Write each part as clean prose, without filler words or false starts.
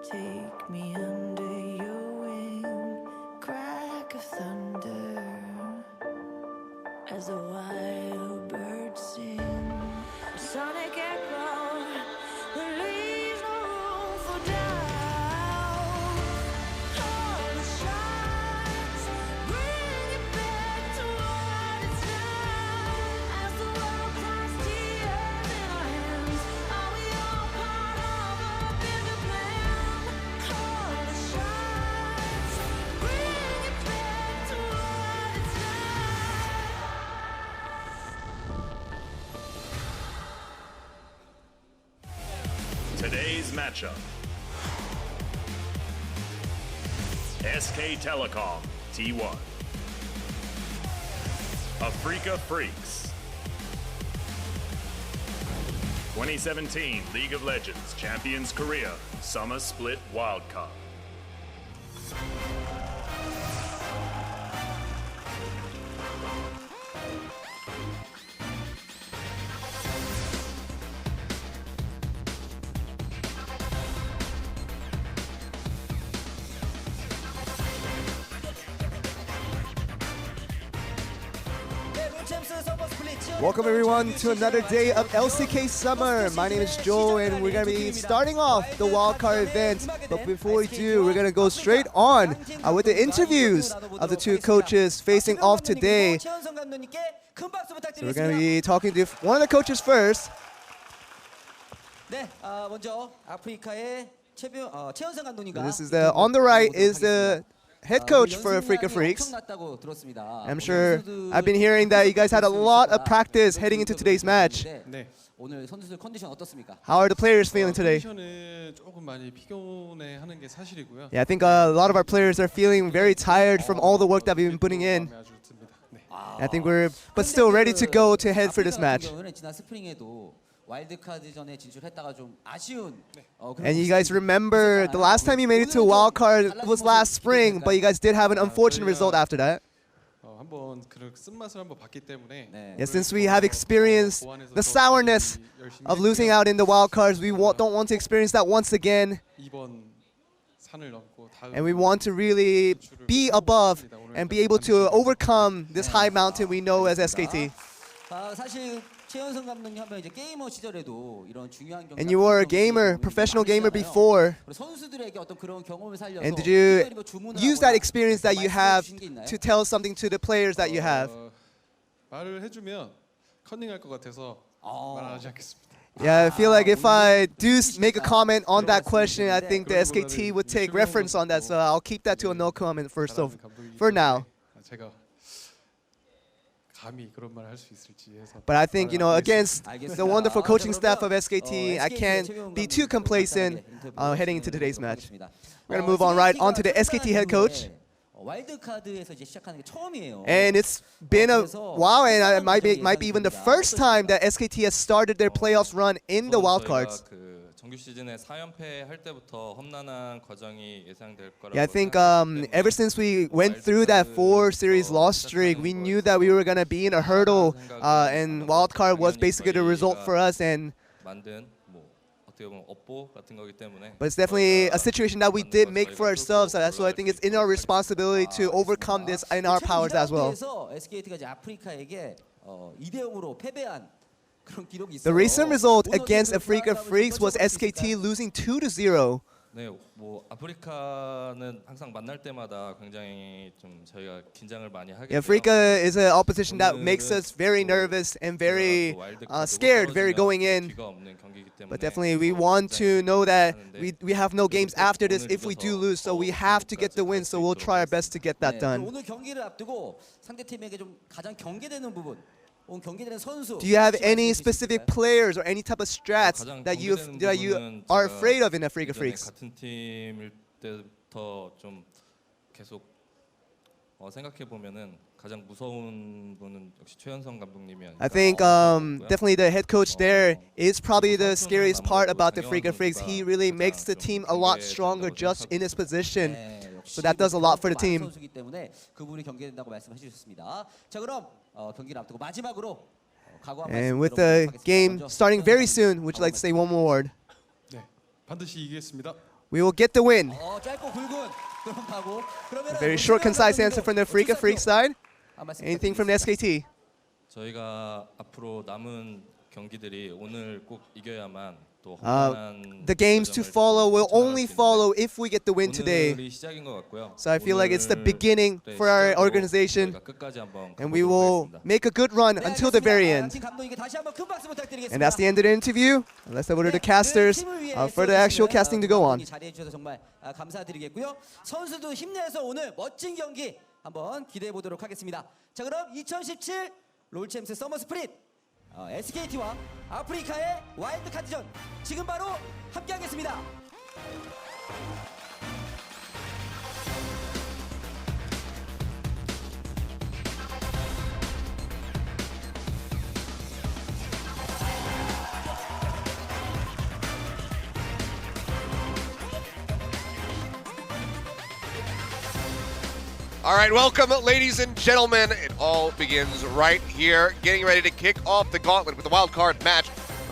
Take me under your wing, crack of thunder, as a wild bird sing, sonic echo that leaves no room for doubt. All the shots bring it back to what it's not. As the world cries tears in our hands, are we all part of a bigger plan? All the shots bring it back to what it's not. Today's matchup. SK Telecom, T1. Afreeca Freecs. 2017 League of Legends Champions Korea Summer Split Wild Cup. Welcome everyone to another day of LCK Summer. My name is Joe and we're going to be starting off the wildcard event. But before we do, we're going to go straight on with the interviews of the two coaches facing off today. So we're going to be talking to one of the coaches first. This is on the right is the head coach for Afreeca Freecs. I'm sure I've been hearing that you guys had a lot of practice heading into today's match. How are the players feeling today? Yeah, I think a lot of our players are feeling very tired from all the work that we've been putting in. I think we're still ready to go to head for this match. And you guys remember the last time you made it to a wild card was last spring, but you guys did have an unfortunate result after that. Yeah, since we have experienced the sourness of losing out in the wild cards, we don't want to experience that once again. And we want to really be above and be able to overcome this high mountain we know as SKT. And you were a gamer, professional gamer before. And did you use that experience that you have to tell something to the players that you have? Yeah, I feel like if I do make a comment on that question, I think the SKT would take reference on that. So I'll keep that to a no comment for now. But I think, against the wonderful coaching staff of SKT, I can't be too complacent heading into today's match. We're going to move on right onto the SKT head coach. And it's been a while, and it might be even the first time that SKT has started their playoffs run in the wildcards. 정규 시즌에 4연패 할 때부터 험난한 과정이 예상될 거라고. Yeah, I think ever since we went through that 4-series loss streak, we knew that we were going to be in a hurdle, and wildcard was basically the result for us. And 만든 뭐 어떻게 보면 업보 같은 거기 때문에. but it's definitely a situation that we did make for ourselves. So I think it's in our responsibility to overcome this in our powers as well. SKT가 이제 아프리카에게 2대0으로 패배한 그런 기록이 있어요. The recent result against Afreeca Freecs was SKT losing 2-0. 네, 뭐 아프리카는 항상 만날 때마다 굉장히 좀 저희가 긴장을 많이 하게 돼요. Afreeca is an opposition that makes us very nervous and very scared very going in. But definitely we want to know that we have no games after this if we do lose, so we have to get the win, so we'll try our best to get that done. 오늘 경기를 앞두고 상대팀에게 좀 가장 경계되는 부분 Do you have any specific players or any type of strats that you are afraid of in Afreeca Freecs? 같은 팀일 때부터 좀 계속 생각해 보면은 가장 무서운 분은 역시 최현성 감독님이 아닐까. I think definitely the head coach there is probably the scariest part about the Afreeca Freecs. He really makes the team a lot stronger just in his position. So that does a lot for the team. 선수이기 때문에 그분이 경계된다고 말씀해 주셨습니다. 자, 그럼 경기를 앞두고 마지막으로 각오 한 말씀 And with the game starting very soon, would you like to say one more word? 네, 반드시 이기겠습니다. We will get the win. 짧고 굵은 그런 각오. A very short, concise answer from the Afreeca Freecs side. Anything from the SKT? 저희가 앞으로 남은 경기들이 오늘 꼭 이겨야만 또 the games to follow will only follow if we get the win today. So I feel like it's the beginning for our organization, and we will make a good run until the very end. And that's the end of the interview. Let's over to the casters for the actual casting to go on. 정말 감사드리겠고요. 선수도 힘내서 오늘 멋진 경기 한번 기대해 보도록 하겠습니다. 자, 그럼 2017 롤챔스 서머 스프릿 SKT와 아프리카의 와일드 카드전 지금 바로 함께하겠습니다. All right, welcome, ladies and gentlemen. It all begins right here, getting ready to kick off the gauntlet with the wild card match,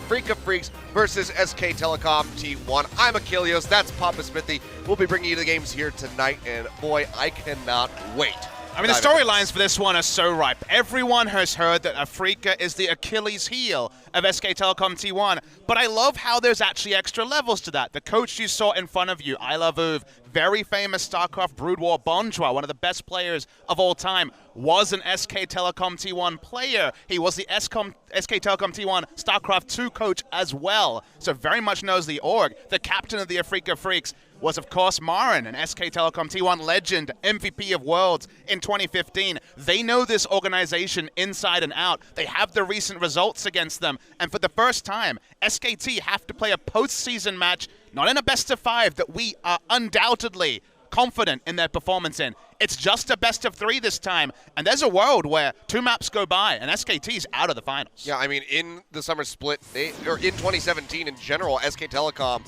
Afreeca Freecs versus SK Telecom T1. I'm Achilles, that's Papa Smithy. We'll be bringing you the games here tonight, and boy, I cannot wait. I mean, the storylines for this one are so ripe. Everyone has heard that Afreeca is the Achilles heel of SK Telecom T1, but I love how there's actually extra levels to that. The coach you saw in front of you, I Love Uv, very famous StarCraft Brood War Bonjour, one of the best players of all time, was an SK Telecom T1 player. He was the SK Telecom T1 StarCraft 2 coach as well, so very much knows the org. The captain of the Afreeca Freecs was, of course, Marin, an SK Telecom T1 legend, MVP of Worlds in 2015. They know this organization inside and out. They have the recent results against them. And for the first time, SKT have to play a postseason match, not in a best-of-5 that we are undoubtedly confident in their performance in. It's just a best-of-3 this time. And there's a world where 2 maps go by and SKT's out of the finals. Yeah, I mean, in the summer split, or in 2017 in general, SK Telecom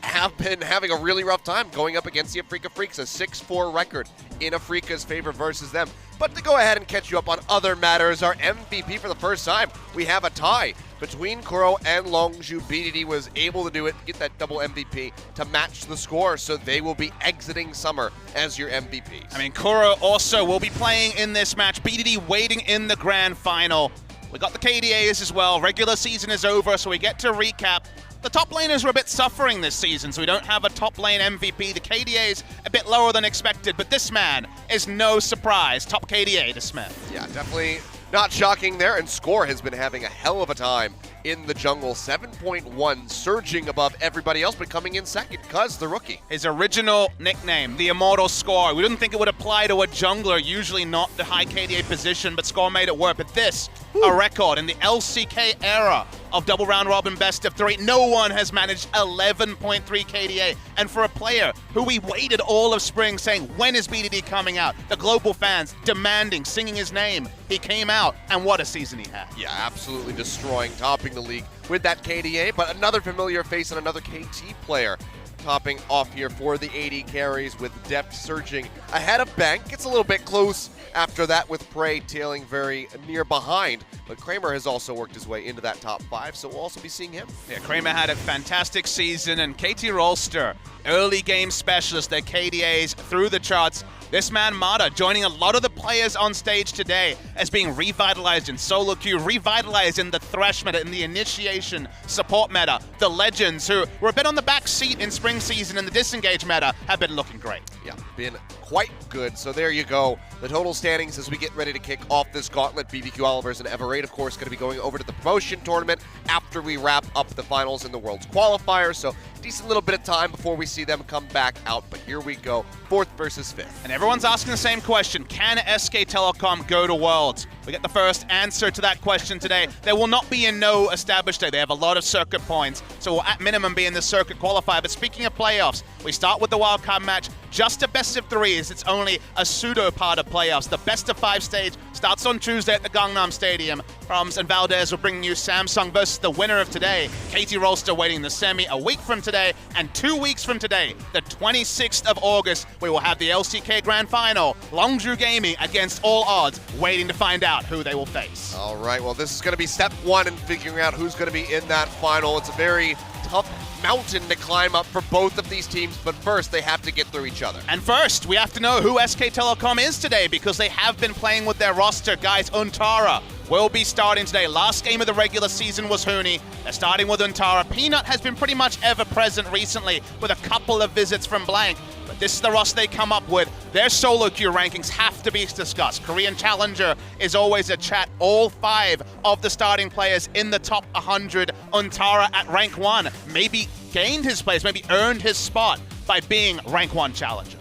have been having a really rough time going up against the Afreeca Freecs, a 6-4 record in Afreeca's favor versus them. But to go ahead and catch you up on other matters, our MVP for the first time, we have a tie between Kuro and Longzhu. BDD was able to do it, get that double MVP to match the score, so they will be exiting summer as your MVPs. I mean, Kuro also will be playing in this match. BDD waiting in the grand final. We got the KDAs as well. Regular season is over, so we get to recap. The top laners were a bit suffering this season, so we don't have a top lane MVP. The KDA's a bit lower than expected, but this man is no surprise. Top KDA to Smith. Yeah, definitely not shocking there, and Score has been having a hell of a time in the jungle. 7.1, surging above everybody else, but coming in second because the rookie. His original nickname, the Immortal Score. We didn't think it would apply to a jungler, usually not the high KDA position, but Score made it work. But this a record in the LCK era of double round robin best of 3. No one has managed 11.3 KDA. And for a player who we waited all of spring saying, when is BDD coming out? The global fans demanding, singing his name. He came out, and what a season he had. Yeah, absolutely destroying, topping the league with that KDA, but another familiar face and another KT player topping off here for the AD carries with Deft surging ahead of Bank. It's a little bit close after that with Prey tailing very near behind, but Kramer has also worked his way into that top 5, so we'll also be seeing him. Yeah, Kramer had a fantastic season, and KT Rolster, early game specialist, their KDAs through the charts. This man, Mata, joining a lot of the players on stage today as being revitalized in solo queue, revitalized in the Thresh meta, in the initiation support meta. The Legends, who were a bit on the back seat in spring season in the disengage meta, have been looking great. Yeah, been quite good. So there you go. The total standings as we get ready to kick off this gauntlet. BBQ Olivers and Everate, of course, going to be going over to the promotion tournament after we wrap up the finals in the World's Qualifier. So decent little bit of time before we see them come back out. But here we go, 4th versus 5th. And everyone's asking the same question. Can SK Telecom go to Worlds? We get the first answer to that question today. There will not be a no established day. They have a lot of circuit points, so we'll at minimum be in the circuit qualifier. But speaking of playoffs, we start with the wildcard match. Just a best of 3 is it's only a pseudo part of playoffs. The best of 5 stage starts on Tuesday at the Gangnam Stadium. Proms and Valdez will bring you Samsung versus the winner of today. KT Rolster waiting the semi a week from today, and 2 weeks from today, the 26th of August, we will have the LCK Grand Final. Longzhu Gaming against all odds, waiting to find out who they will face. All right, well, this is going to be step 1 in figuring out who's going to be in that final. It's a very tough mountain to climb up for both of these teams, but first they have to get through each other. And first, we have to know who SK Telecom is today, because they have been playing with their roster. Guys, Untara will be starting today. Last game of the regular season was Huni. They're starting with Untara. Peanut has been pretty much ever present recently with a couple of visits from Blank. But this is the roster they come up with. Their solo queue rankings have to be discussed. Korean Challenger is always a chat. All 5 of the starting players in the top 100. Untara at rank 1. Maybe gained his place, maybe earned his spot by being rank 1 challenger.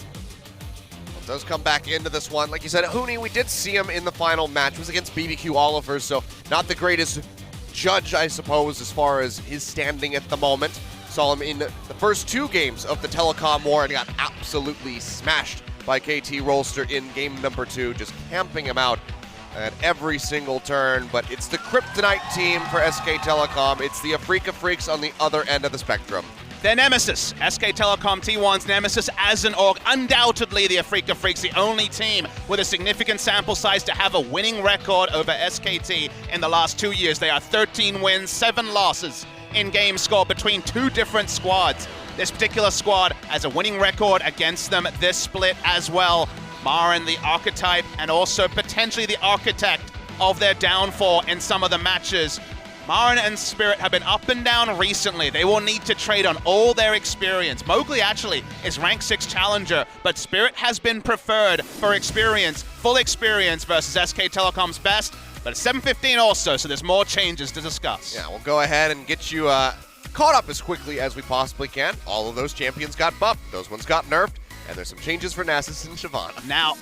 Does come back into this one. Like you said, Huni, we did see him in the final match. It was against BBQ Olivers, so not the greatest judge, I suppose, as far as his standing at the moment. Saw him in the first 2 games of the Telecom War and got absolutely smashed by KT Rolster in game number 2, just camping him out at every single turn. But it's the Kryptonite team for SK Telecom. It's the Afreeca Freecs on the other end of the spectrum. Their nemesis, SK Telecom T1's nemesis as an org, undoubtedly the Afreeca Freecs, the only team with a significant sample size to have a winning record over SKT in the last 2 years. They are 13 wins, 7 losses in game score between 2 different squads. This particular squad has a winning record against them this split as well. Marin, the archetype, and also potentially the architect of their downfall in some of the matches. Marin and Spirit have been up and down recently. They will need to trade on all their experience. Mowgli actually is rank 6 challenger, but Spirit has been preferred for experience, full experience versus SK Telecom's best. But it's 7:15 also, so there's more changes to discuss. Yeah, we'll go ahead and get you caught up as quickly as we possibly can. All of those champions got buffed, those ones got nerfed, and there's some changes for Nasus and Shyvana. Now,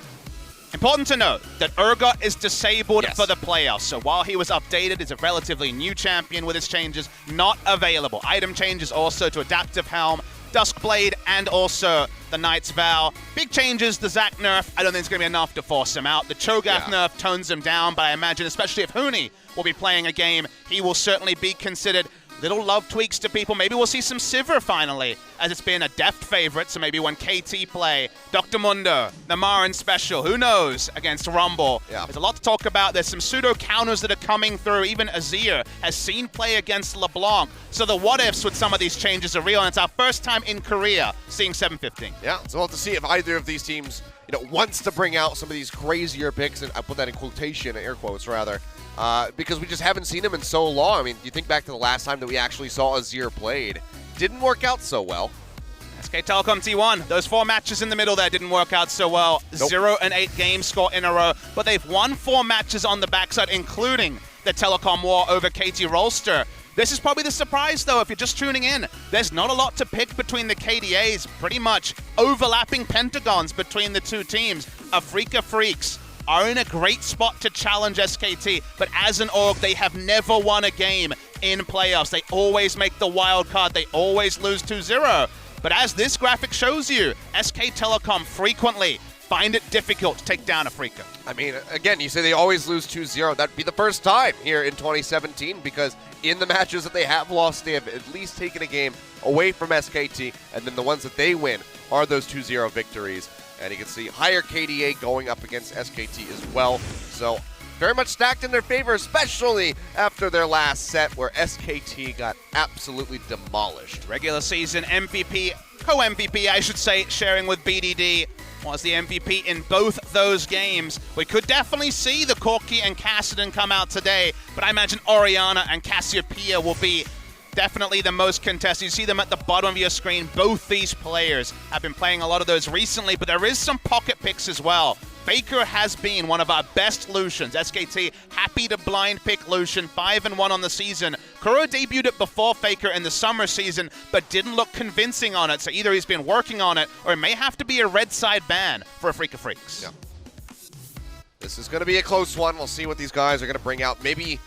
important to note that Urgot is disabled Yes. for the playoffs, so while he was updated, is a relatively new champion with his changes not available. Item changes also to Adaptive Helm, Duskblade, and also the Knight's Vow. Big changes, the Zac nerf, I don't think it's going to be enough to force him out. The Cho'Gath nerf tones him down, but I imagine, especially if Huni will be playing a game, he will certainly be considered. Little love tweaks to people. Maybe we'll see some Sivir finally, as it's been a Deft favorite, so maybe when KT play, Dr. Mundo, the Marin special, who knows, against Rumble. Yeah. There's a lot to talk about. There's some pseudo counters that are coming through. Even Azir has seen play against LeBlanc. So the what-ifs with some of these changes are real, and it's our first time in Korea seeing 7:15. Yeah, so we'll have to see if either of these teams, wants to bring out some of these crazier picks, and I put that in quotation, air quotes rather, because we just haven't seen him in so long. I mean, you think back to the last time that we actually saw Azir played. Didn't work out so well. SK Telecom T1, those 4 matches in the middle there didn't work out so well. Nope. 0-8 game score in a row, but they've won 4 matches on the backside, including the Telecom War over KT Rolster. This is probably the surprise, though, if you're just tuning in. There's not a lot to pick between the KDAs, pretty much overlapping pentagons between the 2 teams. Afreeca Freecs are in a great spot to challenge SKT, but as an org, they have never won a game in playoffs. They always make the wild card. They always lose 2-0. But as this graphic shows you, SK Telecom frequently find it difficult to take down Afreeca. I mean, again, you say they always lose 2-0. That'd be the first time here in 2017 because in the matches that they have lost, they have at least taken a game away from SKT, and then the ones that they win are those 2-0 victories. And you can see higher KDA going up against SKT as well. So very much stacked in their favor, especially after their last set where SKT got absolutely demolished. Regular season MVP, co-MVP, I should say, sharing with BDD, was the MVP in both those games. We could definitely see the Corki and Cassidy come out today, but I imagine Orianna and Cassiopeia will be definitely the most contested. You see them at the bottom of your screen. Both these players have been playing a lot of those recently, but there is some pocket picks as well. FLICKR has been one of our best Lucians. SKT happy to blind pick Lucian, 5-1 on the season. Kuro debuted it before FLICKR in the summer season, but didn't look convincing on it. So either he's been working on it, or it may have to be a red side ban for Afreeca Freecs. Yeah. This is going to be a close one. We'll see what these guys are going to bring out. Maybe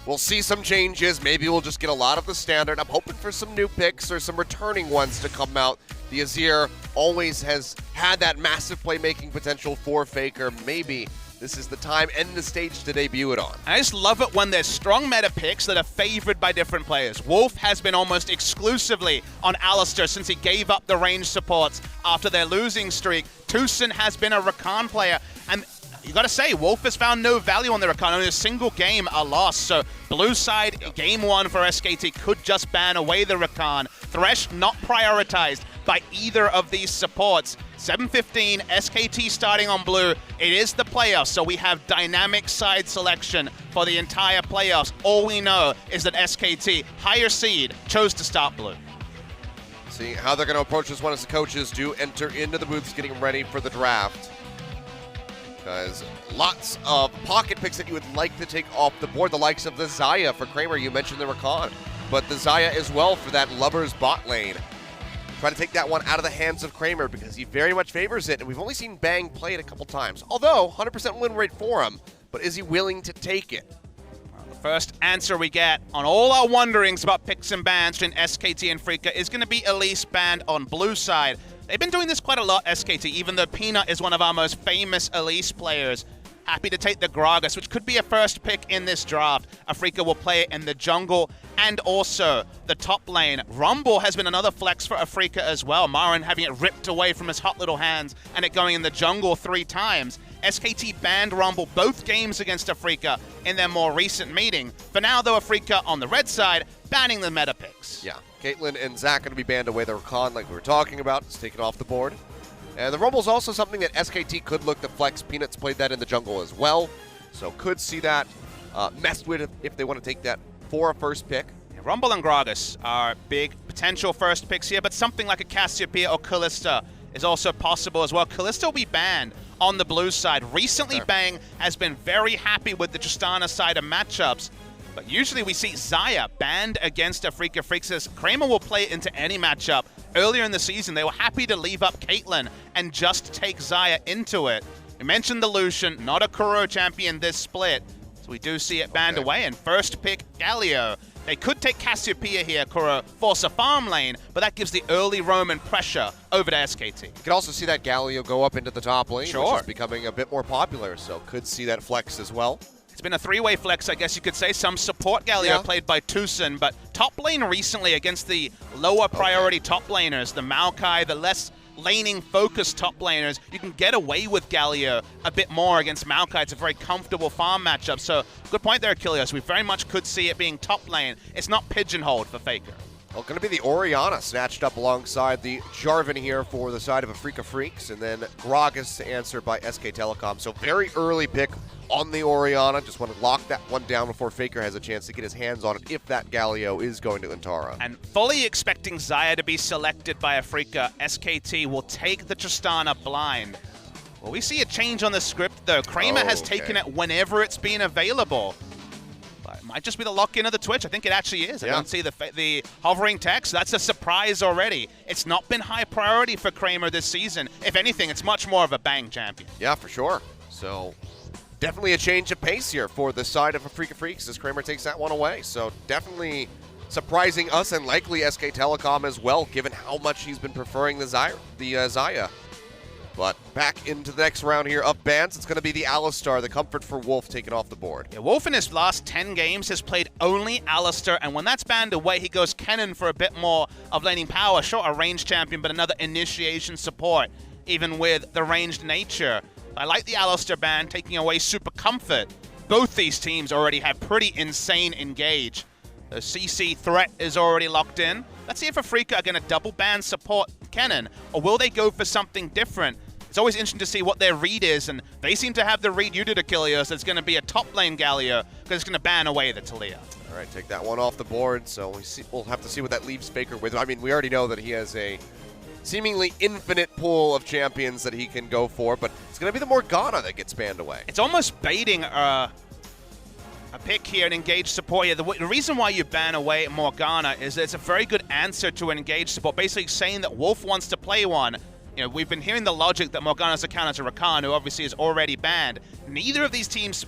we'll see some changes. Maybe we'll just get a lot of the standard. I'm hoping for some new picks or some returning ones to come out. The Azir always has had that massive playmaking potential for FLICKR. Maybe this is the time and the stage to debut it on. I just love it when there's strong meta picks that are favored by different players. Wolf has been almost exclusively on Alistar since he gave up the range supports after their losing streak. Tucson has been a Rakan player, and you gotta say, Wolf has found no value on the Rakan. Only a single game, a loss. So blue side, game one for SKT could just ban away the Rakan. Thresh not prioritized by either of these supports. 7:15, SKT starting on blue. It is the playoffs, so we have dynamic side selection for the entire playoffs. All we know is that SKT, higher seed, chose to start blue. See how they're going to approach this one as the coaches do enter into the booths getting ready for the draft. Because lots of pocket picks that you would like to take off the board, the likes of the Xayah for Kramer. You mentioned the Rakan, but the Xayah as well for that Lubbers bot lane. Try to take that one out of the hands of Kramer because he very much favors it, and we've only seen Bang play it a couple times. Although, 100% win rate for him, but is he willing to take it? The first answer we get on all our wonderings about picks and bans between SKT and Afreeca is going to be Elise banned on blue side. They've been doing this quite a lot, SKT, even though Peanut is one of our most famous Elise players. Happy to take the Gragas, which could be a first pick in this draft. Afreeca will play it in the jungle and also the top lane. Rumble has been another flex for Afreeca as well. Marin having it ripped away from his hot little hands and it going in the jungle 3 times. SKT banned Rumble both games against Afreeca in their more recent meeting. For now, though, Afreeca on the red side, banning the meta picks. Yeah, Caitlyn and Zach going to be banned away. The Rakan, like we were talking about, is taken off the board. And the Rumble's also something that SKT could look to flex. Peanuts played that in the jungle as well, so could see that messed with if they want to take that for a first pick. Yeah, Rumble and Gragas are big potential first picks here, but something like a Cassiopeia or Kalista is also possible as well. Kalista will be banned on the blue side. Recently, Bang has been very happy with the Tristana side of matchups, but usually we see Xayah banned against Afreeca Freecs as Kramer will play it into any matchup. Earlier in the season, they were happy to leave up Caitlyn and just take Xayah into it. We mentioned the Lucian, not a Kuro champion this split, so we do see it banned away. And first pick, Galio. They could take Cassiopeia here, Kuro, force a farm lane, but that gives the early Roman pressure over to SKT. You could also see that Galio go up into the top lane, Sure. which is becoming a bit more popular, so could see that flex as well. It's been a 3-way flex, I guess you could say. Some support Galio played by Tucson, but top lane recently against the lower priority top laners, the Maokai, the less laning focused top laners, you can get away with Galio a bit more against Maokai. It's a very comfortable farm matchup. So good point there, Achilles. We very much could see it being top lane. It's not pigeonholed for FLICKR. Well, going to be the Orianna snatched up alongside the Jarvan here for the side of Afreeca Freecs, and then Gragas to answer by SK Telecom. So very early pick on the Orianna. Just want to lock that one down before FLICKR has a chance to get his hands on it if that Galio is going to Antara. And fully expecting Xayah to be selected by Afreeca, SKT will take the Tristana blind. Well, we see a change on the script, though. Kramer has taken it whenever it's been available. It might just be the lock-in of the Twitch. I think it actually is. I don't see the hovering text. That's a surprise already. It's not been high priority for Kramer this season. If anything, it's much more of a Bang champion. Yeah, for sure. So definitely a change of pace here for the side of Afreeca Freecs as Kramer takes that one away. So definitely surprising us and likely SK Telecom as well, given how much he's been preferring the Xayah. But back into the next round here of bans, it's going to be the Alistar, the comfort for Wolf, taken off the board. Yeah, Wolf in his last 10 games has played only Alistar, and when that's banned away, he goes Kennen for a bit more of laning power. Sure, a ranged champion, but another initiation support, even with the ranged nature. I like the Alistar ban, taking away super comfort. Both these teams already have pretty insane engage. The CC threat is already locked in. Let's see if Afreeca are going to double ban support Kennen, or will they go for something different? It's always interesting to see what their read is, and they seem to have the read you did, Achilles. It's going to be a top lane Galio, because it's going to ban away the Talia. All right, take that one off the board, so we'll have to see what that leaves FLICKR with. I mean, we already know that he has a seemingly infinite pool of champions that he can go for, but it's going to be the Morgana that gets banned away. It's almost baiting a pick here, an engaged support here. The reason why you ban away Morgana is that it's a very good answer to an engaged support, basically saying that Wolf wants to play one. You know, we've been hearing the logic that Morgana's a counter to Rakan, who obviously is already banned. Neither of these teams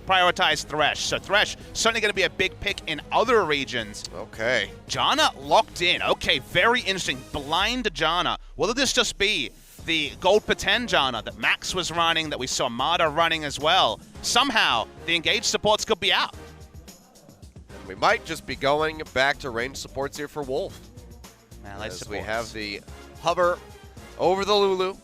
prioritize Thresh, so Thresh certainly going to be a big pick in other regions. Okay. Janna locked in. Okay, very interesting. Blind Janna. Will this just be the gold pretend Janna that Max was running, that we saw Mada running as well? Somehow, the engaged supports could be out. And we might just be going back to ranged supports here for Wolf. As we have the hover over the Lulu.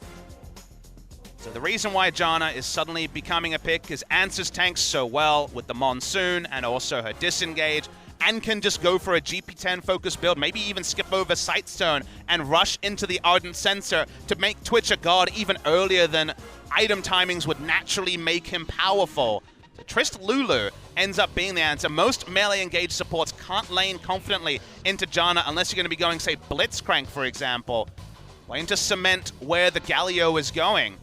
So the reason why Janna is suddenly becoming a pick is Answers tanks so well with the Monsoon and also her disengage, and can just go for a GP10 focus build, maybe even skip over Sightstone and rush into the Ardent Sensor to make Twitch a god even earlier than item timings would naturally make him powerful. So Trist Lulu ends up being the answer. Most melee engaged supports can't lane confidently into Janna unless you're going to be going, say, Blitzcrank, for example. Playing to cement where the Galio is going.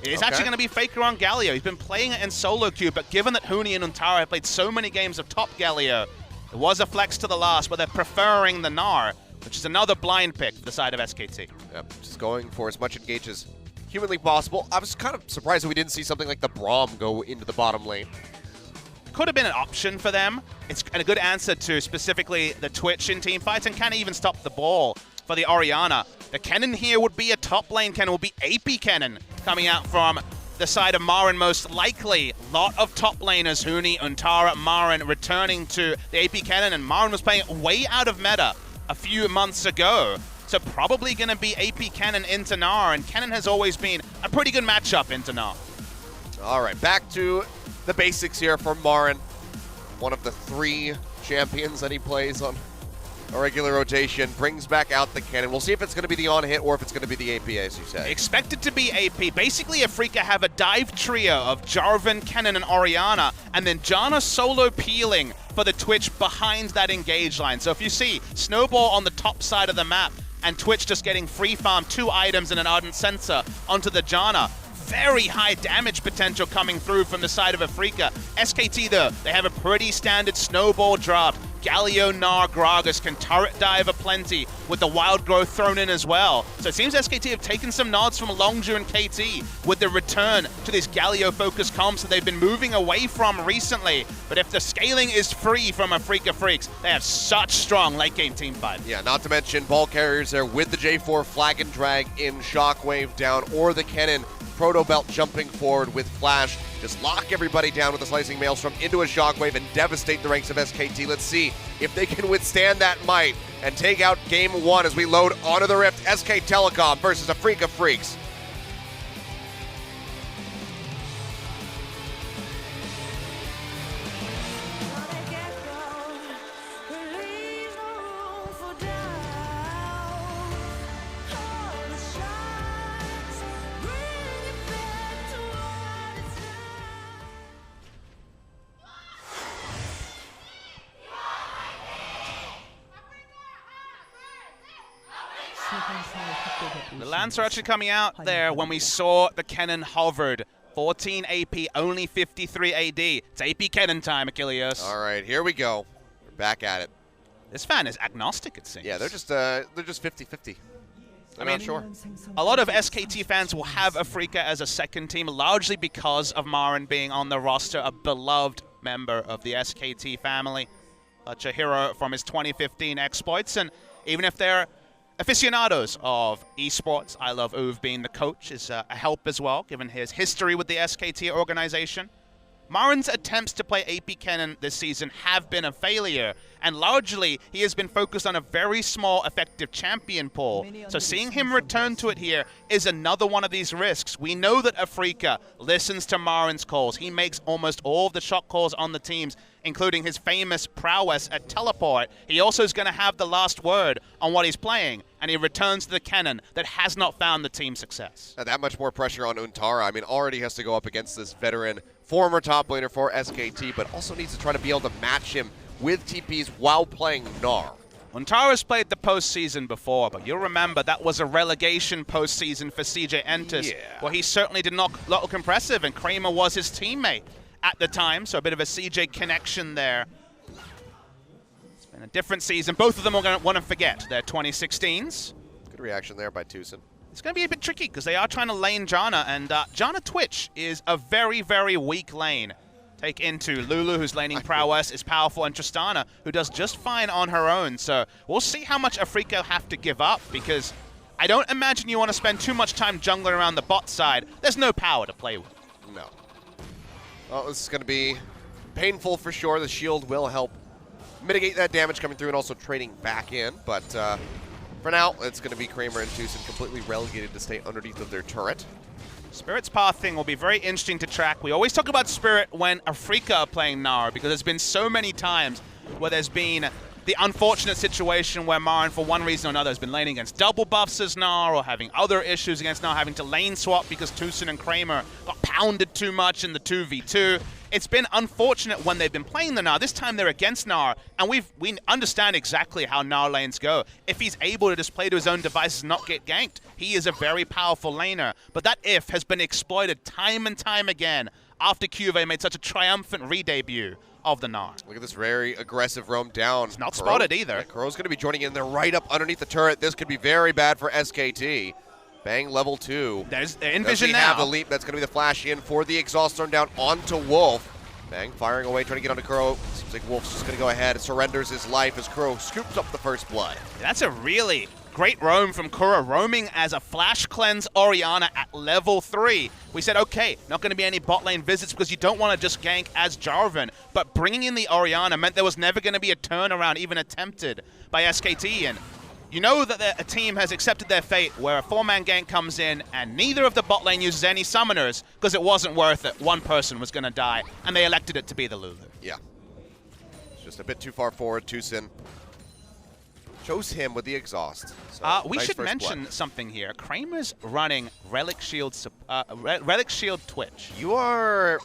It is actually going to be FLICKR on Galio. He's been playing it in solo queue, but given that Huni and Untara have played so many games of top Galio, it was a flex to the last, but they're preferring the Gnar, which is another blind pick for the side of SKT. Yep, just going for as much engage as humanly possible. I was kind of surprised that we didn't see something like the Braum go into the bottom lane. Could have been an option for them. It's a good answer to specifically the Twitch in teamfights, and can even stop the ball for the Orianna. The Kennen here would be a top lane Kennen, would be AP Kennen coming out from the side of Marin most likely. Lot of top laners, Huni, Untara, Marin returning to the AP Kennen, and Marin was playing way out of meta a few months ago. So probably going to be AP Kennen into Gnar, and Kennen has always been a pretty good matchup into Gnar. All right, back to the basics here for Marin. One of the 3 champions that he plays on a regular rotation, brings back out the Kennen. We'll see if it's going to be the on-hit or if it's going to be the AP, as you said. Expected to be AP. Basically, Afreeca have a dive trio of Jarvan, Kennen, and Orianna, and then Janna solo peeling for the Twitch behind that engage line. So if you see Snowball on the top side of the map and Twitch just getting free farm 2 items and an Ardent Sensor onto the Janna, very high damage potential coming through from the side of Afreeca. SKT, though, they have a pretty standard Snowball draft. Galio, Gnar, Gragas can turret dive aplenty with the wild growth thrown in as well. So it seems SKT have taken some nods from Longju and KT with the return to this Galio-focused comps that they've been moving away from recently. But if the scaling is free from Afreeca Freecs, they have such strong late-game teamfight. Yeah, not to mention ball carriers there with the J4 flag and drag in Shockwave down, or the Kennen Proto Belt jumping forward with Flash. Just lock everybody down with the Slicing Maelstrom into a Shockwave and devastate the ranks of SKT. Let's see if they can withstand that might and take out Game 1 as we load onto the Rift. SK Telecom versus Afreeca Freecs. The Lancer actually coming out there when we saw the Kennen hovered. 14 AP, only 53 AD. It's AP Kennen time, Achilles. All right, here we go. We're back at it. This fan is agnostic, it seems. Yeah, they're just 50-50. I'm not sure. A lot of SKT fans will have Afreeca as a second team, largely because of Marin being on the roster, a beloved member of the SKT family, such a hero from his 2015 exploits. And even if they're aficionados of esports, I love Uwe being the coach is a help as well, given his history with the SKT organization. Marin's attempts to play AP Kennen this season have been a failure, and largely he has been focused on a very small effective champion pool. So seeing him return to it here is another one of these risks. We know that Afreeca listens to Marin's calls. He makes almost all of the shot calls on the teams, including his famous prowess at teleport. He also is going to have the last word on what he's playing, and he returns to the Kennen that has not found the team success. That much more pressure on Untara. I mean, already has to go up against this veteran former top laner for SKT, but also needs to try to be able to match him with TPs while playing Gnar. Untara's played the postseason before, but you'll remember that was a relegation postseason for CJ Entus, where he certainly did not look impressive, and Kramer was his teammate at the time, so a bit of a CJ connection there. It's been a different season. Both of them are going to want to forget their 2016s. Good reaction there by Tucson. It's going to be a bit tricky because they are trying to lane Janna, and Janna Twitch is a very, very weak lane. Take into Lulu, who's laning prowess, is powerful, and Tristana, who does just fine on her own. So we'll see how much Afreeca have to give up, because I don't imagine you want to spend too much time jungling around the bot side. There's no power to play with. No. Well, this is going to be painful for sure. The shield will help mitigate that damage coming through and also trading back in, but for now, it's going to be Kramer and Tucson completely relegated to stay underneath of their turret. Spirit's path thing will be very interesting to track. We always talk about Spirit when Afreeca are playing Gnar, because there's been so many times where there's been the unfortunate situation where Marin, for one reason or another, has been laning against double buffs as Gnar, or having other issues against Gnar, having to lane swap because Tucson and Kramer got pounded too much in the 2v2. It's been unfortunate when they've been playing the Gnar. This time they're against Gnar, and we understand exactly how Gnar lanes go. If he's able to just play to his own devices and not get ganked, he is a very powerful laner. But that if has been exploited time and time again after Cuvée made such a triumphant re-debut of the Gnar. Look at this very aggressive roam down. It's not spotted either. Yeah, Kuro's going to be joining in there right up underneath the turret. This could be very bad for SKT. Bang, level 2. They're in vision now. Have the leap. That's going to be the flash in for the exhaust thrown down onto Wolf. Bang, firing away, trying to get onto Kuro. Seems like Wolf's just going to go ahead and surrenders his life as Kuro scoops up the first blood. That's a really great roam from Kuro, roaming as a flash cleanse Orianna at level 3. We said, okay, not going to be any bot lane visits because you don't want to just gank as Jarvan, but bringing in the Orianna meant there was never going to be a turnaround even attempted by SKT, and you know that a team has accepted their fate where a 4-man gank comes in and neither of the bot lane uses any summoners because it wasn't worth it. One person was going to die, and they elected it to be the Lulu. Yeah. It's just a bit too far forward. Tucson chose him with the exhaust. So, we nice should first mention blood. something here. Kramer's running Relic Shield Twitch. You are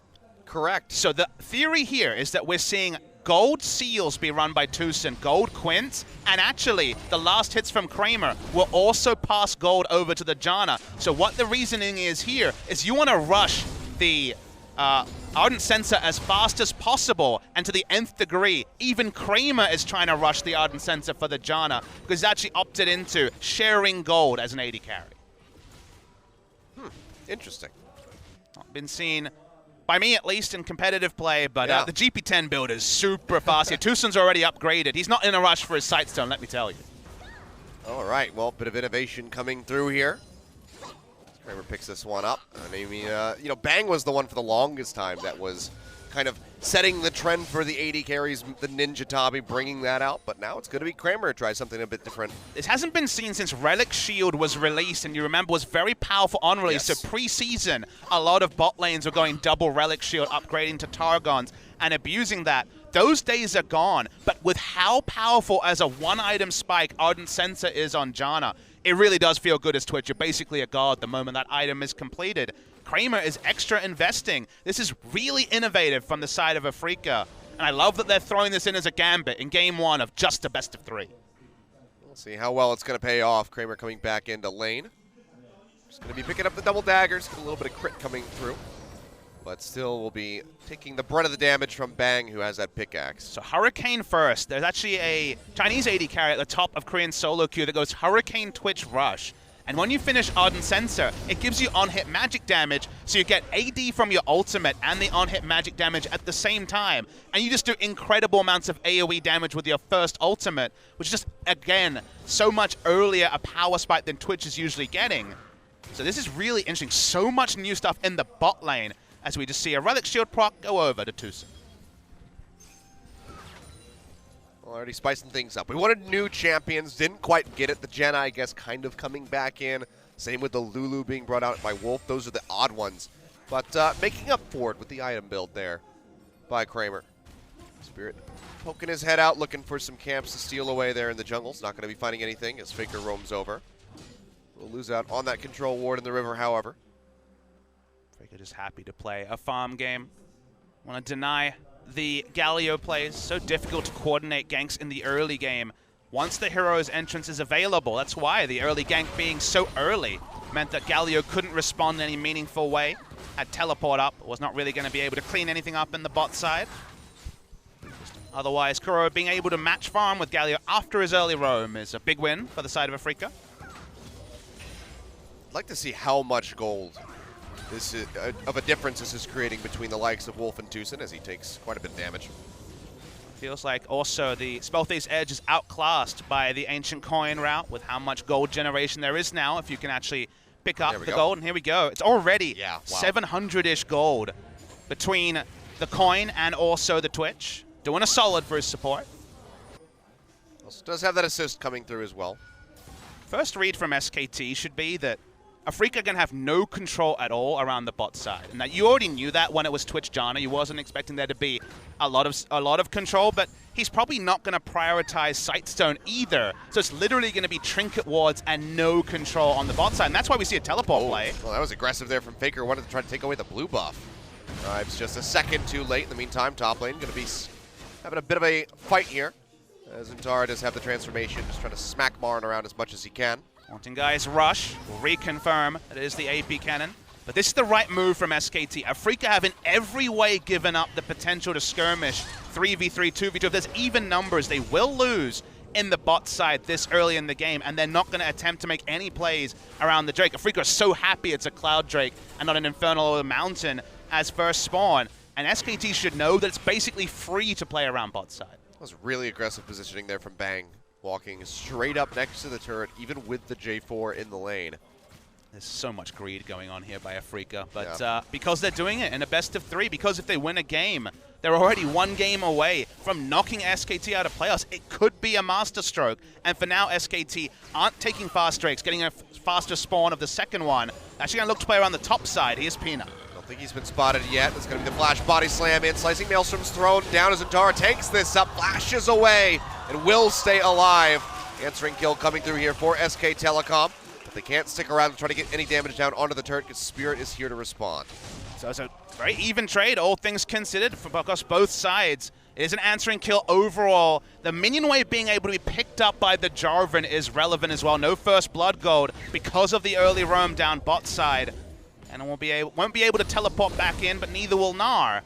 correct. So the theory here is that we're seeing gold seals be run by Tucson, gold quints, and actually the last hits from Kramer will also pass gold over to the Janna. So what the reasoning is here is you want to rush the Ardent Sensor as fast as possible, and to the nth degree, even Kramer is trying to rush the Ardent Sensor for the Janna because he's actually opted into sharing gold as an AD carry. Interesting. Not been seen by me, at least, in competitive play, but the GP10 build is super fast here. Tucson's already upgraded. He's not in a rush for his Sightstone, let me tell you. All right, well, bit of innovation coming through here. Kramer picks this one up. I mean, you know, Bang was the one for the longest time that was kind of setting the trend for the AD carries, the Ninja Tabi, bringing that out. But now it's going to be Kramer to try something a bit different. This hasn't been seen since Relic Shield was released, and you remember was very powerful on release. Yes. So pre-season, a lot of bot lanes were going double Relic Shield, upgrading to Targons, and abusing that. Those days are gone, but with how powerful as a one-item spike Ardent Sensor is on Janna, it really does feel good as Twitch. You're basically a god the moment that item is completed. Kramer is extra investing. This is really innovative from the side of Afreeca, and I love that they're throwing this in as a gambit in game 1 of just a best of 3. We'll see how well it's going to pay off. Kramer coming back into lane. Just going to be picking up the double daggers, get a little bit of crit coming through. But still will be taking the brunt of the damage from Bang, who has that pickaxe. So Hurricane first. There's actually a Chinese AD carry at the top of Korean solo queue that goes Hurricane Twitch Rush. And when you finish Ardent Sensor, it gives you on-hit magic damage, so you get AD from your ultimate and the on-hit magic damage at the same time. And you just do incredible amounts of AoE damage with your first ultimate, which is just, again, so much earlier a power spike than Twitch is usually getting. So this is really interesting. So much new stuff in the bot lane as we just see a Relic Shield proc go over to Tucson. Already spicing things up. We wanted new champions, didn't quite get it. The Jenna, I guess, kind of coming back in. Same with the Lulu being brought out by Wolf. Those are the odd ones. But making up for it with the item build there by Kramer. Spirit poking his head out, looking for some camps to steal away there in the jungles. Not going to be finding anything as FLICKR roams over. We'll lose out on that control ward in the river, however. FLICKR just happy to play a farm game. Want to deny the Galio plays. So difficult to coordinate ganks in the early game. Once the hero's entrance is available, that's why the early gank being so early meant that Galio couldn't respond in any meaningful way. Had teleport up, was not really going to be able to clean anything up in the bot side. Otherwise, Kuro being able to match farm with Galio after his early roam is a big win for the side of Afreeca. I'd like to see how much gold this is, of a difference this is creating between the likes of Wolf and Tucson as he takes quite a bit of damage. Feels like also the Spellthief's Edge is outclassed by the Ancient Coin route with how much gold generation there is now if you can actually pick up the gold. And here we go. It's already 700-ish gold between the coin and also the Twitch. Doing a solid for his support. Also does have that assist coming through as well. First read from SKT should be that Afreeca can have no control at all around the bot side. And that you already knew that when it was Twitch Janna. You wasn't expecting there to be a lot of control, but he's probably not going to prioritize Sightstone either. So it's literally going to be trinket wards and no control on the bot side. And that's why we see a teleport play. Well, that was aggressive there from FLICKR. Wanted to try to take away the blue buff. It's just a second too late. In the meantime, top lane going to be having a bit of a fight here. As Untara does have the transformation, just trying to smack Marn around as much as he can. Wanting guys rush, will reconfirm that it is the AP cannon. But this is the right move from SKT. Afreeca have in every way given up the potential to skirmish 3v3, 2v2. If there's even numbers, they will lose in the bot side this early in the game, and they're not going to attempt to make any plays around the Drake. Afreeca are so happy it's a Cloud Drake and not an Infernal or a Mountain as first spawn. And SKT should know that it's basically free to play around bot side. That was really aggressive positioning there from Bang. Walking straight up next to the turret, even with the J4 in the lane. There's so much greed going on here by Afreeca, but because they're doing it in a best of 3, because if they win a game, they're already 1 game away from knocking SKT out of playoffs. It could be a masterstroke, and for now, SKT aren't taking fast drakes, getting a faster spawn of the second one. Actually going to look to play around the top side. Here's Peanut. I don't think he's been spotted yet. That's going to be the flash body slam in. Slicing Maelstrom's thrown down as Untara takes this up, flashes away, and will stay alive. Answering kill coming through here for SK Telecom. But they can't stick around and try to get any damage down onto the turret because Spirit is here to respond. So it's a very even trade, all things considered, across both sides. It is an answering kill overall. The minion wave being able to be picked up by the Jarvan is relevant as well. No first blood gold because of the early roam down bot side. And it won't be able to teleport back in, but neither will Gnar.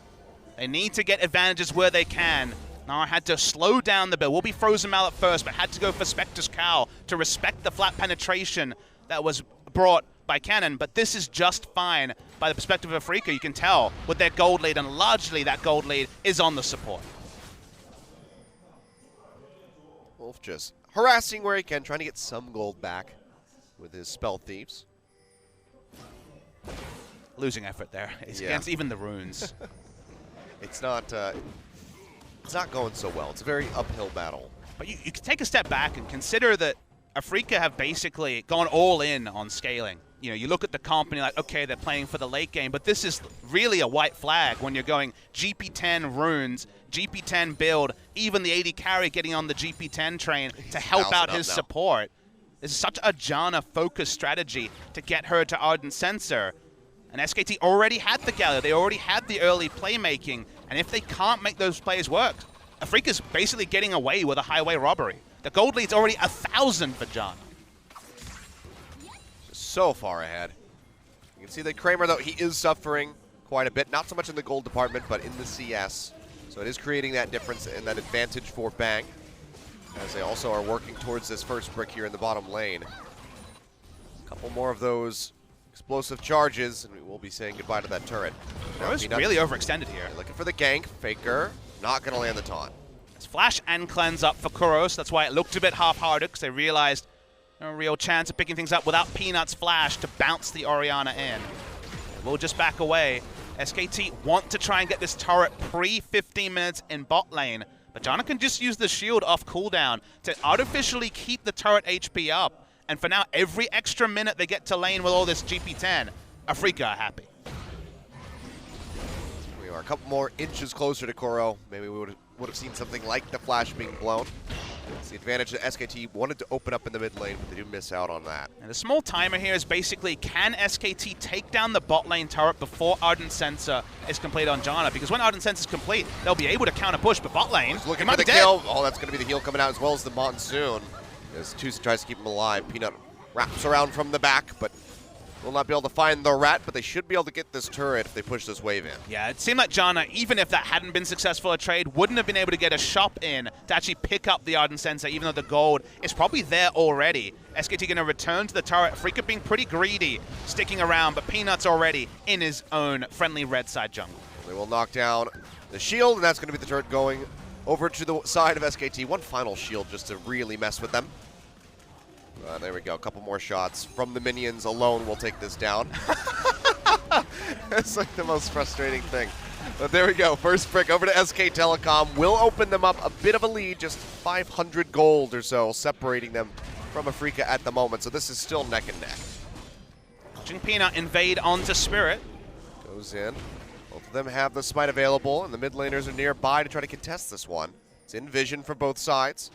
They need to get advantages where they can. Gnar had to slow down the build. Will be Frozen Mallet first, but had to go for Spectre's Cowl to respect the flat penetration that was brought by Cannon. But this is just fine by the perspective of Afreeca. You can tell with their gold lead, and largely that gold lead is on the support. Wolf just harassing where he can, trying to get some gold back with his Spell Thieves. Losing effort there. It's against even the runes. It's not going so well. It's a very uphill battle. But you can take a step back and consider that Afreeca have basically gone all in on scaling. You know, you look at the comp and you're like, okay, they're playing for the late game, but this is really a white flag when you're going GP10 runes, GP10 build, even the AD carry getting on the GP10 train to help out his support. This is such a Janna-focused strategy to get her to Ardent Sensor. And SKT already had the Galio, they already had the early playmaking, and if they can't make those plays work, Afreeca's basically getting away with a highway robbery. The gold lead's already 1,000 for Janna. So far ahead. You can see that Kramer, though, he is suffering quite a bit. Not so much in the gold department, but in the CS. So it is creating that difference and that advantage for Bang, as they also are working towards this first brick here in the bottom lane. couple more of those explosive charges, and we will be saying goodbye to that turret. Kuro's really overextended here. Looking for the gank. FLICKR not going to land the taunt. It's flash and cleanse up for Kuros. That's why it looked a bit half-hearted, because they realized no real chance of picking things up without Peanut's flash to bounce the Orianna in. We'll just back away. SKT want to try and get this turret pre-15 minutes in bot lane, but Janna can just use the shield off cooldown to artificially keep the turret HP up. And for now, every extra minute they get to lane with all this GP10, Afreeca are happy. We are a couple more inches closer to Kuro. Maybe we would have seen something like the flash being blown. It's the advantage that SKT wanted to open up in the mid lane, but they do miss out on that. And the small timer here is basically, can SKT take down the bot lane turret before Ardent Sensor is complete on Janna? Because when Ardent Sensor is complete, they'll be able to counter push, but bot lane, Looking for the kill. Oh, that's going to be the heal coming out as well as the Monsoon. As Tusa tries to keep him alive. Peanut wraps around from the back, but will not be able to find the rat, but they should be able to get this turret if they push this wave in. Yeah, it seemed like Janna, even if that hadn't been successful a trade, wouldn't have been able to get a shop in to actually pick up the Ardent Sensor, even though the gold is probably there already. SKT going to return to the turret. Freeca being pretty greedy, sticking around, but Peanut's already in his own friendly red side jungle. They will knock down the shield, and that's going to be the turret going over to the side of SKT. One final shield just to really mess with them. There we go. A couple more shots from the minions alone will take this down. It's like the most frustrating thing. But there we go. First brick over to SK Telecom. Will open them up a bit of a lead, just 500 gold or so, separating them from Afreeca at the moment. So this is still neck and neck. Watching Peanut invade onto Spirit. Goes in. Both of them have the smite available, and the mid laners are nearby to try to contest this one. It's in vision for both sides.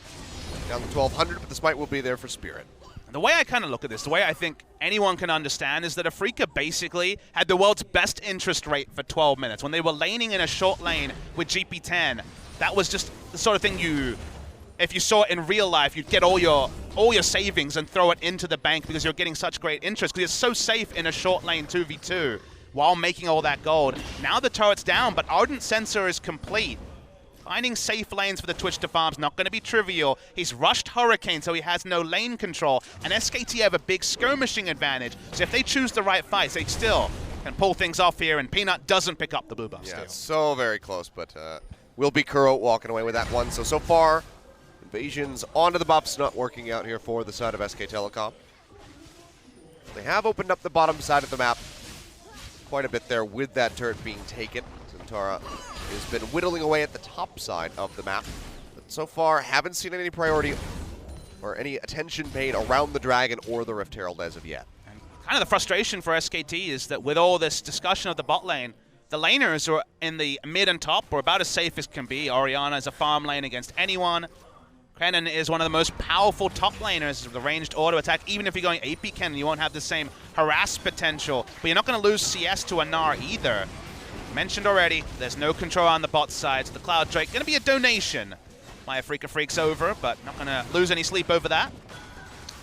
Down to 1,200, but the smite will be there for Spirit. The way I kind of look at this, the way I think anyone can understand is that Afreeca basically had the world's best interest rate for 12 minutes. When they were laning in a short lane with GP10, that was just the sort of thing if you saw it in real life, you'd get all your savings and throw it into the bank because you're getting such great interest, because it's so safe in a short lane 2v2 while making all that gold. Now the turret's down, but Ardent Sensor is complete. Finding safe lanes for the Twitch to farm's not going to be trivial. He's rushed Hurricane, so he has no lane control. And SKT have a big skirmishing advantage. So if they choose the right fights, they still can pull things off here. And Peanut doesn't pick up the blue buff Yeah, it's so very close, but will be Kuro walking away with that one. So far, invasions onto the buffs not working out here for the side of SK Telecom. They have opened up the bottom side of the map quite a bit there with that turret being taken. Zentara has been whittling away at the top side of the map, but so far haven't seen any priority or any attention paid around the Dragon or the Rift Herald as of yet. And kind of the frustration for SKT is that with all this discussion of the bot lane, the laners are in the mid and top are about as safe as can be. Orianna is a farm lane against anyone. Kennen is one of the most powerful top laners with the ranged auto attack. Even if you're going AP Kennen, you won't have the same harass potential, but you're not going to lose CS to a Gnar either. Mentioned already, there's no control on the bot side, so the Cloud Drake going to be a donation by Afreeca Freecs over, but not going to lose any sleep over that.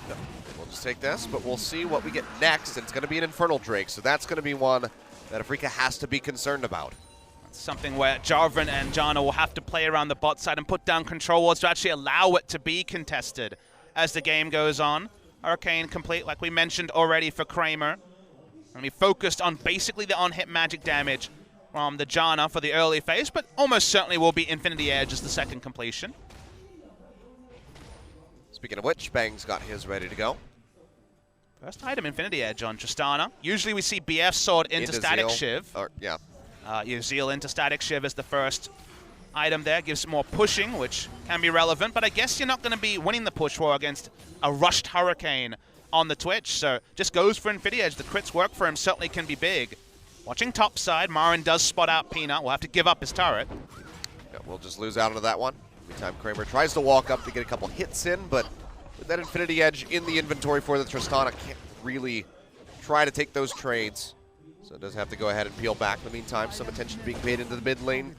No, we'll just take this, but we'll see what we get next, and it's going to be an Infernal Drake, so that's going to be one that Afreeca has to be concerned about. That's something where Jarvan and Janna will have to play around the bot side and put down control wards to actually allow it to be contested as the game goes on. Hurricane complete, like we mentioned already, for Kramer. Going to be focused on basically the on-hit magic damage from the Janna for the early phase, but almost certainly will be Infinity Edge as the second completion. Speaking of which, Bang's got his ready to go. First item, Infinity Edge on Tristana. Usually we see BF sword into Static Zeal. Shiv. Yeah. Zeal into Static Shiv as the first item there. Gives more pushing, which can be relevant, but I guess you're not going to be winning the push war against a rushed Hurricane on the Twitch, so just goes for Infinity Edge. The crits work for him certainly can be big. Watching top side, Marin does spot out Peanut. Will have to give up his turret. Yeah, we'll just lose out onto that one. Meantime, Kramer tries to walk up to get a couple hits in, but with that Infinity Edge in the inventory for the Tristana, can't really try to take those trades. So it does have to go ahead and peel back. In the meantime, some attention being paid into the mid lane.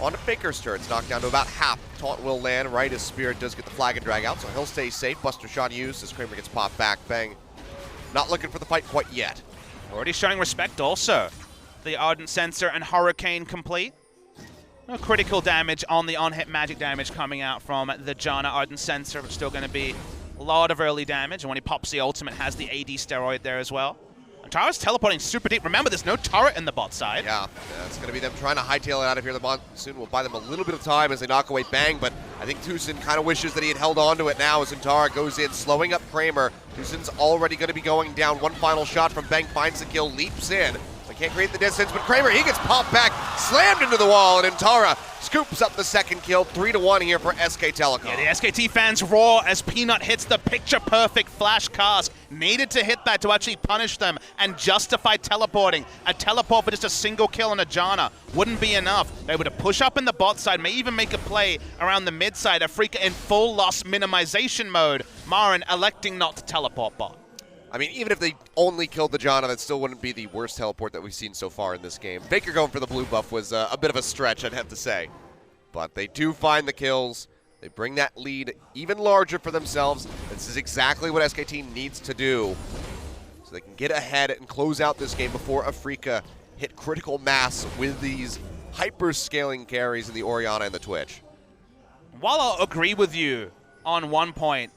On to FLICKR's turn. It's knocked down to about half. Taunt will land right as Spirit does get the flag and drag out, so he'll stay safe. Buster shot used as Kramer gets popped back. Bang. Not looking for the fight quite yet. Already showing respect also. The Ardent Sensor and Hurricane complete. No critical damage on the on-hit magic damage coming out from the Janna Ardent Sensor, but still going to be A lot of early damage, and when he pops the ultimate, has the AD steroid there as well. Antara's teleporting super deep. Remember, there's no turret in the bot side. Yeah, it's going to be them trying to hightail it out of here. The Monsoon will buy them a little bit of time as they knock away Bang, but I think Tucson kind of wishes that he had held on to it now as Antara goes in, slowing up Kramer. Tucson's already going to be going down. One final shot from Bang, finds the kill, leaps in. They can't create the distance, but Kramer, he gets popped back, slammed into the wall, and Antara scoops up the second kill. 3-1 here for SK Telecom. Yeah, the SKT fans roar as Peanut hits the picture-perfect flash cast. Needed to hit that to actually punish them and justify teleporting. A teleport for just a single kill on a Janna wouldn't be enough. They would have push up in the bot side, may even make a play around the mid side. Afreeca in full loss minimization mode. Maren electing not to teleport bot. I mean, even if they only killed the Janna, that still wouldn't be the worst teleport that we've seen so far in this game. Faker going for the blue buff was a bit of a stretch, I'd have to say. But they do find the kills. They bring that lead even larger for themselves. This is exactly what SKT needs to do, so they can get ahead and close out this game before Afreeca hit critical mass with these hyper-scaling carries in the Orianna and the Twitch. While I'll agree with you on one point,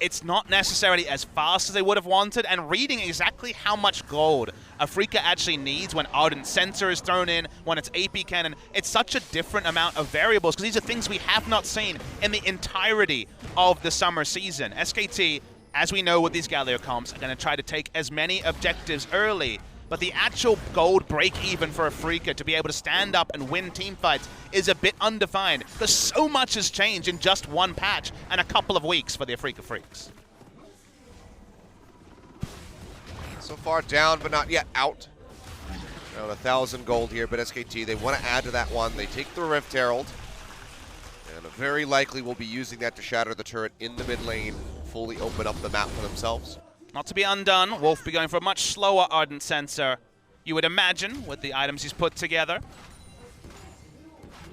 it's not necessarily as fast as they would have wanted, and reading exactly how much gold Afreeca actually needs when Ardent Sensor is thrown in, when it's AP Cannon. It's such a different amount of variables, because these are things we have not seen in the entirety of the summer season. SKT, as we know with these Galio comps, are going to try to take as many objectives early, but the actual gold break-even for Afreeca to be able to stand up and win teamfights is a bit undefined, because so much has changed in just one patch and a couple of weeks for the Afreeca Freecs. So far down, but not yet out. Around 1,000 gold here, but SKT, they want to add to that one. They take the Rift Herald, and very likely will be using that to shatter the turret in the mid lane, fully open up the map for themselves. Not to be undone, Wolf be going for a much slower Ardent Sensor, you would imagine, with the items he's put together.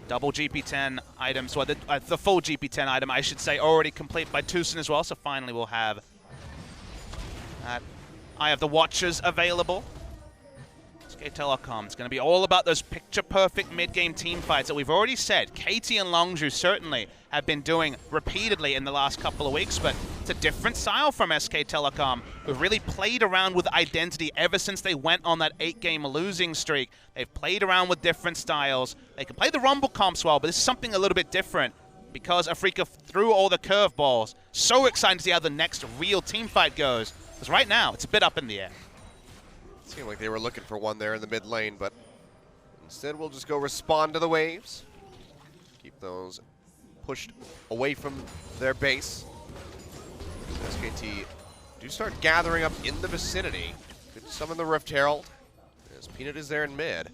Double GP10 items, well, the full GP10 item, I should say, already complete by Tucson as well, so finally we'll have that Eye of the Watchers available. SK Telecom is going to be all about those picture-perfect mid-game team fights that we've already said KT and Longzhu certainly have been doing repeatedly in the last couple of weeks, but it's a different style from SK Telecom, who've really played around with identity ever since they went on that 8-game losing streak. They've played around with different styles. They can play the Rumble comps well, but this is something a little bit different because Afreeca threw all the curveballs. So excited to see how the next real team fight goes, because right now it's a bit up in the air. Seemed like they were looking for one there in the mid lane, but instead we'll just go respond to the waves. Keep those pushed away from their base. SKT do start gathering up in the vicinity. Could summon the Rift Herald, as Peanut is there in mid.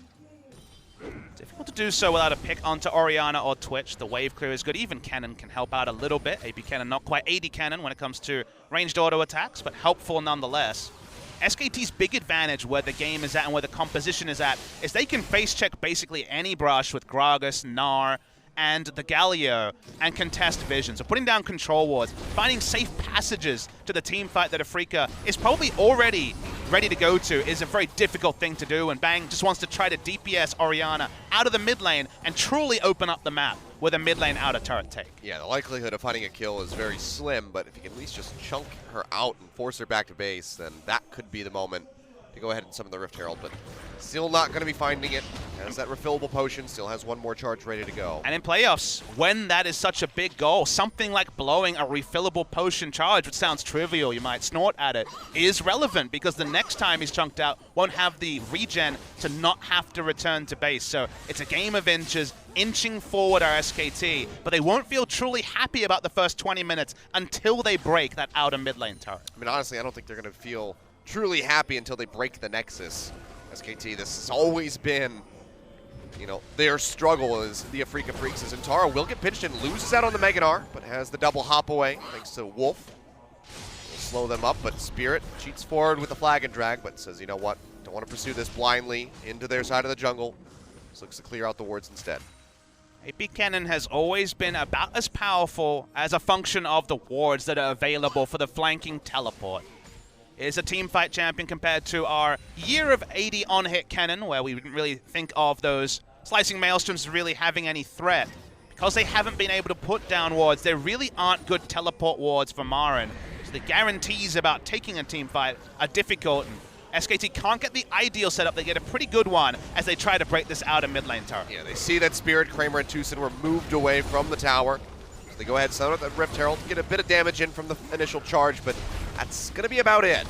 Difficult to do so without a pick onto Orianna or Twitch. The wave clear is good. Even Cannon can help out a little bit. AP Cannon not quite AD Cannon when it comes to ranged auto attacks, but helpful nonetheless. SKT's big advantage where the game is at and where the composition is at is they can face check basically any brush with Gragas, Gnar, and the Galio and contest vision. So putting down control wards, finding safe passages to the team fight that Afreeca is probably already ready to go to is a very difficult thing to do, and Bang just wants to try to DPS Orianna out of the mid lane and truly open up the map with a mid lane outer turret take. Yeah, the likelihood of finding a kill is very slim, but if you can at least just chunk her out and force her back to base, then that could be the moment to go ahead and summon the Rift Herald, but still not going to be finding it. Has that refillable potion, still has one more charge ready to go. And in playoffs, when that is such a big goal, something like blowing a refillable potion charge, which sounds trivial, you might snort at it, is relevant because the next time he's chunked out won't have the regen to not have to return to base. So it's a game of inches, inching forward our SKT, but they won't feel truly happy about the first 20 minutes until they break that outer mid lane turret. I mean, honestly, I don't think they're going to feel truly happy until they break the Nexus. SKT, this has always been, you know, their struggle is the Afreeca Freecs. As Antara will get pinched and loses out on the Mega Gnar, but has the double hop away thanks to Wolf. Will slow them up, but Spirit cheats forward with the flag and drag, but says, you know what, don't want to pursue this blindly into their side of the jungle. Just looks to clear out the wards instead. AP Cannon has always been about as powerful as a function of the wards that are available for the flanking teleport. It is a teamfight champion compared to our year of 80 on-hit Cannon, where we didn't really think of those slicing maelstroms really having any threat. Because they haven't been able to put down wards, there really aren't good teleport wards for Maren. So the guarantees about taking a team fight are difficult. And SKT can't get the ideal setup. They get a pretty good one as they try to break this outer mid lane turret. Yeah, they see that Spirit, Kramer, and Tucson were moved away from the tower. So they go ahead, summon up that Rift Herald, get a bit of damage in from the initial charge, but that's going to be about it.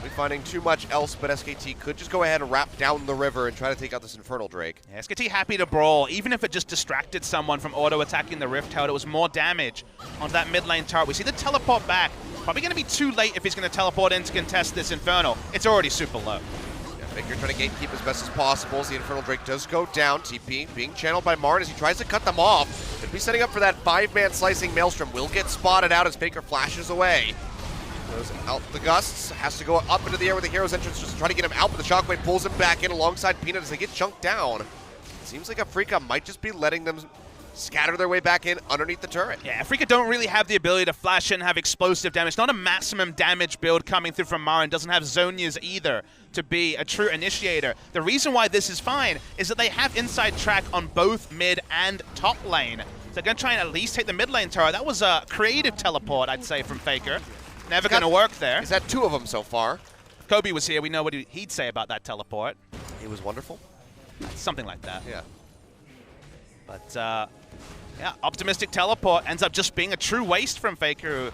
We're finding too much else, but SKT could just go ahead and wrap down the river and try to take out this Infernal Drake. Yeah, SKT happy to brawl, even if it just distracted someone from auto-attacking the Rift Herald. It was more damage onto that mid lane turret. We see the teleport back. Probably going to be too late if he's going to teleport in to contest this Infernal. It's already super low. Yeah, FLICKR trying to gatekeep as best as possible as the Infernal Drake does go down. TP being channeled by Marn as he tries to cut them off. Could be setting up for that 5-man slicing Maelstrom. Will get spotted out as FLICKR flashes away. Goes out the gusts, has to go up into the air with the hero's entrance just to try to get him out, but the shockwave pulls him back in alongside Peanut as they get chunked down. Seems like Afreeca might just be letting them scatter their way back in underneath the turret. Yeah, Afreeca don't really have the ability to flash in and have explosive damage. Not a maximum damage build coming through from Marin. Doesn't have Zhonya's either to be a true initiator. The reason why this is fine is that they have inside track on both mid and top lane. So they're going to try and at least take the mid lane turret. That was a creative teleport, I'd say, from FLICKR. Never going to work there. He's had 2 of them so far. If Kobe was here, we know what he'd say about that teleport. It was wonderful. Something like that. Yeah. But, yeah, optimistic teleport ends up just being a true waste from FLICKR, who,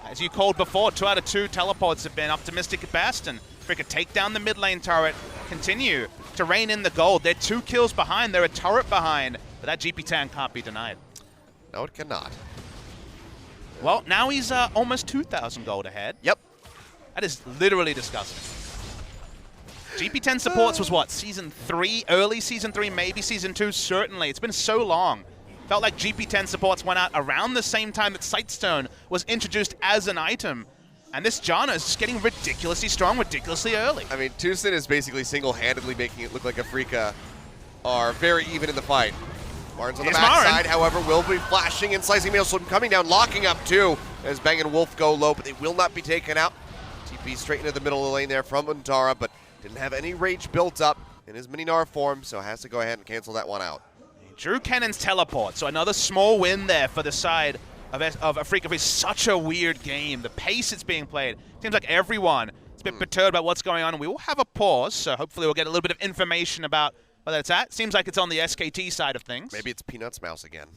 as you called before, 2 out of 2 teleports have been optimistic at best, and FLICKR take down the mid lane turret, continue to rein in the gold. They're 2 kills behind, they're a turret behind, but that GP10 can't be denied. No, it cannot. Well, now he's almost 2,000 gold ahead. Yep. That is literally disgusting. GP10 supports was what, Season 3? Early Season 3, maybe Season 2? Certainly. It's been so long. Felt like GP10 supports went out around the same time that Sightstone was introduced as an item. And this Janna is just getting ridiculously strong, ridiculously early. I mean, Tucson is basically single-handedly making it look like Afreeca are very even in the fight. Martin's on the backside, however, will be flashing and slicing Maelstrom coming down, locking up too, as Bang and Wolf go low, but they will not be taken out. TP straight into the middle of the lane there from Untara, but didn't have any rage built up in his Mini-Gnar form, so has to go ahead and cancel that one out. Drew Cannon's teleport, so another small win there for the side of Afreeca. It's such a weird game. The pace it's being played, seems like everyone is a bit perturbed about what's going on, and we will have a pause, so hopefully we'll get a little bit of information about whether it's at. Seems like it's on the SKT side of things. Maybe it's Peanut's mouse again.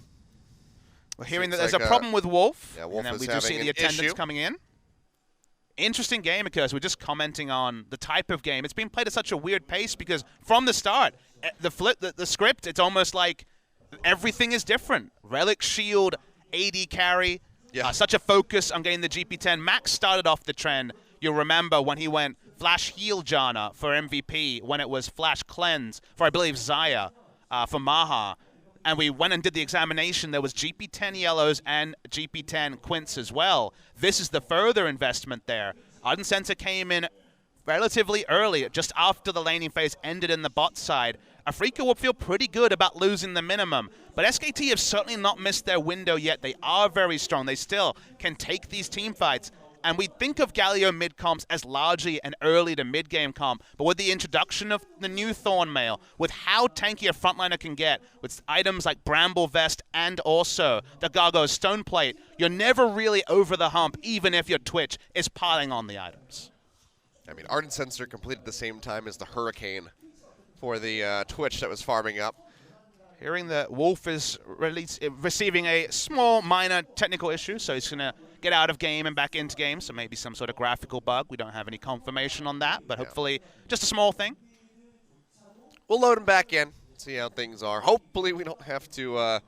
We're hearing that there's a problem with Wolf, yeah, Wolf and then is we do see the attendance issue. coming in. Interesting game, because we're just commenting on the type of game. It's been played at such a weird pace because from the start, the script, it's almost like everything is different. Relic, Shield, AD carry, such a focus on getting the GP10. Max started off the trend. You'll remember when he went Flash Heal Janna for MVP, when it was Flash Cleanse for, I believe, Xayah for Maha. And we went and did the examination. There was GP10 Yellows and GP10 Quints as well. This is the further investment there. Ardent Center came in relatively early, just after the laning phase ended in the bot side. Afreeca will feel pretty good about losing the minimum, but SKT have certainly not missed their window yet. They are very strong. They still can take these team fights. And we think of Galio mid comps as largely an early to mid game comp, but with the introduction of the new Thornmail, with how tanky a frontliner can get, with items like Bramble Vest and also the Gargo's Stone Plate, you're never really over the hump, even if your Twitch is piling on the items. I mean, Ardent Sensor completed the same time as the Hurricane for the Twitch that was farming up. Hearing that Wolf is receiving a small, minor technical issue, so he's going to get out of game and back into game, so maybe some sort of graphical bug. We don't have any confirmation on that, but hopefully just a small thing. We'll load him back in, see how things are. Hopefully we don't have to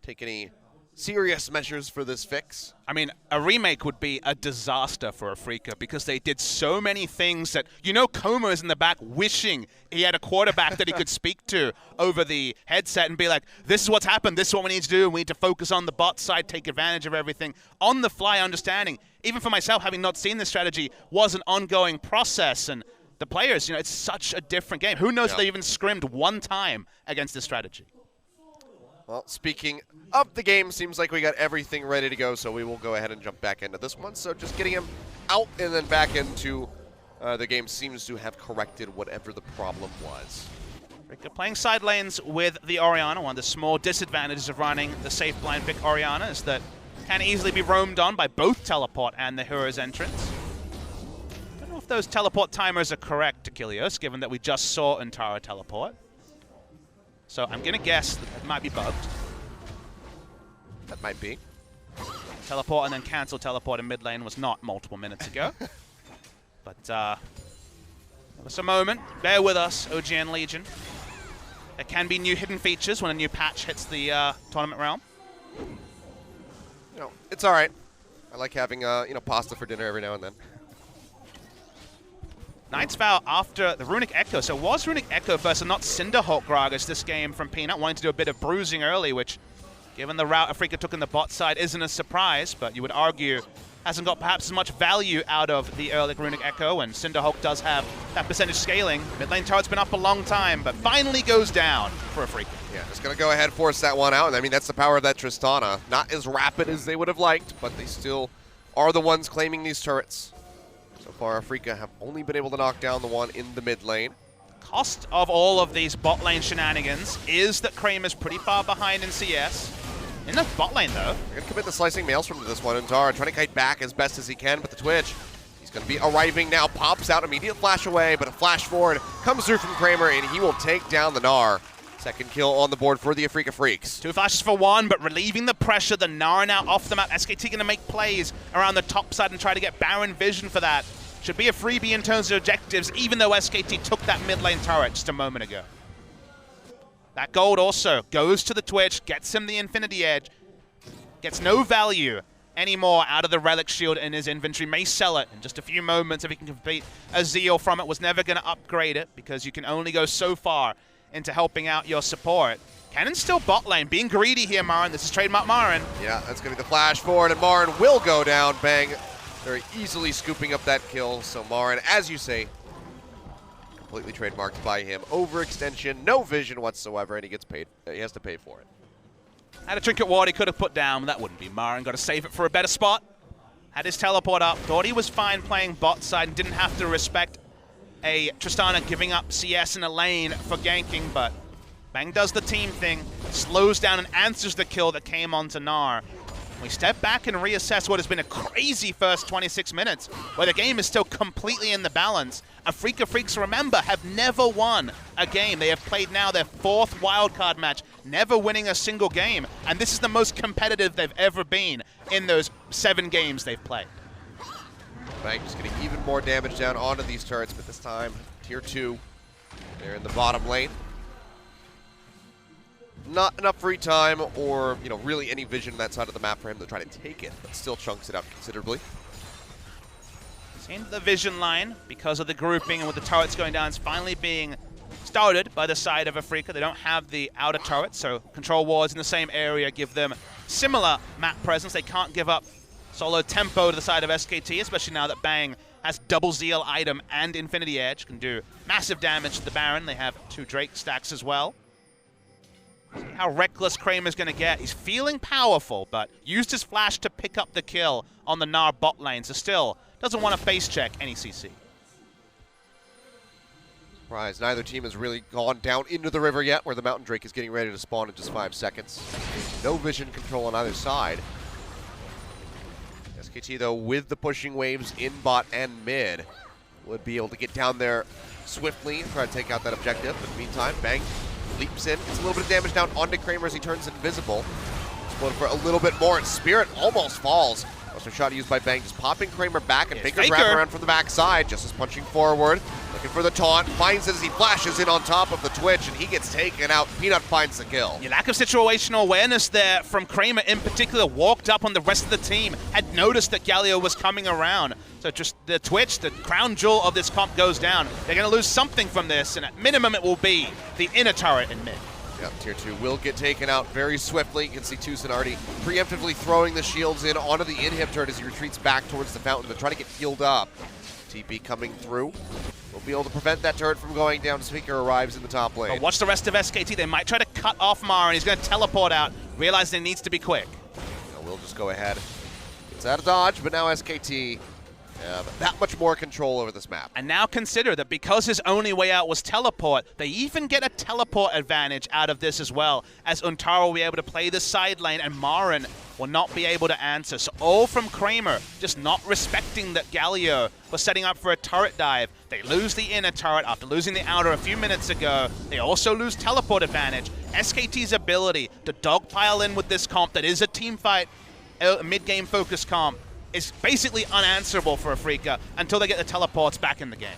take any serious measures for this fix. I mean, a remake would be a disaster for Afreeca because they did so many things that, you know, Coma is in the back wishing he had a quarterback that he could speak to over the headset and be like, this is what's happened, this is what we need to do, we need to focus on the bot side, take advantage of everything. On the fly understanding, even for myself, having not seen this strategy, was an ongoing process, and the players, you know, it's such a different game. Who knows if they even scrimmed one time against this strategy? Well, speaking of the game, seems like we got everything ready to go, so we will go ahead and jump back into this one. So just getting him out and then back into the game seems to have corrected whatever the problem was. Afreeca playing side lanes with the Orianna. One of the small disadvantages of running the safe blind pick Orianna is that can easily be roamed on by both teleport and the hero's entrance. Don't know if those teleport timers are correct, Achilles, given that we just saw Untara teleport. So I'm going to guess that it might be bugged. That might be. Teleport and then cancel teleport in mid lane was not multiple minutes ago. But give us a moment. Bear with us, OGN Legion. There can be new hidden features when a new patch hits the tournament realm. You know, it's all right. I like having pasta for dinner every now and then. Knight's Vow after the Runic Echo. So it was Runic Echo first and not Cinderhawk Gragas this game from Peanut, wanting to do a bit of bruising early, which, given the route Afreeca took in the bot side, isn't a surprise, but you would argue hasn't got perhaps as much value out of the early Runic Echo, and Cinderhawk does have that percentage scaling. Mid lane turret's been up a long time, but finally goes down for Afreeca. Yeah, just going to go ahead, force that one out. I mean, that's the power of that Tristana. Not as rapid as they would have liked, but they still are the ones claiming these turrets. So far, Afreeca have only been able to knock down the one in the mid lane. Cost of all of these bot lane shenanigans is that Kramer's pretty far behind in CS. In the bot lane, though. They're going to commit the slicing Maelstrom to this one. Untara trying to kite back as best as he can, but the Twitch, he's going to be arriving now. Pops out, immediate flash away, but a flash forward comes through from Kramer, and he will take down the Gnar. Second kill on the board for the Afreeca Freecs. 2 flashes for 1, but relieving the pressure. The Gnar now off the map. SKT going to make plays around the top side and try to get Baron vision for that. Should be a freebie in terms of objectives, even though SKT took that mid lane turret just a moment ago. That gold also goes to the Twitch, gets him the Infinity Edge, gets no value anymore out of the Relic Shield in his inventory, may sell it in just a few moments if he can complete a Zeal from it. Was never going to upgrade it because you can only go so far into helping out your support. Cannon still bot lane, being greedy here, Marin. This is trademark Marin. Yeah, that's going to be the flash forward, and Marin will go down. Bang. Very easily scooping up that kill. So Marin, as you say, completely trademarked by him. Overextension, no vision whatsoever, and he gets paid. He has to pay for it. Had a trinket ward he could have put down, but that wouldn't be Marin. Got to save it for a better spot. Had his teleport up. Thought he was fine playing bot side and didn't have to respect a Tristana giving up CS in a lane for ganking, but Bang does the team thing, slows down and answers the kill that came onto Gnar. We step back and reassess what has been a crazy first 26 minutes, where the game is still completely in the balance. Afreeca Freecs, remember, have never won a game. They have played now their 4th wildcard match, never winning a single game, and this is the most competitive they've ever been in those 7 games they've played. Bang just getting even more damage down onto these turrets, but this time, tier 2. They're in the bottom lane. Not enough free time or, really any vision on that side of the map for him to try to take it, but still chunks it out considerably. Seeing the vision line, because of the grouping and with the turrets going down, it's finally being started by the side of Afreeca. They don't have the outer turret, so control wards in the same area give them similar map presence. They can't give up solo tempo to the side of SKT, especially now that Bang has double Zeal item and Infinity Edge, can do massive damage to the Baron. They have 2 Drake stacks as well. See how reckless Kramer's going to get. He's feeling powerful, but used his flash to pick up the kill on the Gnar bot lane, so still doesn't want to face check any CC. Surprise, neither team has really gone down into the river yet, where the Mountain Drake is getting ready to spawn in just 5 seconds. No vision control on either side. SKT, though, with the pushing waves in bot and mid, would be able to get down there swiftly and try to take out that objective. But in the meantime, Bang leaps in, gets a little bit of damage down onto Kramer as he turns invisible. Exploded for a little bit more, and Spirit almost falls. Also shot used by Bang, just popping Kramer back, and Faker's wrapping around from the backside. Just as punching forward, looking for the taunt, finds it as he flashes in on top of the Twitch, and he gets taken out. Peanut finds the kill. Your lack of situational awareness there from Kramer in particular. Walked up on the rest of the team, had noticed that Galio was coming around. So just the Twitch, the crown jewel of this comp goes down. They're going to lose something from this, and at minimum it will be the inner turret in mid. Yep, tier 2 will get taken out very swiftly. You can see Tucson already preemptively throwing the shields in onto the inhib turret as he retreats back towards the fountain to try to get healed up. TP coming through. We'll be able to prevent that turret from going down as FLICKR arrives in the top lane. But watch the rest of SKT. They might try to cut off Marin. He's going to teleport out, realizing he needs to be quick. We'll just go ahead. It's out of dodge, but now SKT But that much more control over this map. And now consider that because his only way out was teleport, they even get a teleport advantage out of this as well, as Untara will be able to play the side lane and Marin will not be able to answer. So all from Kramer, just not respecting that Galio was setting up for a turret dive. They lose the inner turret after losing the outer a few minutes ago. They also lose teleport advantage. SKT's ability to dogpile in with this comp that is a team fight, mid-game focus comp, is basically unanswerable for Afreeca until they get the teleports back in the game.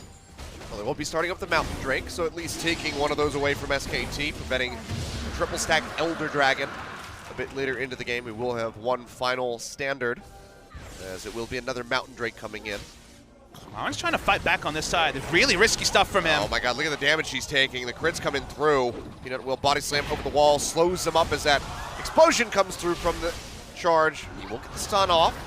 Well, they won't be starting up the Mountain Drake, so at least taking one of those away from SKT, preventing the triple stack Elder Dragon. A bit later into the game, we will have one final standard, as it will be another Mountain Drake coming in. Marin's trying to fight back on this side. It's really risky stuff from him. Oh my god, look at the damage he's taking. The crit's coming through. Peanut will body slam over the wall, slows him up as that explosion comes through from the charge. He will get the stun off.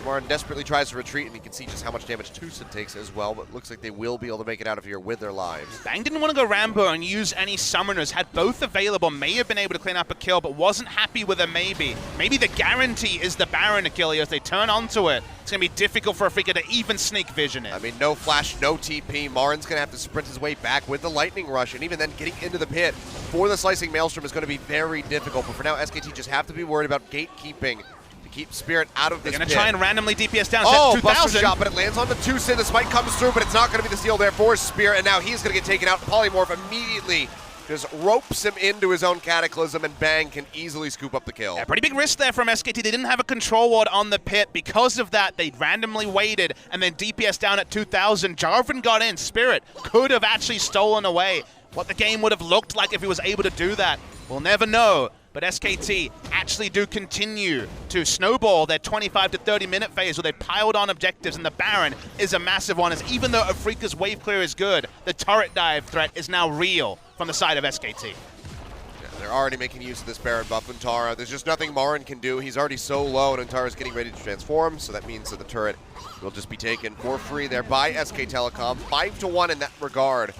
Marin desperately tries to retreat, and you can see just how much damage Tucson takes as well, but it looks like they will be able to make it out of here with their lives. Bang didn't want to go Rambo and use any summoners, had both available, may have been able to clean up a kill, but wasn't happy with a maybe. Maybe the guarantee is the Baron Achilles. They turn onto it. It's going to be difficult for Afreeca to even sneak vision in. I mean, no flash, no TP. Marin's going to have to sprint his way back with the Lightning Rush, and even then getting into the pit for the Slicing Maelstrom is going to be very difficult, but for now, SKT just have to be worried about gatekeeping. Keep Spirit out of this They're going pit. to try and randomly DPS down. Oh, Buster shot, but it lands on the Tucson. The spike comes through, but it's not going to be the steal there for Spirit, and now he's going to get taken out. Polymorph immediately just ropes him into his own Cataclysm, and Bang can easily scoop up the kill. Yeah, pretty big risk there from SKT. They didn't have a control ward on the pit. Because of that, they randomly waited and then DPS down at 2,000. Jarvan got in. Spirit could have actually stolen away what the game would have looked like if he was able to do that. We'll never know. But SKT actually do continue to snowball their 25 to 30 minute phase where they piled on objectives, and the Baron is a massive one, as even though Afreeca's wave clear is good, the turret dive threat is now real from the side of SKT. Yeah, they're already making use of this Baron buff Untara. There's just nothing Marin can do. He's already so low, and Untara's getting ready to transform, so that means that the turret will just be taken for free there by SK Telecom. 5-1 in that regard,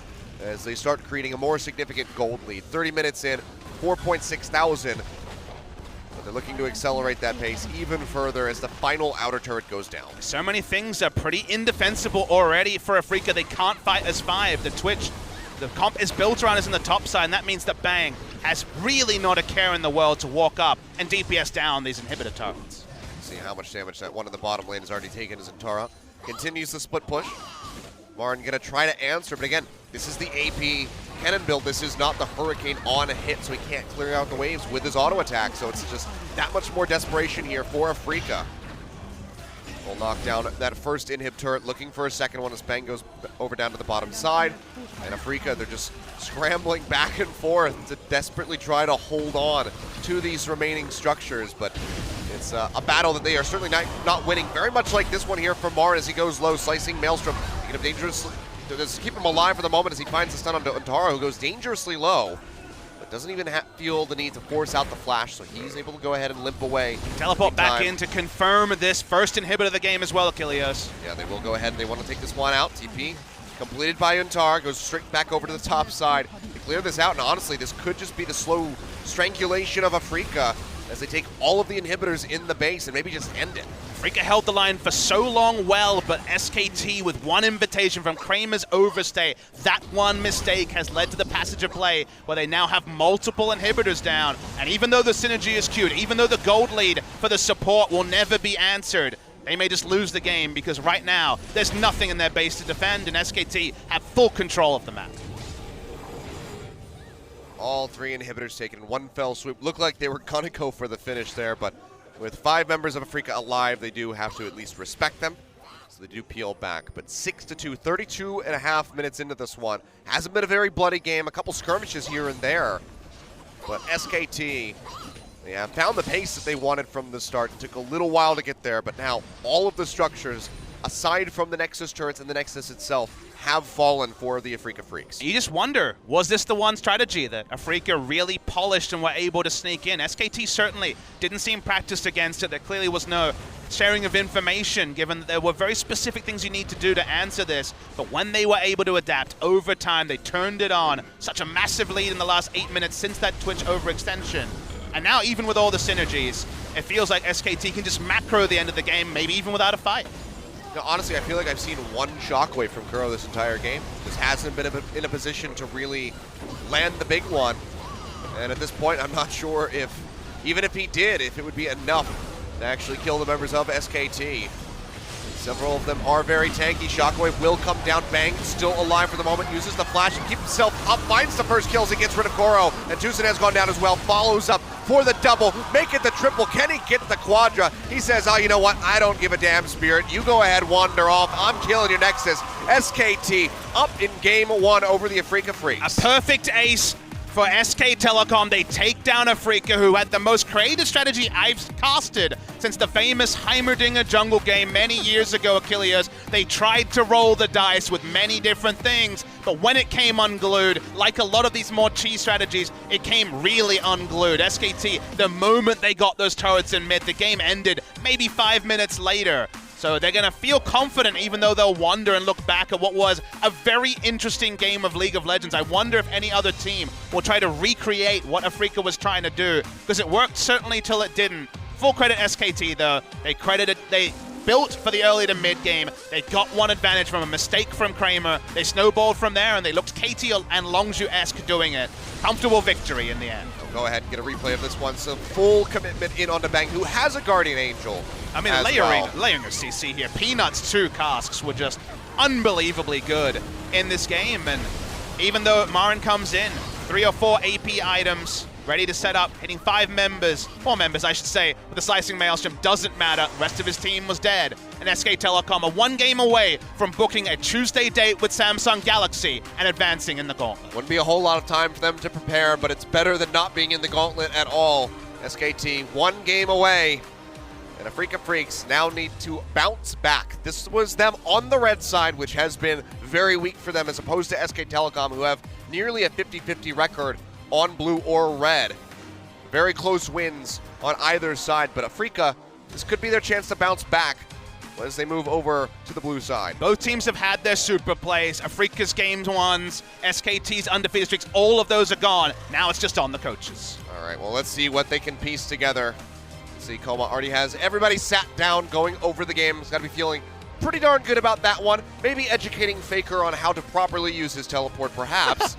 as they start creating a more significant gold lead. 30 minutes in, 4.6 thousand. But they're looking to accelerate that pace even further as the final outer turret goes down. So many things are pretty indefensible already for Afreeca. They can't fight as 5. The Twitch, the comp is built around us in the top side, and that means that Bang has really not a care in the world to walk up and DPS down these inhibitor targets. See how much damage that one in the bottom lane has already taken as Untara continues the split push. Marin gonna try to answer, but again, this is the AP cannon build. This is not the Hurricane on a hit, so he can't clear out the waves with his auto attack. So it's just that much more desperation here for Afreeca. We'll knock down that first inhib turret, looking for a second one as Bang goes over down to the bottom side. And Afreeca, they're just scrambling back and forth to desperately try to hold on to these remaining structures. But it's a battle that they are certainly not winning. Very much like this one here for Marin as he goes low, slicing Maelstrom. Picking up dangerously. Just keep him alive for the moment as he finds the stun onto Untara, who goes dangerously low, but doesn't even feel the need to force out the flash, so he's able to go ahead and limp away. Teleport back in to confirm this first inhibitor of the game as well, Achilles. Yeah, they will go ahead and they want to take this one out. TP completed by Untara, goes straight back over to the top side to clear this out, and honestly, this could just be the slow strangulation of Afreeca as they take all of the inhibitors in the base and maybe just end it. Afreeca held the line for so long well, but SKT with one invitation from Kramer's overstay, that one mistake has led to the passage of play where they now have multiple inhibitors down. And even though the synergy is cute, even though the gold lead for the support will never be answered, they may just lose the game because right now there's nothing in their base to defend, and SKT have full control of the map. All 3 inhibitors taken in one fell swoop. Looked like they were gonna go for the finish there, but with 5 members of Afreeca alive, they do have to at least respect them. So they do peel back, but 6-2, 32.5 minutes into this one. Hasn't been a very bloody game, a couple skirmishes here and there. But SKT, they have found the pace that they wanted from the start. It took a little while to get there, but now all of the structures, aside from the Nexus turrets and the Nexus itself, have fallen for the Afreeca Freecs. You just wonder, was this the one strategy that Afreeca really polished and were able to sneak in? SKT certainly didn't seem practiced against it. There clearly was no sharing of information, given that there were very specific things you need to do to answer this. But when they were able to adapt over time, they turned it on. Such a massive lead in the last 8 minutes since that Twitch overextension. And now, even with all the synergies, it feels like SKT can just macro the end of the game, maybe even without a fight. know, honestly, I feel like I've seen one shockwave from Kuro this entire game. Just hasn't been in a position to really land the big one. And at this point, I'm not sure if, even if he did, if it would be enough to actually kill the members of SKT. Several of them are very tanky. Shockwave will come down. Bang, still alive for the moment. Uses the flash and keeps himself up. Finds the first kills and gets rid of Koro. And Tucson has gone down as well. Follows up for the double. Make it the triple. Can he get the quadra? He says, oh, you know what? I don't give a damn, Spirit. You go ahead, wander off. I'm killing your Nexus. SKT up in game 1 over the Afreeca Freecs. A perfect ace for SK Telecom. They take down Afreeca, who had the most creative strategy I've casted since the famous Heimerdinger jungle game many years ago, Achilles. They tried to roll the dice with many different things, but when it came unglued, like a lot of these more cheese strategies, it came really unglued. SKT, the moment they got those turrets in mid, the game ended maybe 5 minutes later. So they're going to feel confident even though they'll wonder and look back at what was a very interesting game of League of Legends. I wonder if any other team will try to recreate what Afreeca was trying to do, because it worked certainly till it didn't. Full credit SKT though. They built for the early to mid game. They got one advantage from a mistake from Kramer. They snowballed from there and they looked KT and Longzhu-esque doing it. Comfortable victory in the end. Go ahead and get a replay of this one. So full commitment in onto Bang, who has a Guardian Angel. I mean, layering a CC here. Peanuts' 2 casks were just unbelievably good in this game. And even though Marin comes in, 3 or 4 AP items, ready to set up, hitting 4 members, I should say, with the Slicing Maelstrom, doesn't matter. The rest of his team was dead. And SK Telecom are 1 game away from booking a Tuesday date with Samsung Galaxy and advancing in the gauntlet. Wouldn't be a whole lot of time for them to prepare, but it's better than not being in the gauntlet at all. SKT 1 game away, and Afreeca Freecs now need to bounce back. This was them on the red side, which has been very weak for them, as opposed to SK Telecom, who have nearly a 50-50 record on blue or red. Very close wins on either side, but Afreeca, this could be their chance to bounce back as they move over to the blue side. Both teams have had their super plays. Afreeca's games ones, SKT's undefeated streaks, all of those are gone. Now it's just on the coaches. All right, well, let's see what they can piece together. Let's see, Koma already has everybody sat down going over the game. He's got to be feeling pretty darn good about that one. Maybe educating FLICKR on how to properly use his teleport, perhaps.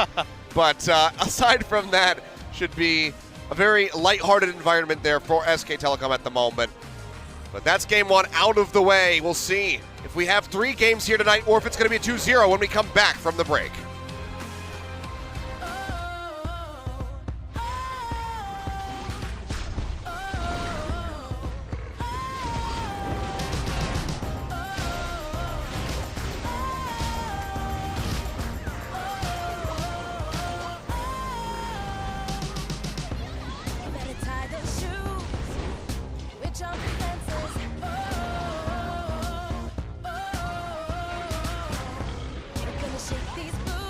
But aside from that, should be a very lighthearted environment there for SK Telecom at the moment. But that's game 1 out of the way. We'll see if we have 3 games here tonight or if it's going to be a 2-0 when we come back from the break. Shake these boots.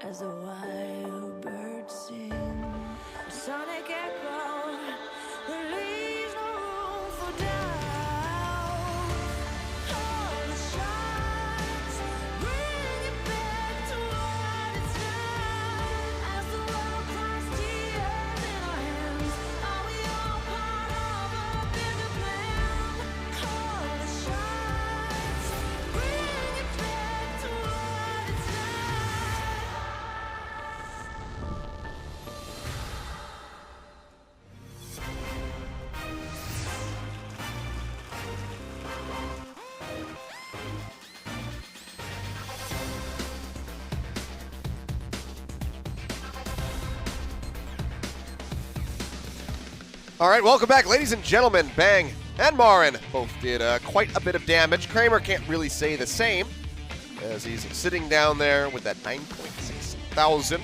as a wild bird sing. A sonic echo that leaves no room for doubt. All the shots bring it back to what it's now. As the world cries tears in our hands, are we all part of a bigger plan? All the shots bring it back to what it's now. All right, welcome back, ladies and gentlemen. Bang and Marin both did quite a bit of damage. Kramer can't really say the same, as he's sitting down there with that 9.6 thousand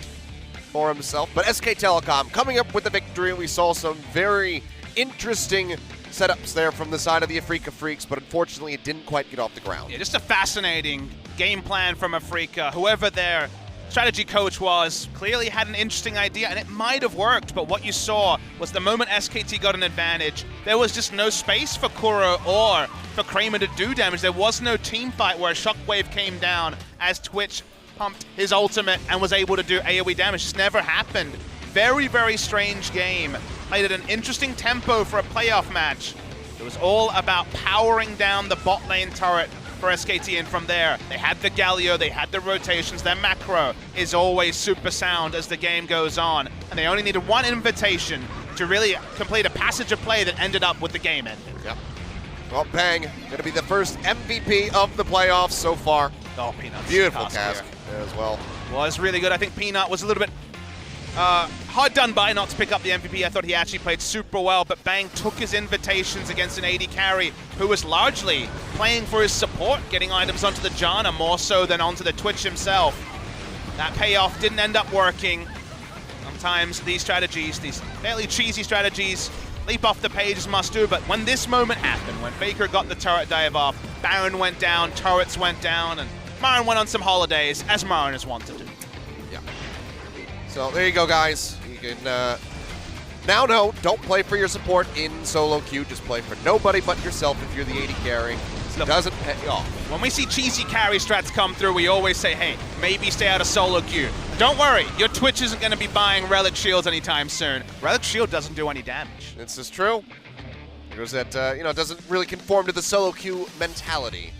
for himself. But SK Telecom coming up with the victory. We saw some very interesting setups there from the side of the Afreeca Freecs, but unfortunately it didn't quite get off the ground. Yeah, just a fascinating game plan from Afreeca. Whoever their strategy coach was clearly had an interesting idea, and it might have worked, but what you saw was the moment SKT got an advantage, there was just no space for Kuro or for Kramer to do damage. There was no team fight where a Shockwave came down as Twitch pumped his ultimate and was able to do AoE damage. Just never happened. Very, very strange game. Played at an interesting tempo for a playoff match. It was all about powering down the bot lane turret for SKT, and from there, they had the Galio, they had the rotations, their macro is always super sound as the game goes on, and they only needed one invitation to really complete a passage of play that ended up with the game ending. Yep. Well, Bang, going to be the first MVP of the playoffs so far. Oh, Peanut's Beautiful cask as well. Was really good. I think Peanut was a little bit hard done by not to pick up the MVP. I thought he actually played super well, but Bang took his invitations against an AD carry who was largely playing for his support, getting items onto the Janna more so than onto the Twitch himself. That payoff didn't end up working. Sometimes these strategies, these fairly cheesy strategies, leap off the page as must do, but when this moment happened, when FLICKR got the turret dive off, Baron went down, turrets went down, and Marin went on some holidays, as Marin is wont to do. Yeah. So there you go, guys. You can now know, don't play for your support in solo queue. Just play for nobody but yourself if you're the AD carry. It doesn't pay off. When we see cheesy carry strats come through, we always say, hey, maybe stay out of solo queue. Don't worry, your Twitch isn't going to be buying Relic Shields anytime soon. Relic Shield doesn't do any damage. This is true. Because that, doesn't really conform to the solo queue mentality.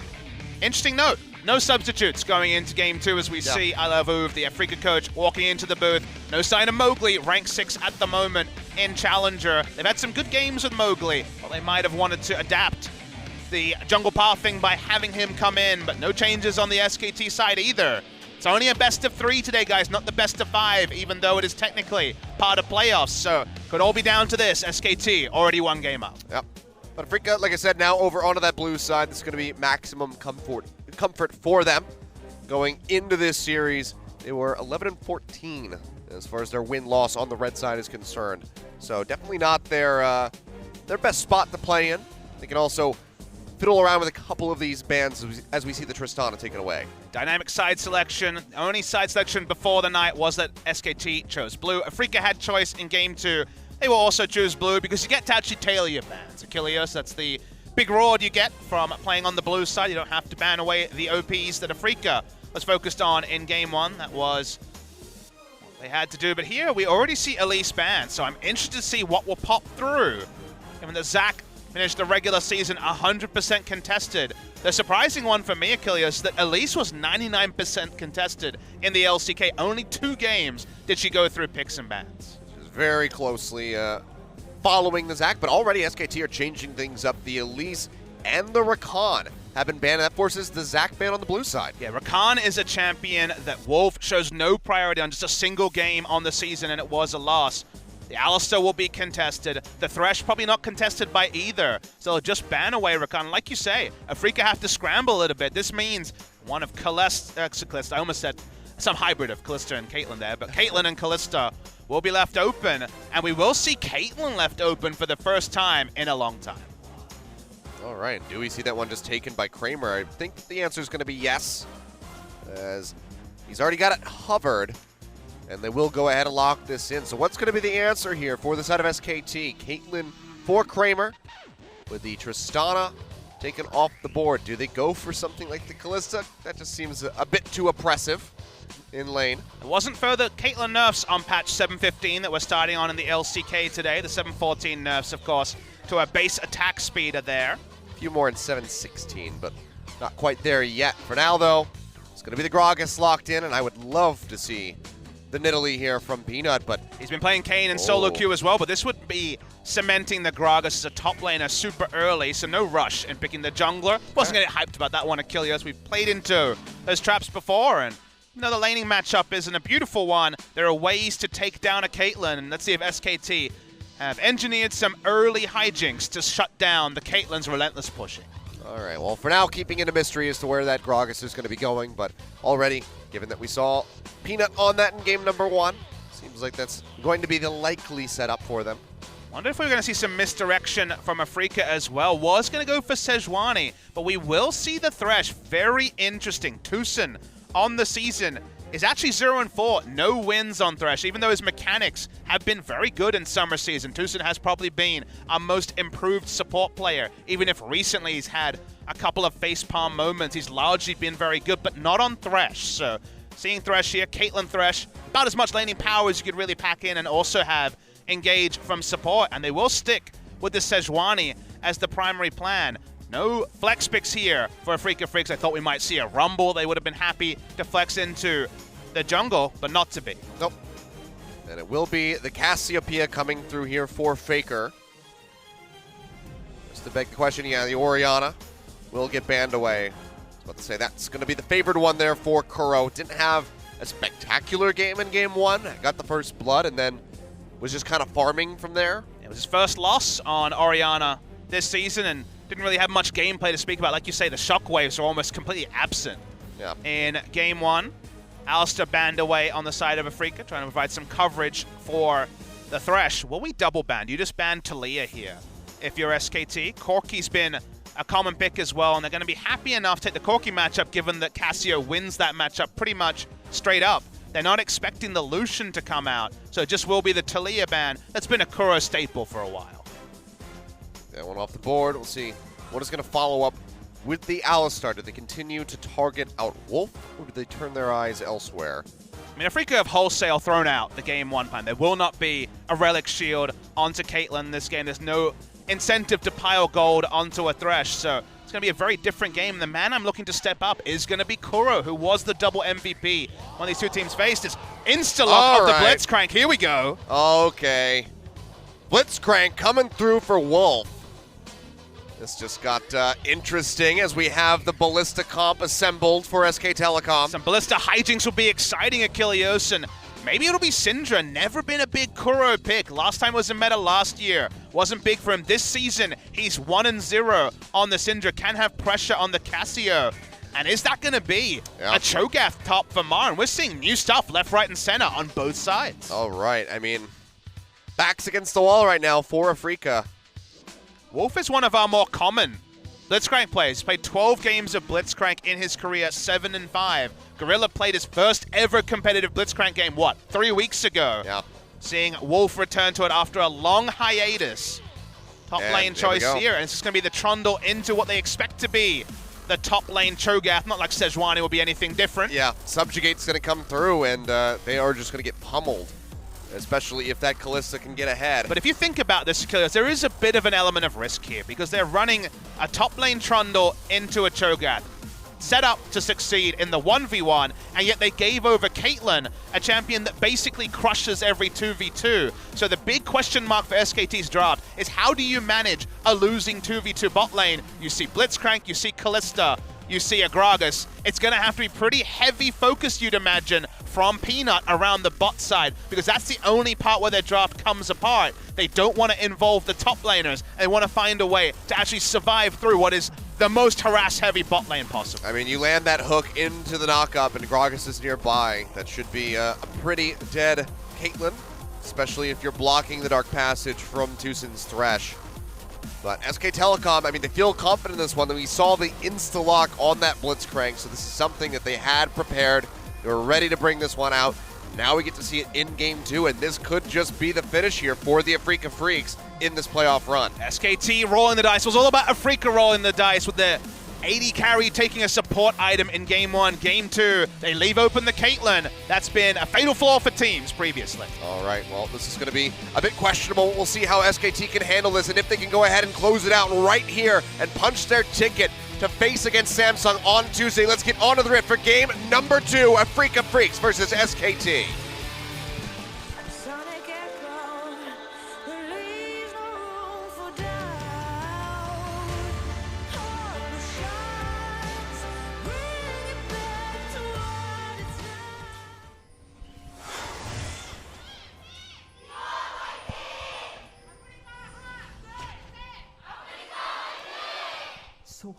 Interesting note. No substitutes going into Game 2 as we see Alavuv, the Afreeca coach, walking into the booth. No sign of Mowgli, rank 6 at the moment in Challenger. They've had some good games with Mowgli, but they might have wanted to adapt the jungle pathing by having him come in, but no changes on the SKT side either. It's only a best of 3 today, guys, not the best of 5, even though it is technically part of playoffs. So could all be down to this. SKT already one game up. Yep. But Afreeca, like I said, now over onto that blue side. This is going to be maximum comfort for them going into this series. They were 11-14 as far as their win-loss on the red side is concerned. So definitely not their best spot to play in. They can also fiddle around with a couple of these bans as we see the Tristana taken away. Dynamic side selection. The only side selection before the night was that SKT chose blue. Afreeca had choice in Game 2. They will also choose blue because you get to actually tailor your bans. Achilles, that's the big reward you get from playing on the blue side. You don't have to ban away the OPs that Afreeca was focused on in Game 1. That was what they had to do. But here we already see Elise banned, so I'm interested to see what will pop through. Given that Zach finished the regular season 100% contested. The surprising one for me, Achilles, that Elise was 99% contested in the LCK. Only 2 games did she go through picks and bans. Very closely following the Zach, but already SKT are changing things up. The Elise and the Rakan have been banned. That forces the Zach ban on the blue side. Yeah, Rakan is a champion that Wolf shows no priority on, just a single game on the season, and it was a loss. The Alistar will be contested. The Thresh probably not contested by either, so they'll just ban away Rakan. Like you say, Afreeca have to scramble a little bit. This means one of Kalista, I almost said some hybrid of Kalista and Caitlyn there, but Caitlyn and Kalista will be left open, and we will see Caitlyn left open for the first time in a long time. All right, do we see that one just taken by Kramer? I think the answer is going to be yes, as he's already got it hovered. and they will go ahead and lock this in. So what's going to be the answer here for the side of SKT? Caitlyn for Kramer with the Tristana taken off the board. Do they go for something like the Kalista? That just seems a bit too oppressive in lane. It wasn't further Caitlyn nerfs on patch 7.15 that we're starting on in the LCK today. The 7.14 nerfs, of course, to a base attack speed are there. A few more in 7.16, but not quite there yet. For now, though, it's going to be the Gragas locked in, and I would love to see the Nidalee here from Peanut, but he's been playing Kayn in solo queue as well, but this would be cementing the Gragas as a top laner super early, so no rush in picking the jungler. Wasn't going to get hyped about that one, Achilles. We've played into those traps before, and the laning matchup isn't a beautiful one. There are ways to take down a Caitlyn, and let's see if SKT have engineered some early hijinks to shut down the Caitlyn's relentless pushing. all right, well, for now, keeping it a mystery as to where that Gragas is going to be going, but already, given that we saw Peanut on that in game number 1, seems like that's going to be the likely setup for them. Wonder if we're going to see some misdirection from Afreeca as well. Was going to go for Sejuani, but we will see the Thresh. Very interesting. Tucson on the season is actually 0-4. No wins on Thresh, even though his mechanics have been very good in summer season. Tucson has probably been our most improved support player, even if recently he's had a couple of facepalm moments. He's largely been very good, but not on Thresh. So seeing Thresh here, Caitlyn Thresh, about as much laning power as you could really pack in, and also have engage from support, and they will stick with the Sejuani as the primary plan. No flex picks here for Afreeca Freecs. I thought we might see a Rumble. They would have been happy to flex into the jungle, but not to be. Nope. And it will be the Cassiopeia coming through here for FLICKR. Just to beg the question, yeah, the Orianna will get banned away. I was about to say that's going to be the favored one there for Kuro. Didn't have a spectacular game in game 1. Got the first blood and then was just kind of farming from there. It was his first loss on Orianna this season and didn't really have much gameplay to speak about. Like you say, the shockwaves are almost completely absent in game 1. Alistair banned away on the side of Afreeca, trying to provide some coverage for the Thresh. Will we double ban? You just ban Talia here if you're SKT. Corki's been a common pick as well, and they're going to be happy enough to take the Corki matchup given that Cassio wins that matchup pretty much straight up. They're not expecting the Lucian to come out, so it just will be the Talia ban. That's been a Kuro staple for a while. That one off the board. We'll see what is going to follow up with the Alistar. Do they continue to target out Wolf, or do they turn their eyes elsewhere? I mean, Afreeca have wholesale thrown out the game 1 plan. There will not be a Relic Shield onto Caitlyn this game. There's no incentive to pile gold onto a Thresh, so it's going to be a very different game. The man I'm looking to step up is going to be Kuro, who was the double MVP when these two teams faced. It's insta-lock of the Blitzcrank. Here we go. Okay. Blitzcrank coming through for Wolf. This just got interesting as we have the Ballista comp assembled for SK Telecom. Some Ballista hijinks will be exciting, Achilles, and maybe it'll be Syndra. Never been a big Kuro pick. Last time was in meta last year. Wasn't big for him. This season, he's 1-0 on the Syndra. Can have pressure on the Cassio. And is that going to be a Cho'Gath top for Marn? We're seeing new stuff left, right, and center on both sides. All right. I mean, backs against the wall right now for Afreeca. Wolf is one of our more common Blitzcrank players. He's played 12 games of Blitzcrank in his career, 7-5. Gorilla played his first ever competitive Blitzcrank game, 3 weeks ago? Yeah. Seeing Wolf return to it after a long hiatus. Top lane choice here, and it's just going to be the Trundle into what they expect to be the top lane Cho'Gath. Not like Sejuani will be anything different. Yeah, Subjugate's going to come through, and they are just going to get pummeled, especially if that Kalista can get ahead. But if you think about this, Achilles, there is a bit of an element of risk here because they're running a top lane Trundle into a Cho'Gath, set up to succeed in the 1v1, and yet they gave over Caitlyn, a champion that basically crushes every 2v2. So the big question mark for SKT's draft is how do you manage a losing 2v2 bot lane? You see Blitzcrank, you see Kalista, you see a Gragas. It's going to have to be pretty heavy focus, you'd imagine, from Peanut around the bot side, because that's the only part where their draft comes apart. They don't want to involve the top laners. They want to find a way to actually survive through what is the most harass-heavy bot lane possible. I mean, you land that hook into the knock-up, and Gragas is nearby. That should be a pretty dead Caitlyn, especially if you're blocking the Dark Passage from Tucson's Thresh. But SK Telecom, I mean, they feel confident in this one. We saw the insta-lock on that Blitzcrank, so this is something that they had prepared. They were ready to bring this one out. Now we get to see it in Game 2, and this could just be the finish here for the Afreeca Freecs in this playoff run. SKT rolling the dice. It was all about Afreeca rolling the dice with their AD carry taking a support item in Game 1. Game 2, they leave open the Caitlyn. That's been a fatal flaw for teams previously. All right, well, this is going to be a bit questionable. We'll see how SKT can handle this and if they can go ahead and close it out right here and punch their ticket to face against Samsung on Tuesday. Let's get on to the rift for game number 2, Afreeca Freecs versus SKT. Sonic echo, there leaves no room for doubt. All the shots, bring it back to what it's now.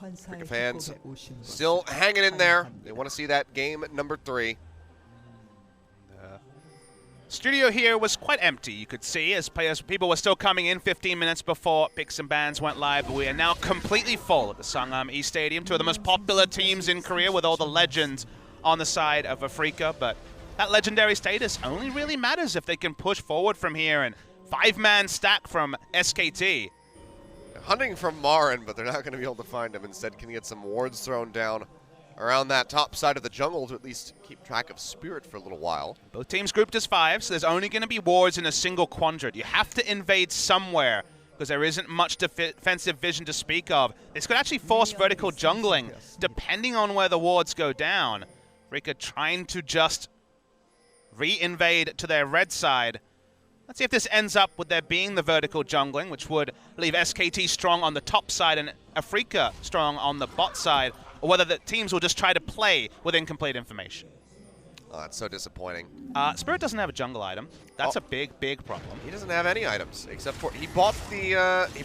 Afreeca fans still hanging in there. They want to see that game number 3. Studio here was quite empty, you could see, as people were still coming in 15 minutes before Picks and Bans went live. But we are now completely full at the Sangam E Stadium, 2 of the most popular teams in Korea with all the legends on the side of Afreeca. But that legendary status only really matters if they can push forward from here, and 5-man stack from SKT. Hunting from Marin, but they're not going to be able to find him. Instead, can get some wards thrown down around that top side of the jungle to at least keep track of Spirit for a little while. Both teams grouped as 5, so there's only going to be wards in a single quadrant. You have to invade somewhere because there isn't much defensive vision to speak of. This could actually force vertical jungling, depending on where the wards go down. Afreeca trying to just re-invade to their red side. Let's see if this ends up with there being the vertical jungling, which would leave SKT strong on the top side and Afreeca strong on the bot side, or whether the teams will just try to play with incomplete information. Oh, that's so disappointing. Spirit doesn't have a jungle item. That's a big, big problem. He doesn't have any items, except for he bought the he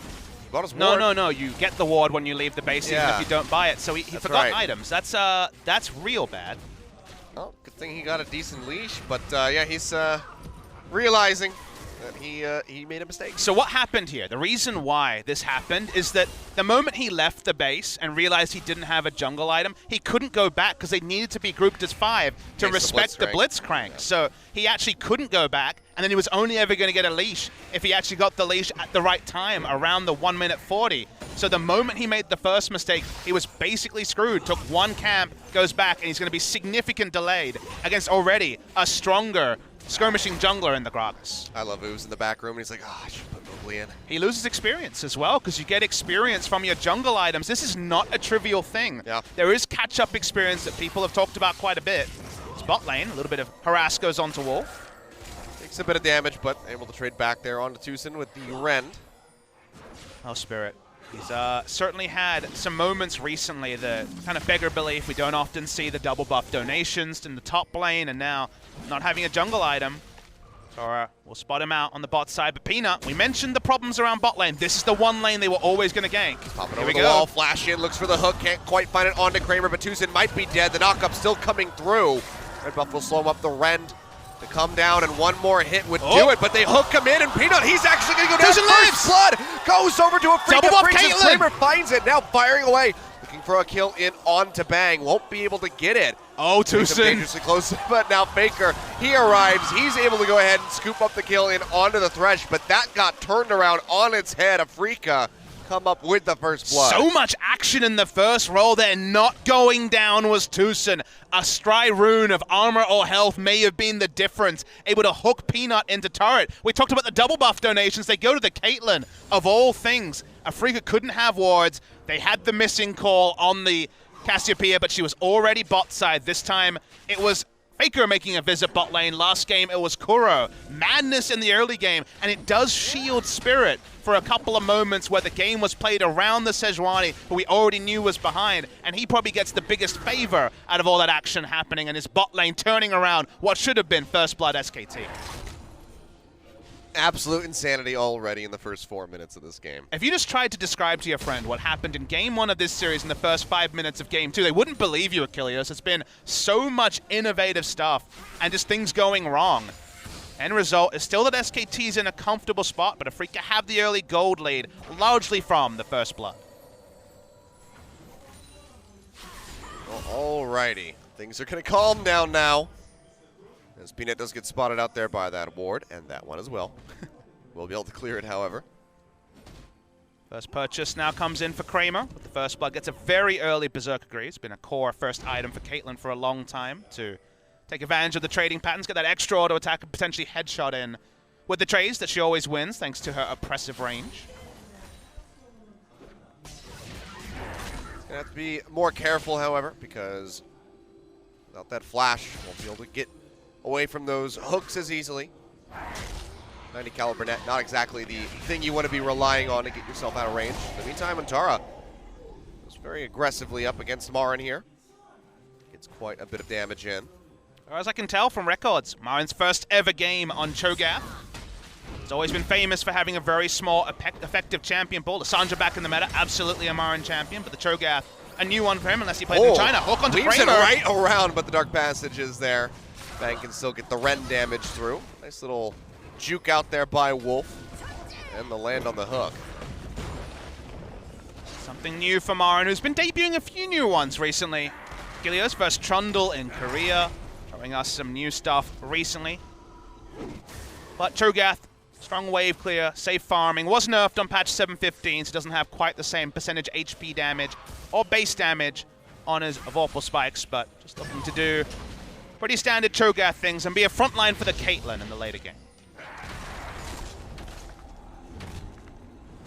bought his ward. No. You get the ward when you leave the base, even if you don't buy it. So he forgot items. That's real bad. Oh, good thing he got a decent leash, but yeah, he's realizing that he made a mistake. So what happened here? The reason why this happened is that the moment he left the base and realized he didn't have a jungle item, he couldn't go back because they needed to be grouped as 5 to respect the Blitzcrank. Yeah. So he actually couldn't go back, and then he was only ever going to get a leash if he actually got the leash at the right time, around the 1:40. So the moment he made the first mistake, he was basically screwed. Took 1 camp, goes back, and he's going to be significant delayed against already a stronger skirmishing jungler in the Gragas. I love Ooze in the back room, and he's like, oh, I should put Mowgli in. He loses experience as well, because you get experience from your jungle items. This is not a trivial thing. Yeah. There is catch-up experience that people have talked about quite a bit. It's bot lane, a little bit of harass goes onto Wolf. Takes a bit of damage, but able to trade back there onto Tucson with the Rend. Oh, Spirit. He's certainly had some moments recently that kind of beggar belief. We don't often see the double buff donations in the top lane, and now not having a jungle item. So we'll spot him out on the bot side. But Peanut, we mentioned the problems around bot lane. This is the one lane they were always going to gank. Popping over the wall, flash in, looks for the hook, can't quite find it onto Kramer, but Tucson might be dead. The knock-up still coming through. Red buff will slow him up, the Rend to come down, and one more hit would do it, but they hook him in, and Peanut, he's actually going to go down. First blood goes over to Afreeca Freecs, and Kramer finds it, now firing away. Looking for a kill in onto Bang, won't be able to get it. Oh, Tucson. Dangerously close, but now FLICKR, he arrives, he's able to go ahead and scoop up the kill in onto the Thresh, but that got turned around on its head. Afreeca come up with the first blood. So much action in the first roll there. Not going down was Tucson. A Stry rune of armor or health may have been the difference. Able to hook Peanut into turret. We talked about the double buff donations. They go to the Caitlyn, of all things. Afreeca couldn't have wards. They had the missing call on the Cassiopeia, but she was already bot side. This time it was FLICKR making a visit bot lane. Last game it was Kuro. Madness in the early game, and it does shield Spirit for a couple of moments where the game was played around the Sejuani, who we already knew was behind, and he probably gets the biggest favor out of all that action happening, and his bot lane turning around what should have been first blood SKT. Absolute insanity already in the first 4 minutes of this game. If you just tried to describe to your friend what happened in Game 1 of this series in the first 5 minutes of Game 2, they wouldn't believe you, Achilles. It's been so much innovative stuff and just things going wrong. End result is still that SKT's in a comfortable spot, but Afreeca have the early gold lead, largely from the first blood. Well, alrighty. Things are going to calm down now. As Peanut does get spotted out there by that ward, and that one as well. We'll be able to clear it, however. First purchase now comes in for Kramer. With the first blood, gets a very early Berserker Greed. It's been a core first item for Caitlyn for a long time to take advantage of the trading patterns, get that extra auto attack and potentially headshot in with the trades that she always wins thanks to her oppressive range. Gonna have to be more careful, however, because without that flash, won't be able to get away from those hooks as easily. 90 caliber net, not exactly the thing you want to be relying on to get yourself out of range. In the meantime, Antara is very aggressively up against Marin here. Gets quite a bit of damage in. As I can tell from records, Marin's first ever game on Cho'Gath. He's always been famous for having a very small, effective champion pool. Lissandra back in the meta, absolutely a Marin champion, but the Cho'Gath, a new one for him unless he plays in China. Hook onto Weaves it Kramer. right around, but the Dark Passage is there. Bang can still get the Ren damage through. Nice little juke out there by Wolf. And the land on the hook. Something new for Marin, who's been debuting a few new ones recently. Gilios versus Trundle in Korea, showing us some new stuff recently. But Cho'Gath, strong wave clear, safe farming, was nerfed on patch 7.15, so doesn't have quite the same percentage HP damage or base damage on his Vorpal Spikes, but just looking to do pretty standard Cho'Gath things and be a frontline for the Caitlyn in the later game.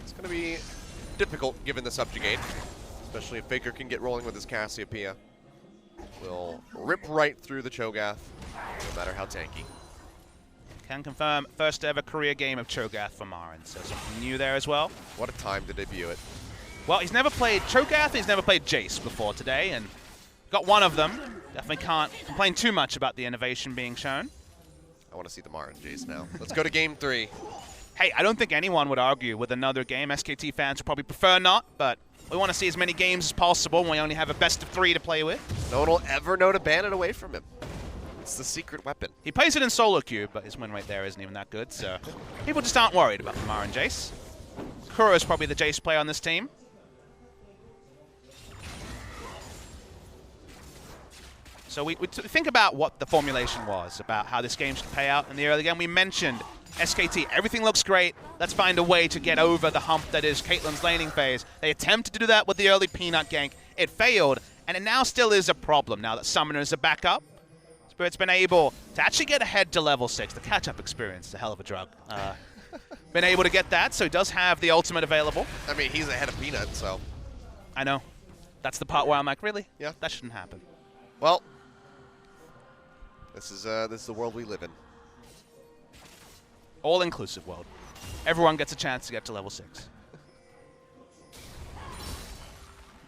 It's going to be difficult given the subjugate, especially if FLICKR can get rolling with his Cassiopeia. Will rip right through the Cho'Gath, no matter how tanky. Can confirm first ever career game of Cho'Gath for Marin, so something new there as well. What a time to debut it. Well, he's never played Cho'Gath, he's never played Jace before today, and got one of them. Definitely can't complain too much about the innovation being shown. I want to see the Marin Jace now. Let's go to game 3. Hey, I don't think anyone would argue with another game. SKT fans would probably prefer not, but we want to see as many games as possible when we only have a best of 3 to play with. No one will ever know to ban it away from him. It's the secret weapon. He plays it in solo queue, but his win rate there isn't even that good, so people just aren't worried about the Marin Jace. Kuro is probably the Jace player on this team. So we think about what the formulation was, about how this game should pay out in the early game. We mentioned SKT, everything looks great. Let's find a way to get over the hump that is Caitlyn's laning phase. They attempted to do that with the early Peanut gank. It failed, and it now still is a problem now that Summoners are back up. Spirit's been able to actually get ahead to level 6. The catch-up experience is a hell of a drug. Been able to get that, so he does have the ultimate available. I mean, he's ahead of Peanut, so. I know. That's the part where I'm like, really? Yeah. That shouldn't happen. Well, this is the world we live in. All-inclusive world. Everyone gets a chance to get to level 6.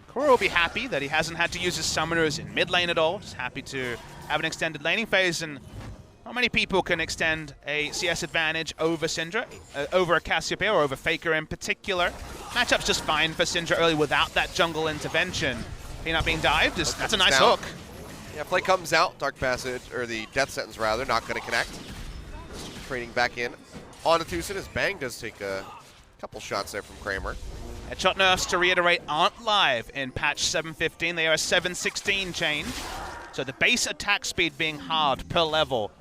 Kuro will be happy that he hasn't had to use his summoners in mid lane at all. Just happy to have an extended laning phase, and not many people can extend a CS advantage over Syndra, over a Cassiopeia, or over FLICKR in particular. Matchup's just fine for Syndra early without that jungle intervention. Peanut being dived, that's a nice hook. Yeah, play comes out, Dark Passage, or the Death Sentence rather, not going to connect. Trading back in on Tucson as Bang does take a couple shots there from Kramer. Headshot nerfs, to reiterate, aren't live in patch 7.15. They are a 7.16 change. So the base attack speed being hard per level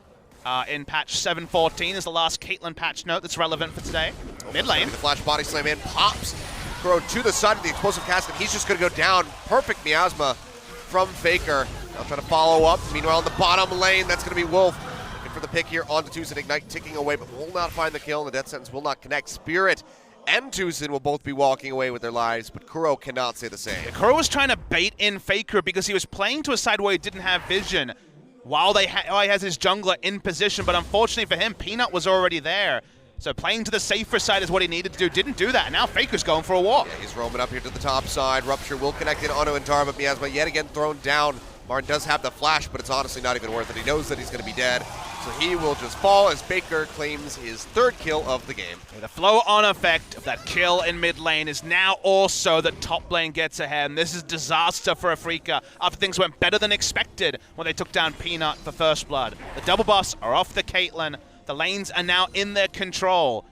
in patch 7.14 is the last Caitlyn patch note that's relevant for today. Mid lane. The flash body slam in, pops Kuro to the side of the explosive cast, and he's just going to go down. Perfect miasma from FLICKR. Now trying to follow up. Meanwhile, in the bottom lane, that's going to be Wolf. Looking for the pick here onto Tucson. Ignite ticking away, but will not find the kill, and the Death Sentence will not connect. Spirit and Tucson will both be walking away with their lives, but Kuro cannot say the same. Yeah, Kuro was trying to bait in FLICKR because he was playing to a side where he didn't have vision while he has his jungler in position, but unfortunately for him, Peanut was already there. So playing to the safer side is what he needed to do. Didn't do that, and now FLICKR's going for a walk. Yeah, he's roaming up here to the top side. Rupture will connect in onto Antara, but Miasma yet again thrown down. Martin does have the flash, but it's honestly not even worth it. He knows that he's going to be dead, so he will just fall as FLICKR claims his 3rd kill of the game. Yeah, the flow-on effect of that kill in mid lane is now also that top lane gets ahead, and this is disaster for Afreeca after things went better than expected when they took down Peanut for first blood. The double buffs are off the Caitlyn. The lanes are now in their control.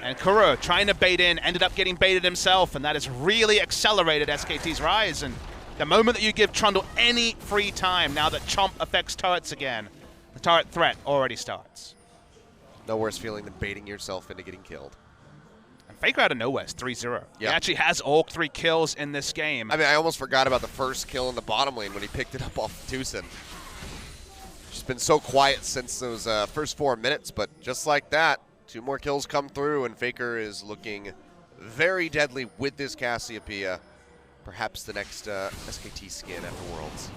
And Kuro, trying to bait in, ended up getting baited himself, and that has really accelerated SKT's rise. And the moment that you give Trundle any free time, now that Chomp affects turrets again, turret threat already starts. No worse feeling than baiting yourself into getting killed. And FLICKR out of nowhere is 3-0. He Yeah. actually has all 3 kills in this game. I mean, I almost forgot about the first kill in the bottom lane when he picked it up off Tucson. Just been so quiet since those first 4 minutes, but just like that, 2 more kills come through, and FLICKR is looking very deadly with this Cassiopeia. Perhaps the next SKT skin after Worlds.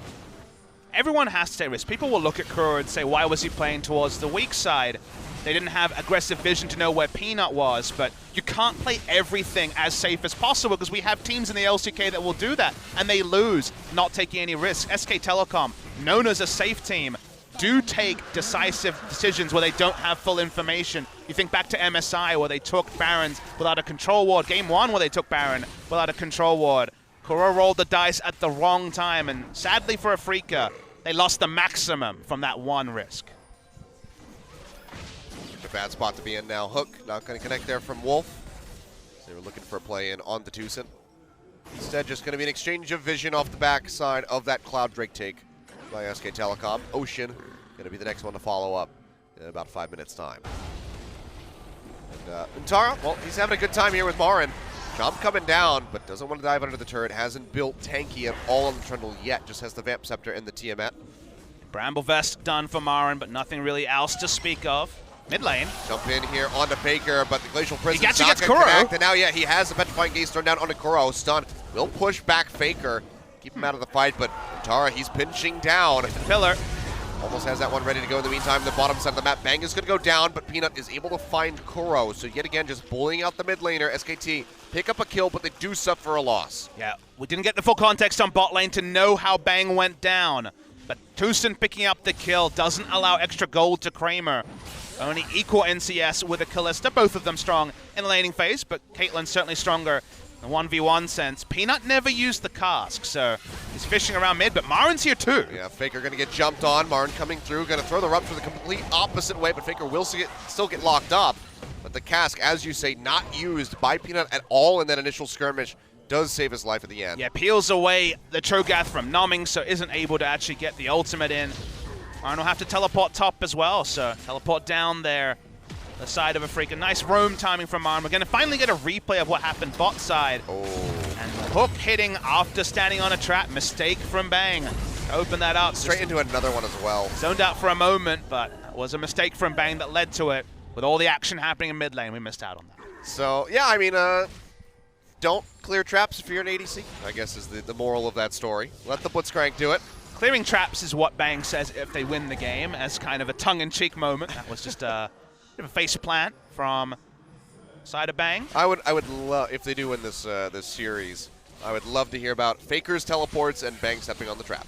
Everyone has to take risks. People will look at Kuro and say, why was he playing towards the weak side? They didn't have aggressive vision to know where Peanut was, but you can't play everything as safe as possible because we have teams in the LCK that will do that, and they lose, not taking any risks. SK Telecom, known as a safe team, do take decisive decisions where they don't have full information. You think back to MSI where they took Barons without a control ward. Game 1 where they took Baron without a control ward. Kuro rolled the dice at the wrong time, and sadly for Afreeca, they lost the maximum from that one risk. A bad spot to be in now. Hook not going to connect there from Wolf. So they were looking for a play in on the Tucson. Instead, just going to be an exchange of vision off the backside of that Cloud Drake take by SK Telecom. Ocean going to be the next one to follow up in about 5 minutes' time. And Untara, well, he's having a good time here with Marin. Jump coming down, but doesn't want to dive under the turret. Hasn't built tanky at all on the Trundle yet. Just has the Vamp Scepter and the Tiamat. Bramble Vest done for Marin, but nothing really else to speak of. Mid lane. Jump in here onto FLICKR, but the Glacial Prism He actually not gets going to Kuro. connect. And now, yeah, he has the Petrifying Gaze thrown down onto Kuro. Stun will push back FLICKR. Keep him out of the fight, but Untara, he's pinching down. Pillar. Almost has that one ready to go in the meantime. The bottom side of the map, Bang is going to go down, but Peanut is able to find Kuro. So yet again, just bullying out the mid laner. SKT pick up a kill, but they do suffer a loss. Yeah, we didn't get the full context on bot lane to know how Bang went down. But Tucson picking up the kill doesn't allow extra gold to Kramer. Only equal NCS with a Kalista, both of them strong in the laning phase, but Caitlyn's certainly stronger in 1v1 sense. Peanut never used the cask, so he's fishing around mid, but Marin's here too. Yeah, FLICKR going to get jumped on. Marin coming through, going to throw the Rupture the complete opposite way, but FLICKR will still get locked up. But the cask, as you say, not used by Peanut at all in that initial skirmish, does save his life at the end. Yeah, peels away the Cho'Gath from numbing, so isn't able to actually get the ultimate in. Marin will have to teleport top as well, so teleport down there. The side of Afreeca. Nice roam timing from Marin. We're going to finally get a replay of what happened bot side. Oh. And Hook hitting after standing on a trap. Mistake from Bang. Open that up. Straight into another one as well. Zoned out for a moment, but it was a mistake from Bang that led to it. With all the action happening in mid lane, we missed out on that. So, yeah, I mean, don't clear traps if you're an ADC, I guess is the moral of that story. Let the Blitzcrank do it. Clearing traps is what Bang says if they win the game, as kind of a tongue-in-cheek moment. That was just a bit of a face plant from side of Bang. I would love, if they do win this this series, I would love to hear about Faker's teleports and Bang stepping on the trap.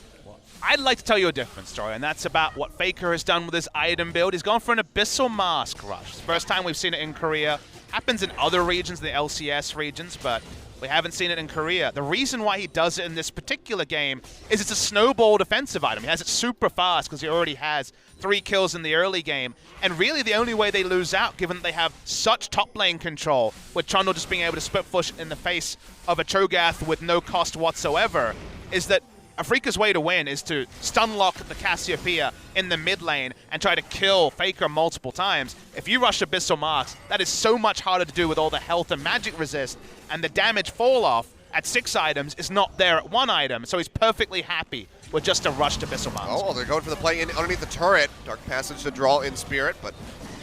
I'd like to tell you a different story, and that's about what FLICKR has done with his item build. He's gone for an Abyssal Mask rush. It's the first time we've seen it in Korea. Happens in other regions, the LCS regions, but we haven't seen it in Korea. The reason why he does it in this particular game is it's a snowball defensive item. He has it super fast because he already has 3 kills in the early game. And really the only way they lose out, given that they have such top lane control, with Trundle just being able to split push in the face of a Cho'Gath with no cost whatsoever, is that Afreeca's way to win is to stun lock the Cassiopeia in the mid lane and try to kill FLICKR multiple times. If you rush Abyssal Marks, that is so much harder to do with all the health and magic resist, and the damage fall off at 6 items is not there at 1 item, so he's perfectly happy with just a rush to Abyssal Marks. Oh, they're going for the play in underneath the turret. Dark Passage to draw in Spirit, but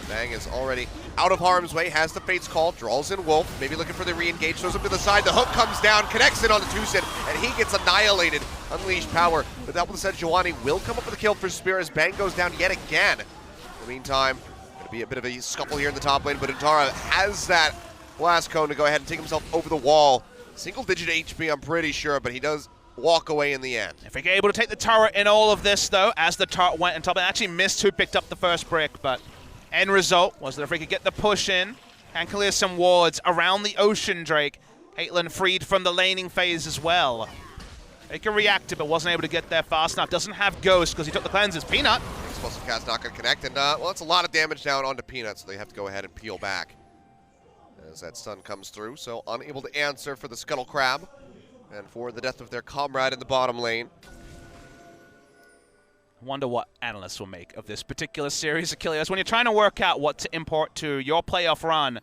Bang is already out of harm's way, has the Fate's Call, draws in Wolf, maybe looking for the re-engage, throws him to the side, the hook comes down, connects it onto Tucson, and he gets annihilated. Unleashed power, but that one said Giovanni will come up with a kill for Spirit as Bang goes down yet again. In the meantime, going to be a bit of a scuffle here in the top lane, but Untara has that blast cone to go ahead and take himself over the wall. Single-digit HP, I'm pretty sure, but he does walk away in the end. Afreeca able to take the turret in all of this, though, as the turret went on top, and actually missed who picked up the first brick, but end result was that Afreeca get the push in and clear some wards around the Ocean Drake. Caitlyn freed from the laning phase as well. Afreeca reacted, but wasn't able to get there fast enough. Doesn't have Ghost because he took the cleanses. Peanut. Explosive Cat's not going to connect, and well, it's a lot of damage down onto Peanut, so they have to go ahead and peel back as that stun comes through. So unable to answer for the Scuttle Crab and for the death of their comrade in the bottom lane. Wonder what analysts will make of this particular series, Achilles. When you're trying to work out what to import to your playoff run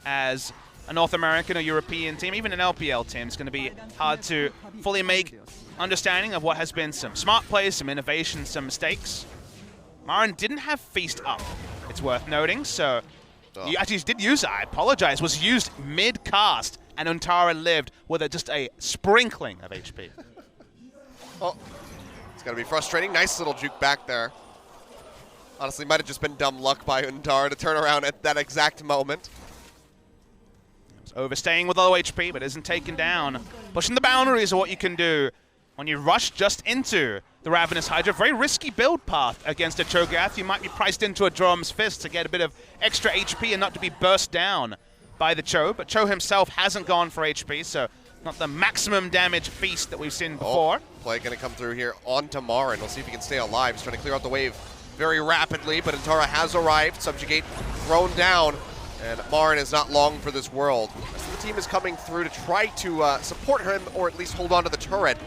as a North American or European team, even an LPL team, it's going to be hard to fully make understanding of what has been some smart plays, some innovation, some mistakes. Marin didn't have Feast up, it's worth noting, so he actually did use it, I apologize, was used mid-cast, and Untara lived with just a sprinkling of HP. Oh, it's going to be frustrating. Nice little juke back there. Honestly, might have just been dumb luck by Untara to turn around at that exact moment. Overstaying with low HP, but isn't taken down. Pushing the boundaries of what you can do when you rush just into the Ravenous Hydra. Very risky build path against a Cho'Gath. You might be priced into a Drum's Fist to get a bit of extra HP and not to be burst down by the Cho. But Cho himself hasn't gone for HP, so not the maximum damage Feast that we've seen before. Play going to come through here onto Marin. We'll see if he can stay alive. He's trying to clear out the wave very rapidly, but Untara has arrived. Subjugate thrown down, and Marin is not long for this world. So the team is coming through to try to support him, or at least hold on to the turret.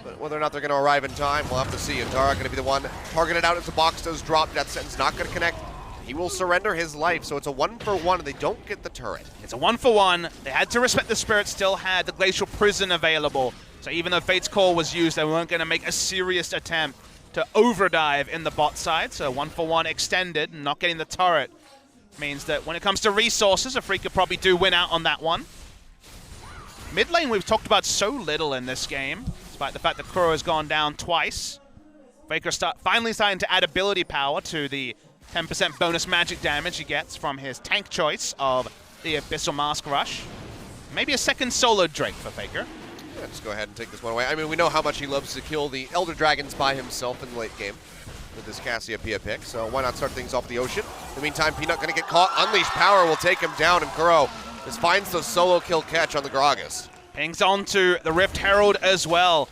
But whether or not they're going to arrive in time, we'll have to see. Untara going to be the one targeted out as the box does drop. Death Sentence not going to connect. He will surrender his life, so it's a 1-for-1, and they don't get the turret. It's a 1-for-1. They had to respect the Spirit, still had the Glacial Prison available. So even though Fate's Call was used, they weren't going to make a serious attempt to overdive in the bot side. So 1-for-1 extended, and not getting the turret means that when it comes to resources, Afreeca probably do win out on that one. Mid lane we've talked about so little in this game, despite the fact that Kuro has gone down twice. Faker finally starting to add ability power to the 10% bonus magic damage he gets from his tank choice of the Abyssal Mask Rush. Maybe a second solo Drake for Faker. Yeah, just go ahead and take this one away. I mean, we know how much he loves to kill the Elder Dragons by himself in the late game with this Cassiopeia pick, so why not start things off the ocean? In the meantime, Peanut going to get caught. Unleash Power will take him down, and Kuro just finds the solo kill catch on the Gragas. Pings onto the Rift Herald as well.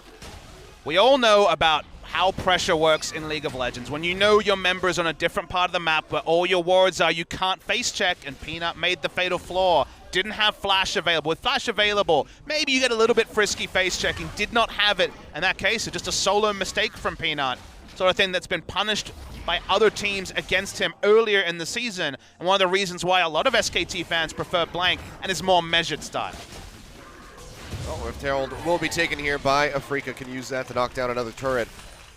We all know about how pressure works in League of Legends. When you know your member's on a different part of the map where all your wards are, you can't face check, and Peanut made the fatal flaw. Didn't have Flash available. With Flash available, maybe you get a little bit frisky face checking. Did not have it. In that case, it's just a solo mistake from Peanut. Sort of thing that's been punished by other teams against him earlier in the season, and one of the reasons why a lot of SKT fans prefer Blank and his more measured style. Well, Rift Herald will be taken here by Afreeca. Can use that to knock down another turret.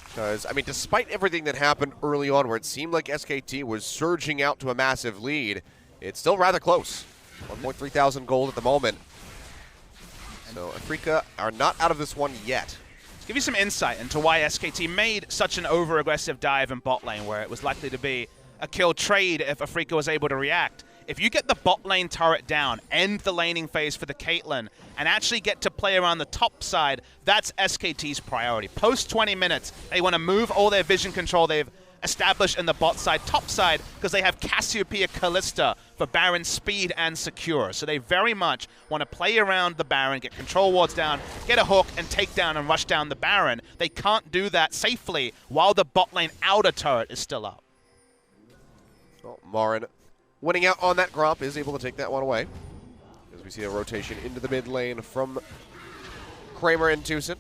Because, I mean, despite everything that happened early on where it seemed like SKT was surging out to a massive lead, it's still rather close. 1.3 thousand gold at the moment. So Afreeca are not out of this one yet. Give you some insight into why SKT made such an over-aggressive dive in bot lane where it was likely to be a kill trade if Afreeca was able to react. If you get the bot lane turret down, end the laning phase for the Caitlyn, and actually get to play around the top side, that's SKT's priority. Post 20 minutes, they want to move all their vision control they've established in the bot side, top side, because they have Cassiopeia Callista for Baron speed and secure. So they very much want to play around the Baron, get control wards down, get a hook, and take down and rush down the Baron. They can't do that safely while the bot lane outer turret is still up. Well, Marin winning out on that Gromp is able to take that one away. As we see a rotation into the mid lane from Kramer and Tucson.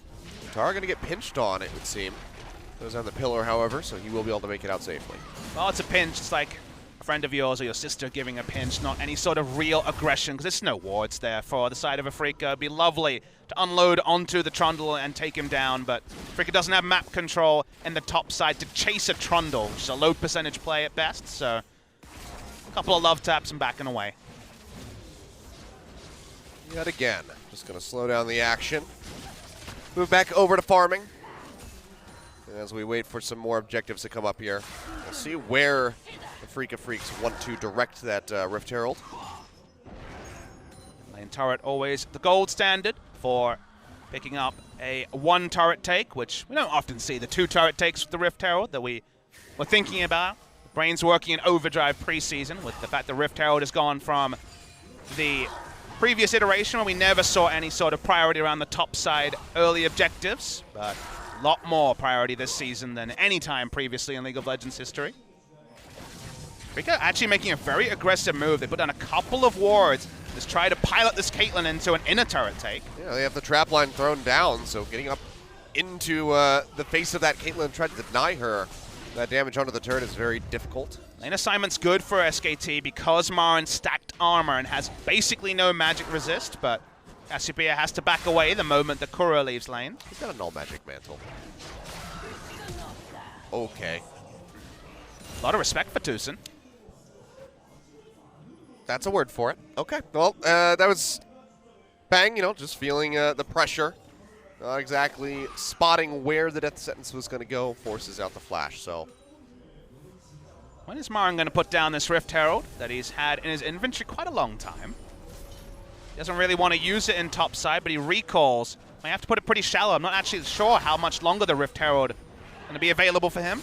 Tar going to get pinched on, it would seem. Goes on the pillar, however, so he will be able to make it out safely. Well, it's a pinch. It's like a friend of yours or your sister giving a pinch, not any sort of real aggression, because there's no wards there for the side of Afreeca. It'd be lovely to unload onto the Trundle and take him down, but Afreeca doesn't have map control in the top side to chase a Trundle, which is a low percentage play at best, so a couple of love taps and backing away. Yet again, just going to slow down the action. Move back over to farming. As we wait for some more objectives to come up here, we'll see where the Afreeca Freecs want to direct that Rift Herald. Lane turret always the gold standard for picking up a one turret take, which we don't often see. The 2 turret takes with the Rift Herald that we were thinking about. The brain's working in overdrive preseason with the fact the Rift Herald has gone from the previous iteration where we never saw any sort of priority around the top side early objectives, but a lot more priority this season than any time previously in League of Legends history. Afreeca actually making a very aggressive move. They put down a couple of wards. Just try to pilot this Caitlyn into an inner turret take. Yeah, they have the trap line thrown down, so getting up into the face of that Caitlyn, tried to deny her That damage onto the turret is very difficult. Lane assignment's good for SKT because Marin stacked armor and has basically no magic resist, but Cassiopeia has to back away the moment that Kuro leaves lane. He's got a null magic mantle. Okay. A lot of respect for Tucson. That's a word for it. Okay. Well, that was Bang, just feeling the pressure. Not exactly spotting where the death sentence was going to go. Forces out the flash, so. When is Marin going to put down this Rift Herald that he's had in his inventory quite a long time? He doesn't really want to use it in top side, but he recalls. I have to put it pretty shallow. I'm not actually sure how much longer the Rift Herald is going to be available for him.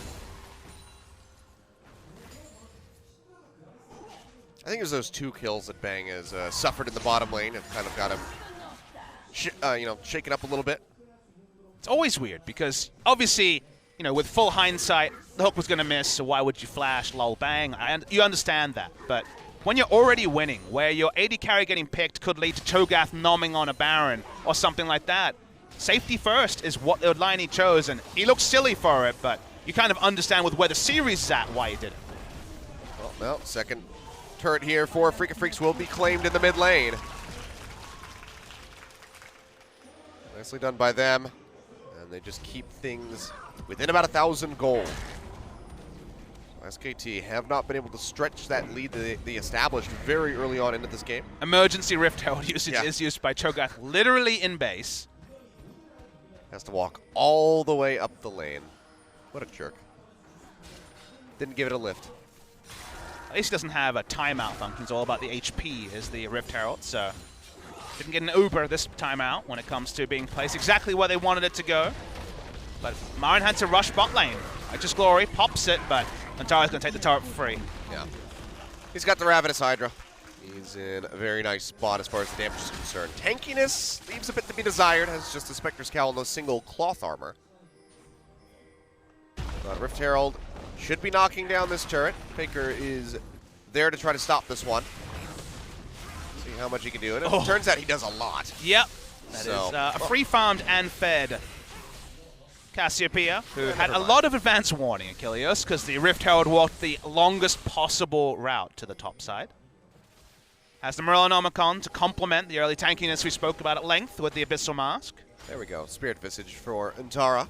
I think it was those 2 kills that Bang has suffered in the bottom lane have kind of got him, shaken up a little bit. It's always weird because obviously, with full hindsight, the hook was going to miss, so why would you flash, lol, Bang? You understand that, but when you're already winning, where your AD carry getting picked could lead to Cho'Gath nomming on a Baron or something like that, safety first is what the line he chose, and he looks silly for it, but you kind of understand with where the series is at why he did it. Well, second turret here for Afreeca Freecs will be claimed in the mid lane. Nicely done by them. And they just keep things within about 1,000 gold. SKT have not been able to stretch that lead that they established very early on into this game. Emergency Rift Herald usage is used by Cho'Gath literally in base. Has to walk all the way up the lane. What a jerk. Didn't give it a lift. At least he doesn't have a timeout function. It's all about the HP as the Rift Herald, so didn't get an Uber this timeout when it comes to being placed exactly where they wanted it to go. But Marin had to rush bot lane. Righteous Glory pops it, but Antara's going to take the turret for free. Yeah. He's got the Ravenous Hydra. He's in a very nice spot as far as the damage is concerned. Tankiness leaves a bit to be desired, has just the Spectre's Cowl and no single cloth armor. Rift Herald should be knocking down this turret. FLICKR is there to try to stop this one. See how much he can do. And it turns out he does a lot. Yep. That is a free-farmed and fed Cassiopeia, who had a lot of advance warning, Achilles, because the Rift Herald walked the longest possible route to the top side. Has the Morellonomicon to complement the early tankiness we spoke about at length with the Abyssal Mask. There we go. Spirit Visage for Antara.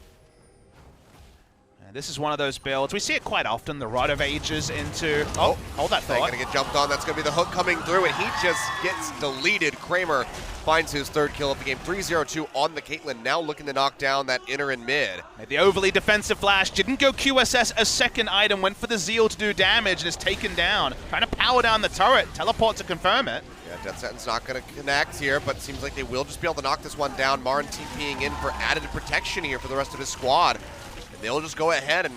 This is one of those builds. We see it quite often. The Rod of Ages into... Oh, hold that thought. Going to get jumped on. That's going to be the hook coming through, and he just gets deleted. Kramer finds his 3rd kill of the game. 3-0-2 on the Caitlyn, now looking to knock down that inner and mid. Made the overly defensive flash. Didn't go QSS as second item. Went for the Zeal to do damage and is taken down. Trying to power down the turret. Teleport to confirm it. Yeah, Death Sentence not going to connect here, but seems like they will just be able to knock this one down. Marin TPing in for added protection here for the rest of his squad. They'll just go ahead and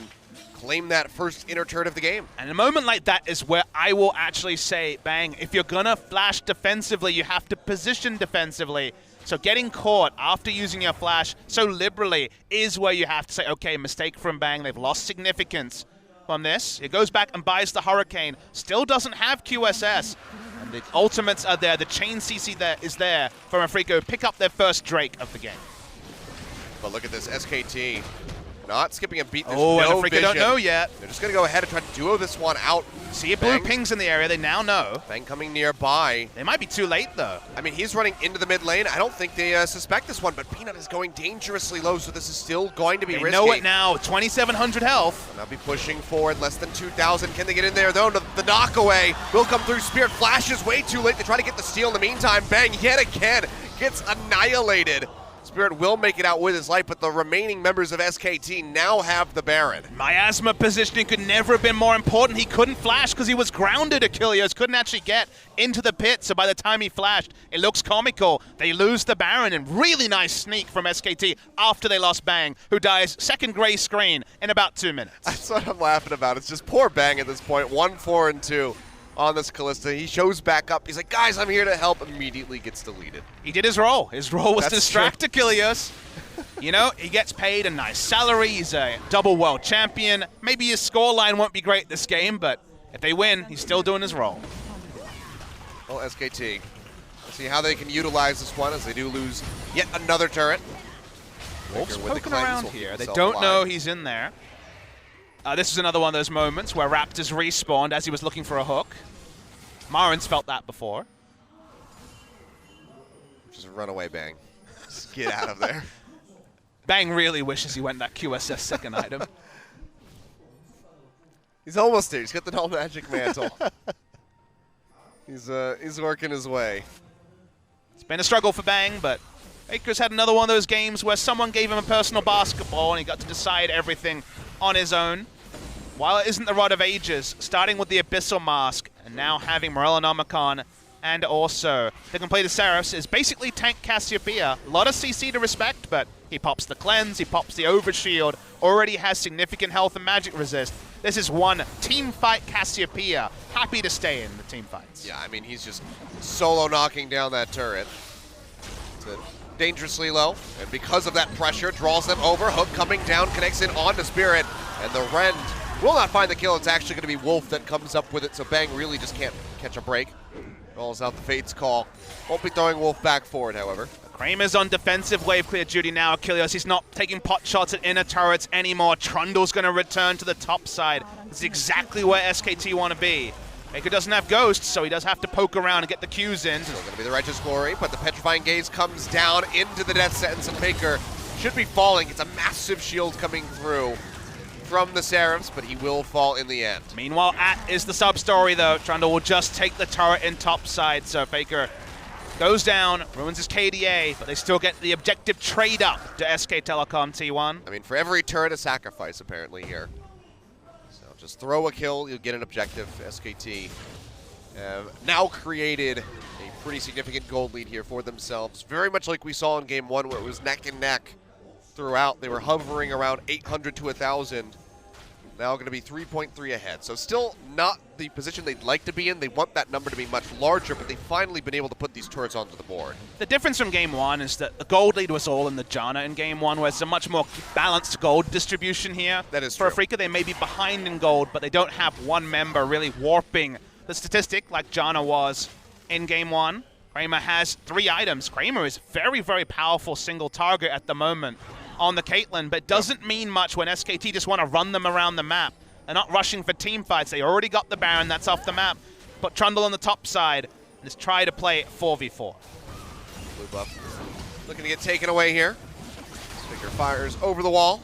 claim that first inner turret of the game. And a moment like that is where I will actually say, Bang, if you're going to flash defensively, you have to position defensively. So getting caught after using your flash so liberally is where you have to say, okay, mistake from Bang. They've lost significance from this. It goes back and buys the Hurricane. Still doesn't have QSS. And the ultimates are there. The chain CC there is there from Afreeca. Pick up their first Drake of the game. But look at this, SKT. Not skipping a beat. There's no and Afreeca vision. Don't know yet. They're just going to go ahead and try to duo this one out. See a blue pings in the area. They now know. Bang coming nearby. They might be too late, though. I mean, he's running into the mid lane. I don't think they suspect this one, but Peanut is going dangerously low, so this is still going to be risky. They know it now. 2,700 health. And they'll be pushing forward. Less than 2,000. Can they get in there, though? The knockaway will come through. Spirit flashes way too late. They try to get the steal in the meantime. Bang, yet again, gets annihilated. Spirit will make it out with his life, but the remaining members of SKT now have the Baron. Miasma positioning could never have been more important. He couldn't flash because he was grounded, Achilles. Couldn't actually get into the pit, so by the time he flashed, it looks comical. They lose the Baron, and really nice sneak from SKT after they lost Bang, who dies second gray screen in about 2 minutes. That's what I'm laughing about. It's just poor Bang at this point. 1-4-2. On this Callista. He shows back up. He's like, guys, I'm here to help. Immediately gets deleted. He did his role. His role was to That's distract Achilles. You know, he gets paid a nice salary. He's a double world champion. Maybe his scoreline won't be great this game, but if they win, he's still doing his role. Well, SKT. Let's see how they can utilize this one as they do lose yet another turret. Wolf's with the poking cleanse around will keep here. They himself don't know alive. he's in there. This was another one of those moments where Raptors respawned as he was looking for a hook. Marin's felt that before. Just run away, Bang. Just get out of there. Bang really wishes he went that QSS second item. He's almost there. He's got the null magic mantle. He's working his way. It's been a struggle for Bang, but Faker's had another one of those games where someone gave him a personal basketball and he got to decide everything on his own. While it isn't the Rod of Ages, starting with the Abyssal Mask and now having Morellonomicon and also the completed Seraphs is basically tank Cassiopeia. A lot of CC to respect, but he pops the Cleanse, he pops the Overshield, already has significant health and magic resist. This is one team fight Cassiopeia. Happy to stay in the team fights. Yeah, I mean, he's just solo knocking down that turret. It's dangerously low, and because of that pressure, draws them over. Hook coming down, connects in onto Spirit, and the Rend will not find the kill. It's actually going to be Wolf that comes up with it, so Bang really just can't catch a break. Rolls out the Fate's Call. Won't be throwing Wolf back forward, however. Kramer's on defensive wave clear duty now, Achilles. He's not taking pot shots at inner turrets anymore. Trundle's going to return to the top side. This is exactly where SKT want to be. Faker doesn't have Ghost, so he does have to poke around and get the Qs in. Still going to be the Righteous Glory, but the Petrifying Gaze comes down into the Death Sentence, and Faker should be falling. It's a massive shield coming through from the Seraphs, but he will fall in the end. Meanwhile, is the sub-story, though. Trundle will just take the turret in top side, so Faker goes down, ruins his KDA, but they still get the objective trade up to SK Telecom T1. I mean, for every turret, a sacrifice, apparently, here. So just throw a kill, you'll get an objective. SKT now created a pretty significant gold lead here for themselves. Very much like we saw in Game 1, where it was neck and neck throughout. They were hovering around 800 to 1,000. Now going to be 3.3 ahead. So still not the position they'd like to be in. They want that number to be much larger, but they've finally been able to put these turrets onto the board. The difference from Game 1 is that the gold lead was all in the Janna in Game 1, where it's a much more balanced gold distribution here. That is For true. Afreeca, they may be behind in gold, but they don't have one member really warping the statistic like Janna was in Game 1. Kramer has 3 items. Kramer is very, very powerful single target at the moment on the Caitlyn, but doesn't mean much when SKT just want to run them around the map. They're not rushing for team fights. They already got the Baron. That's off the map. Put Trundle on the top side and just try to play 4v4. Blue buff looking to get taken away here. Figure fires over the wall.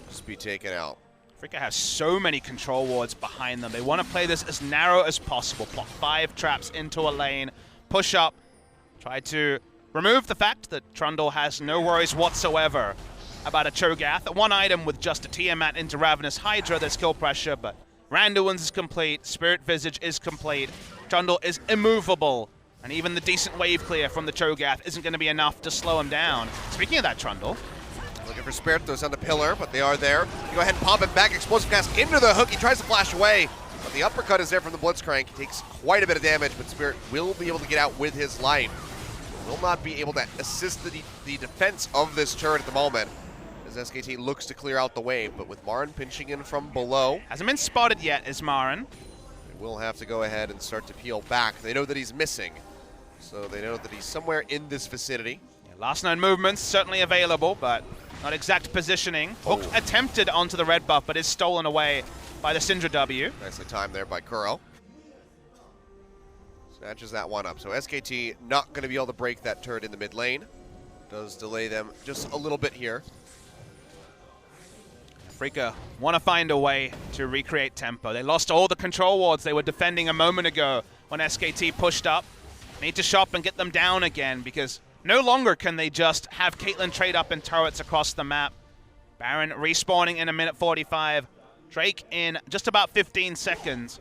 Just be taken out. Afreeca has so many control wards behind them. They want to play this as narrow as possible. Plot 5 traps into a lane. Push up. Try to remove the fact that Trundle has no worries whatsoever about a Cho'Gath. One item with just a Tiamat into Ravenous Hydra, there's kill pressure, but Randuin's is complete, Spirit Visage is complete, Trundle is immovable, and even the decent wave clear from the Cho'Gath isn't going to be enough to slow him down. Speaking of that, Trundle, looking for Spirit, those on the pillar, but they are there. You go ahead and pop him back, Explosive Cast into the hook, he tries to flash away, but the uppercut is there from the Blitzcrank. He takes quite a bit of damage, but Spirit will be able to get out with his life. Will not be able to assist the defense of this turret at the moment, as SKT looks to clear out the wave, but with Marin pinching in from below. hasn't been spotted yet, is Marin. They will have to go ahead and start to peel back. They know that he's missing, so they know that he's somewhere in this vicinity. Yeah, last known movements certainly available, but not exact positioning. Hook attempted onto the red buff, but is stolen away by the Syndra W. Nicely timed there by Kuro. Snatches that one up. So SKT not going to be able to break that turret in the mid lane. Does delay them just a little bit here. Afreeca want to find a way to recreate tempo. They lost all the control wards they were defending a moment ago when SKT pushed up. Need to shop and get them down again, because no longer can they just have Caitlyn trade up in turrets across the map. Baron respawning in 1:45. Drake in just about 15 seconds.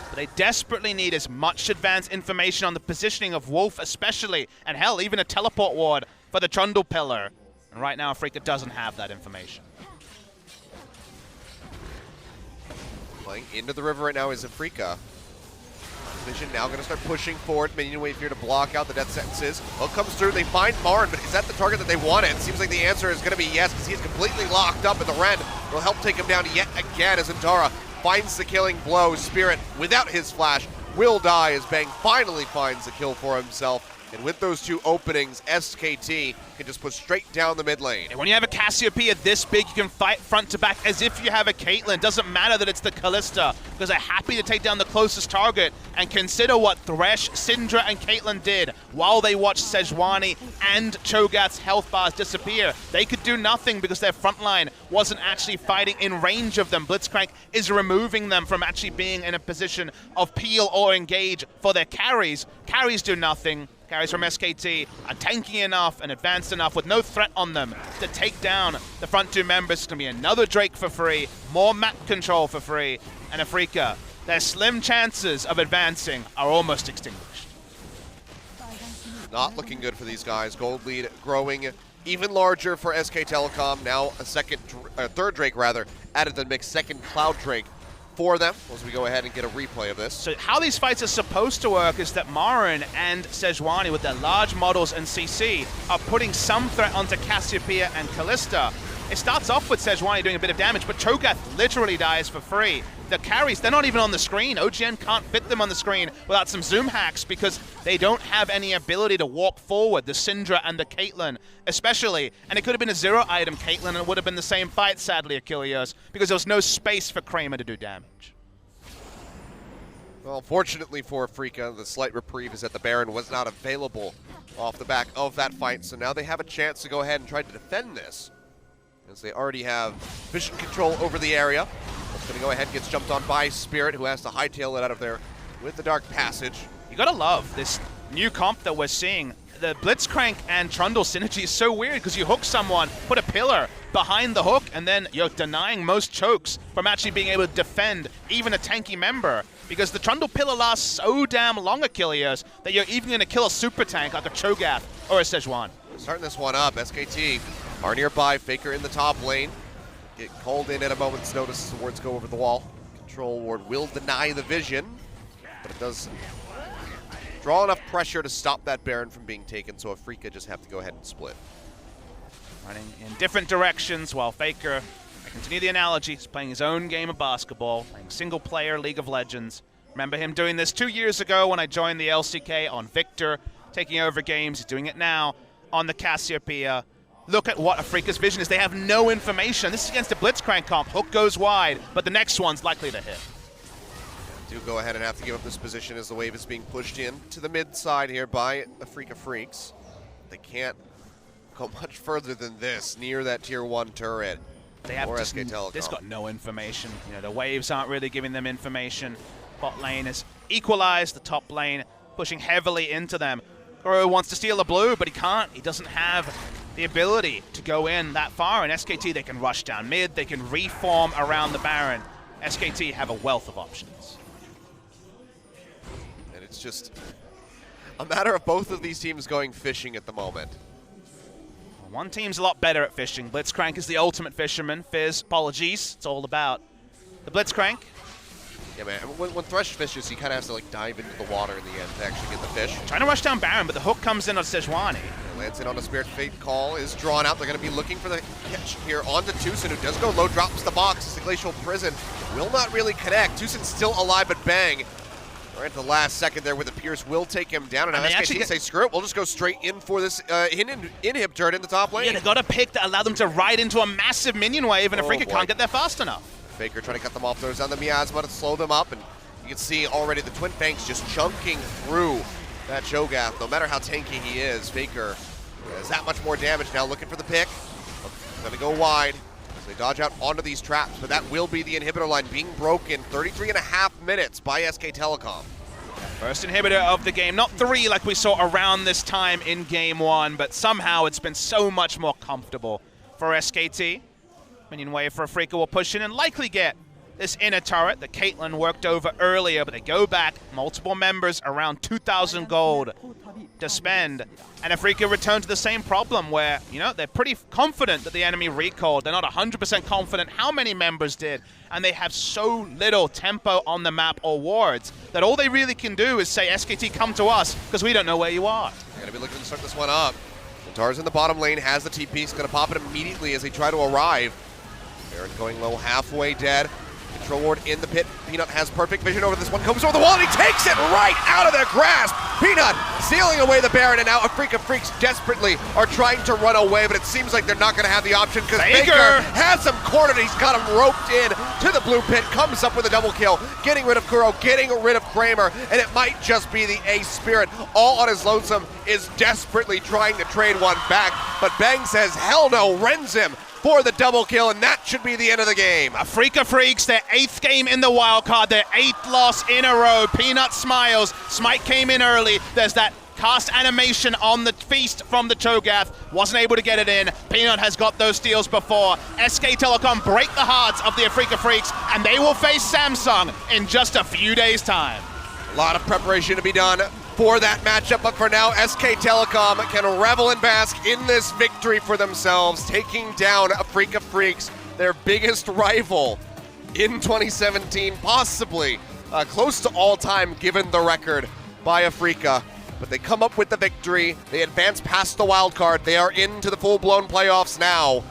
But they desperately need as much advanced information on the positioning of Wolf especially, and hell, even a teleport ward for the Trundle pillar. And right now, Afreeca doesn't have that information. Playing into the river right now is Afreeca. Vision now going to start pushing forward. Minion wave here to block out the death sentences. Hook comes through. They find Marin, but is that the target that they wanted? It seems like the answer is going to be yes, because he's completely locked up, and the Ren will help take him down yet again as Antara finds the killing blow. Spirit, without his flash, will die as Bang finally finds the kill for himself. And with those two openings, SKT can just push straight down the mid lane. And when you have a Cassiopeia this big, you can fight front to back as if you have a Caitlyn. Doesn't matter that it's the Kalista, because they're happy to take down the closest target. And consider what Thresh, Syndra, and Caitlyn did while they watched Sejuani and Cho'Gath's health bars disappear. They could do nothing because their front line wasn't actually fighting in range of them. Blitzcrank is removing them from actually being in a position of peel or engage for their carries. Carries do nothing. Carries from SKT are tanky enough and advanced enough with no threat on them to take down the front two members. It's going to be another Drake for free, more map control for free, and Afreeca. Their slim chances of advancing are almost extinguished. Not looking good for these guys. Gold lead growing even larger for SK Telecom. Now a third Drake rather added to the mix, second Cloud Drake for them as we go ahead and get a replay of this. So how these fights are supposed to work is that Marin and Sejuani with their large models and CC are putting some threat onto Cassiopeia and Kalista. It starts off with Sejuani doing a bit of damage, but Cho'Gath literally dies for free. The carries, they're not even on the screen. OGN can't fit them on the screen without some zoom hacks because they don't have any ability to walk forward, the Syndra and the Caitlyn especially. And it could have been a zero-item Caitlyn and it would have been the same fight, sadly, Achilles, because there was no space for Kramer to do damage. Well, fortunately for Afreeca, the slight reprieve is that the Baron was not available off the back of that fight, so now they have a chance to go ahead and try to defend this, as they already have vision control over the area. It's going to go ahead and gets jumped on by Spirit, who has to hightail it out of there with the Dark Passage. You gotta love this new comp that we're seeing. The Blitzcrank and Trundle synergy is so weird because you hook someone, put a pillar behind the hook, and then you're denying most chokes from actually being able to defend even a tanky member. Because the Trundle pillar lasts so damn long, Achilles, that you're even gonna kill a super tank like a Cho'Gath or a Sejuani. Starting this one up, SKT are nearby. FLICKR in the top lane. Get called in at a moment's notice as the wards go over the wall. Control ward will deny the vision, but it does draw enough pressure to stop that Baron from being taken, so Afreeca just have to go ahead and split. Running in different directions while FLICKR, I continue the analogy, is playing his own game of basketball, playing single-player League of Legends. Remember him doing this 2 years ago when I joined the LCK on Victor, taking over games. He's doing it now on the Cassiopeia. Look at what Afreeca's vision is. They have no information. This is against a Blitzcrank comp. Hook goes wide, but the next one's likely to hit. Do go ahead and have to give up this position as the wave is being pushed in to the mid side here by Afreeca Freecs. They can't go much further than this, near that tier 1 turret. They have or SK Telecom. This got no information. You know, the waves aren't really giving them information. Bot lane is equalized, the top lane pushing heavily into them. Goro wants to steal the blue, but he can't. He doesn't have the ability to go in that far. In SKT, they can rush down mid, they can reform around the Baron. SKT have a wealth of options. And it's just a matter of both of these teams going fishing at the moment. One team's a lot better at fishing. Blitzcrank is the ultimate fisherman. Fizz, apologies, it's all about the Blitzcrank. Yeah, man, when Thresh fishes, he kind of has to like dive into the water in the end to actually get the fish. Trying to rush down Baron, but the hook comes in on Sejuani. Lands in on a Spirit Fate call, is drawn out. They're going to be looking for the catch here onto Tucson, who does go low, drops the box. It's the Glacial Prison. Will not really connect. Tucson's still alive, but bang. Right at the last second there with the Pierce will take him down. And now SKT say, screw it, we'll just go straight in for this inhib turret in the top lane. Yeah, they got a pick that allowed them to ride into a massive minion wave, and Afreeca can't get there fast enough. FLICKR trying to cut them off, throws down the miasma to slow them up, and you can see already the Twin Fangs just chunking through that Cho'Gath. No matter how tanky he is, FLICKR has that much more damage now, looking for the pick. Gonna go wide as they dodge out onto these traps, but that will be the inhibitor line being broken. 33.5 minutes by SK Telecom. First inhibitor of the game, not 3 like we saw around this time in game 1, but somehow it's been so much more comfortable for SKT. Minion wave for Afreeca will push in and likely get this inner turret that Caitlyn worked over earlier, but they go back, multiple members, around 2,000 gold to spend. And Afreeca return to the same problem where, you know, they're pretty confident that the enemy recalled. They're not 100% confident how many members did, and they have so little tempo on the map or wards that all they really can do is say, SKT, come to us, because we don't know where you are. They're gonna be looking to start this one up. Tar's in the bottom lane, has the TP, he's gonna pop it immediately as they try to arrive. Baron going low, halfway dead. Natural ward in the pit. Peanut has perfect vision over this one. Comes over the wall and he takes it right out of their grasp. Peanut sealing away the Baron, and now Afreeca Freecs desperately are trying to run away, but it seems like they're not going to have the option because FLICKR has him cornered. He's got him roped in to the blue pit, comes up with a double kill, getting rid of Kuro, getting rid of Kramer, and it might just be the Ace Spirit all on his lonesome is desperately trying to trade one back, but Bang says hell no, rends him for the double kill, and that should be the end of the game. Afreeca Freecs, their 8th game in the wildcard, their 8th loss in a row. Peanut smiles. Smite came in early. There's that cast animation on the feast from the Cho'Gath. Wasn't able to get it in. Peanut has got those steals before. SK Telecom break the hearts of the Afreeca Freecs, and they will face Samsung in just a few days' time. A lot of preparation to be done for that matchup, but for now, SK Telecom can revel and bask in this victory for themselves, taking down Afreeca Freecs, their biggest rival in 2017, possibly close to all time given the record by Afreeca. But they come up with the victory, they advance past the wild card, they are into the full-blown playoffs now.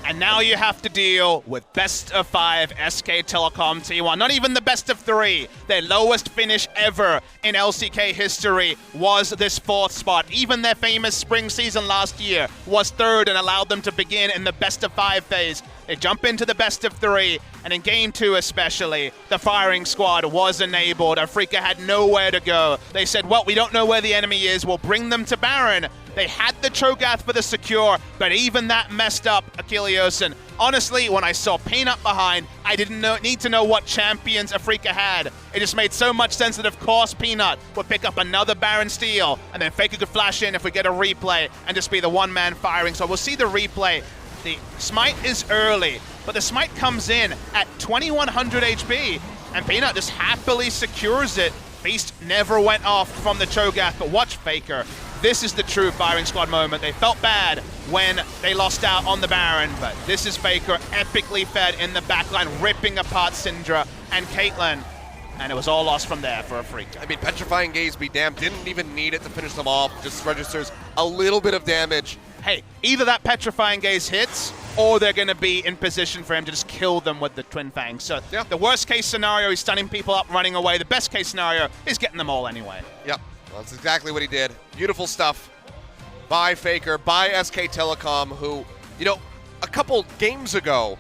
And now you have to deal with best of 5 SK Telecom T1. Not even the best of 3. Their lowest finish ever in LCK history was this 4th spot. Even their famous spring season last year was 3rd and allowed them to begin in the best of 5 phase. They jump into the best of 3, and in game 2 especially, the firing squad was enabled. Afreeca had nowhere to go. They said, well, we don't know where the enemy is, we'll bring them to Baron. They had the Cho'Gath for the secure, but even that messed up Achilles. And honestly, when I saw Peanut behind, I didn't need to know what champions Afreeca had. It just made so much sense that, of course, Peanut would pick up another Baron steal, and then Faker could flash in if we get a replay and just be the one-man firing. So we'll see the replay. The Smite is early, but the Smite comes in at 2100 HP, and Peanut just happily secures it. Feast never went off from the Cho'Gath, but watch Faker. This is the true firing squad moment. They felt bad when they lost out on the Baron, but this is Faker epically fed in the backline, ripping apart Syndra and Caitlyn. And it was all lost from there for Afreeca. I mean, Petrifying Gaze be damned, didn't even need it to finish them off, just registers a little bit of damage. Hey, either that Petrifying Gaze hits, or they're going to be in position for him to just kill them with the Twin Fangs. So yeah. The worst case scenario is stunning people up, running away. The best case scenario is getting them all anyway. Yep, well, that's exactly what he did. Beautiful stuff by Faker, by SK Telecom, who, you know, a couple games ago,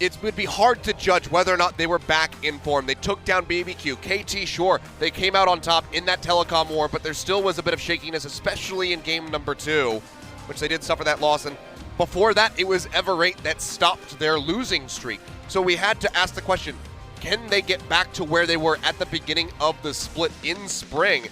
it would be hard to judge whether or not they were back in form. They took down BBQ. KT, sure, they came out on top in that telecom war, but there still was a bit of shakiness, especially in game number 2, which they did suffer that loss. And before that, it was Everate that stopped their losing streak. So we had to ask the question, can they get back to where they were at the beginning of the split in spring?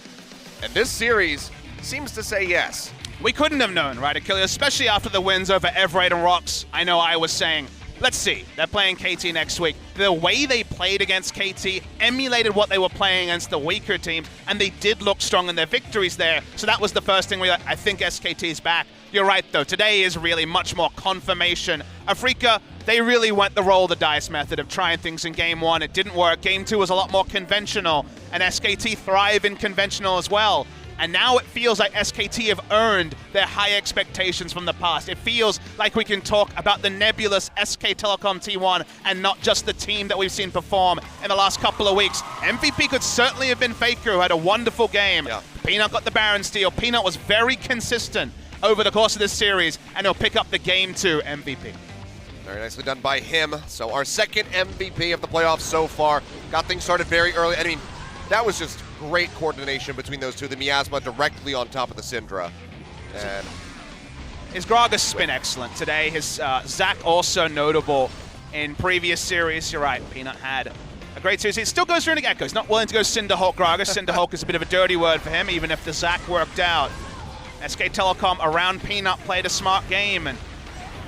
And this series seems to say yes. We couldn't have known, right, Achilles? Especially after the wins over Everate and Rox. I know I was saying, let's see, they're playing KT next week. The way they played against KT emulated what they were playing against the weaker team, and they did look strong in their victories there. So that was the first thing I think SKT's back. You're right, though. Today is really much more confirmation. Afreeca, they really went the roll the dice method of trying things in game 1. It didn't work. Game 2 was a lot more conventional, and SKT thrive in conventional as well. And now it feels like SKT have earned their high expectations from the past. It feels like we can talk about the nebulous SK Telecom T1 and not just the team that we've seen perform in the last couple of weeks. MVP could certainly have been Faker, who had a wonderful game. Yeah. Peanut got the Baron steal. Peanut was very consistent over the course of this series, and he'll pick up the Game 2 MVP. Very nicely done by him. So our second MVP of the playoffs so far. Got things started very early. I mean, that was just great coordination between those two. The Miasma directly on top of the Syndra. And his Gragas has been excellent today. His Zac also notable in previous series. You're right, Peanut had a great series. It still goes through the Gecko. He's not willing to go Cinderhulk Gragas. Cinderhulk is a bit of a dirty word for him, even if the Zac worked out. SK Telecom around Peanut played a smart game, and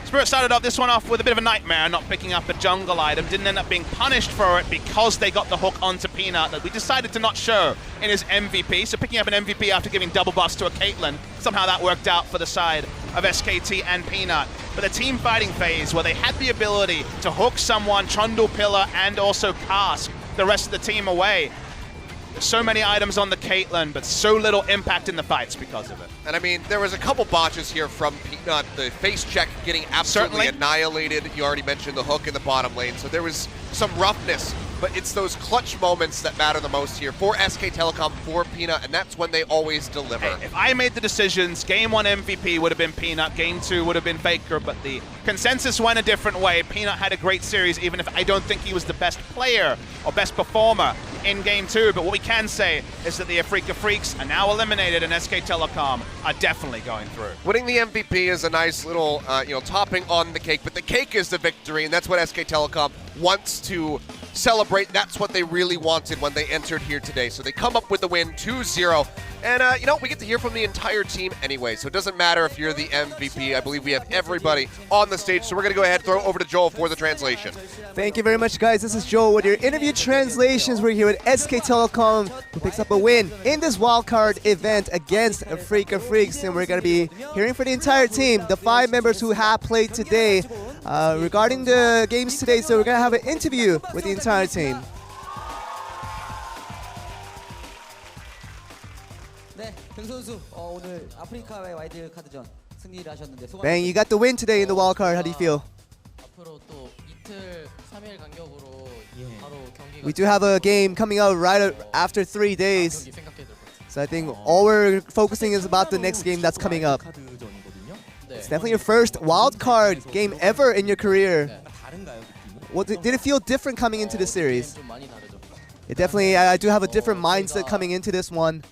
Spirit started off this one off with a bit of a nightmare, not picking up a jungle item. Didn't end up being punished for it because they got the hook onto Peanut that we decided to not show in his MVP. So picking up an MVP after giving double buffs to a Caitlyn, somehow that worked out for the side of SKT and Peanut. But the team fighting phase, where they had the ability to hook someone, Trundle Pillar, and also Cask the rest of the team away. There's so many items on the Caitlyn, but so little impact in the fights because of it. And I mean, there was a couple botches here from Peanut. The face check getting absolutely annihilated. You already mentioned the hook in the bottom lane, so there was some roughness but it's those clutch moments that matter the most here for SK Telecom, for Peanut, and that's when they always deliver. Hey, if I made the decisions, Game 1 MVP would have been Peanut, Game 2 would have been FLICKR, but the consensus went a different way. Peanut had a great series, even if I don't think he was the best player or best performer in Game 2, but what we can say is that the Afreeca Freecs are now eliminated and SK Telecom are definitely going through. Winning the MVP is a nice little, topping on the cake, but the cake is the victory, and that's what SK Telecom wants to celebrate. That's what they really wanted when they entered here today. So they come up with the win 2-0. And, we get to hear from the entire team anyway, so it doesn't matter if you're the MVP. I believe we have everybody on the stage, so we're going to go ahead and throw it over to Joel for the translation. Thank you very much, guys. This is Joel with your interview translations. We're here with SK Telecom, who picks up a win in this wildcard event against Afreeca Freecs. And we're going to be hearing for the entire team, the 5 members who have played today, regarding the games today. So we're going to have an interview with the entire team. 네, 병 선수 오늘 아프리카와의 와이드 카드전 승리를 하셨는데 소감. Bang, you got the win today in the wildcard. How do you feel? 앞으로 또 이틀 3일 간격으로 바로 경기가 We do have a game coming out right after 3 days. 경기 생각해야 될 것 같아요. So I think all we're focusing is about the next game that's coming up. 네. It's definitely your first wildcard game ever in your career. What did it feel different coming into this series? 좀 많이 다르죠. It definitely, I do have a different mindset coming into this one.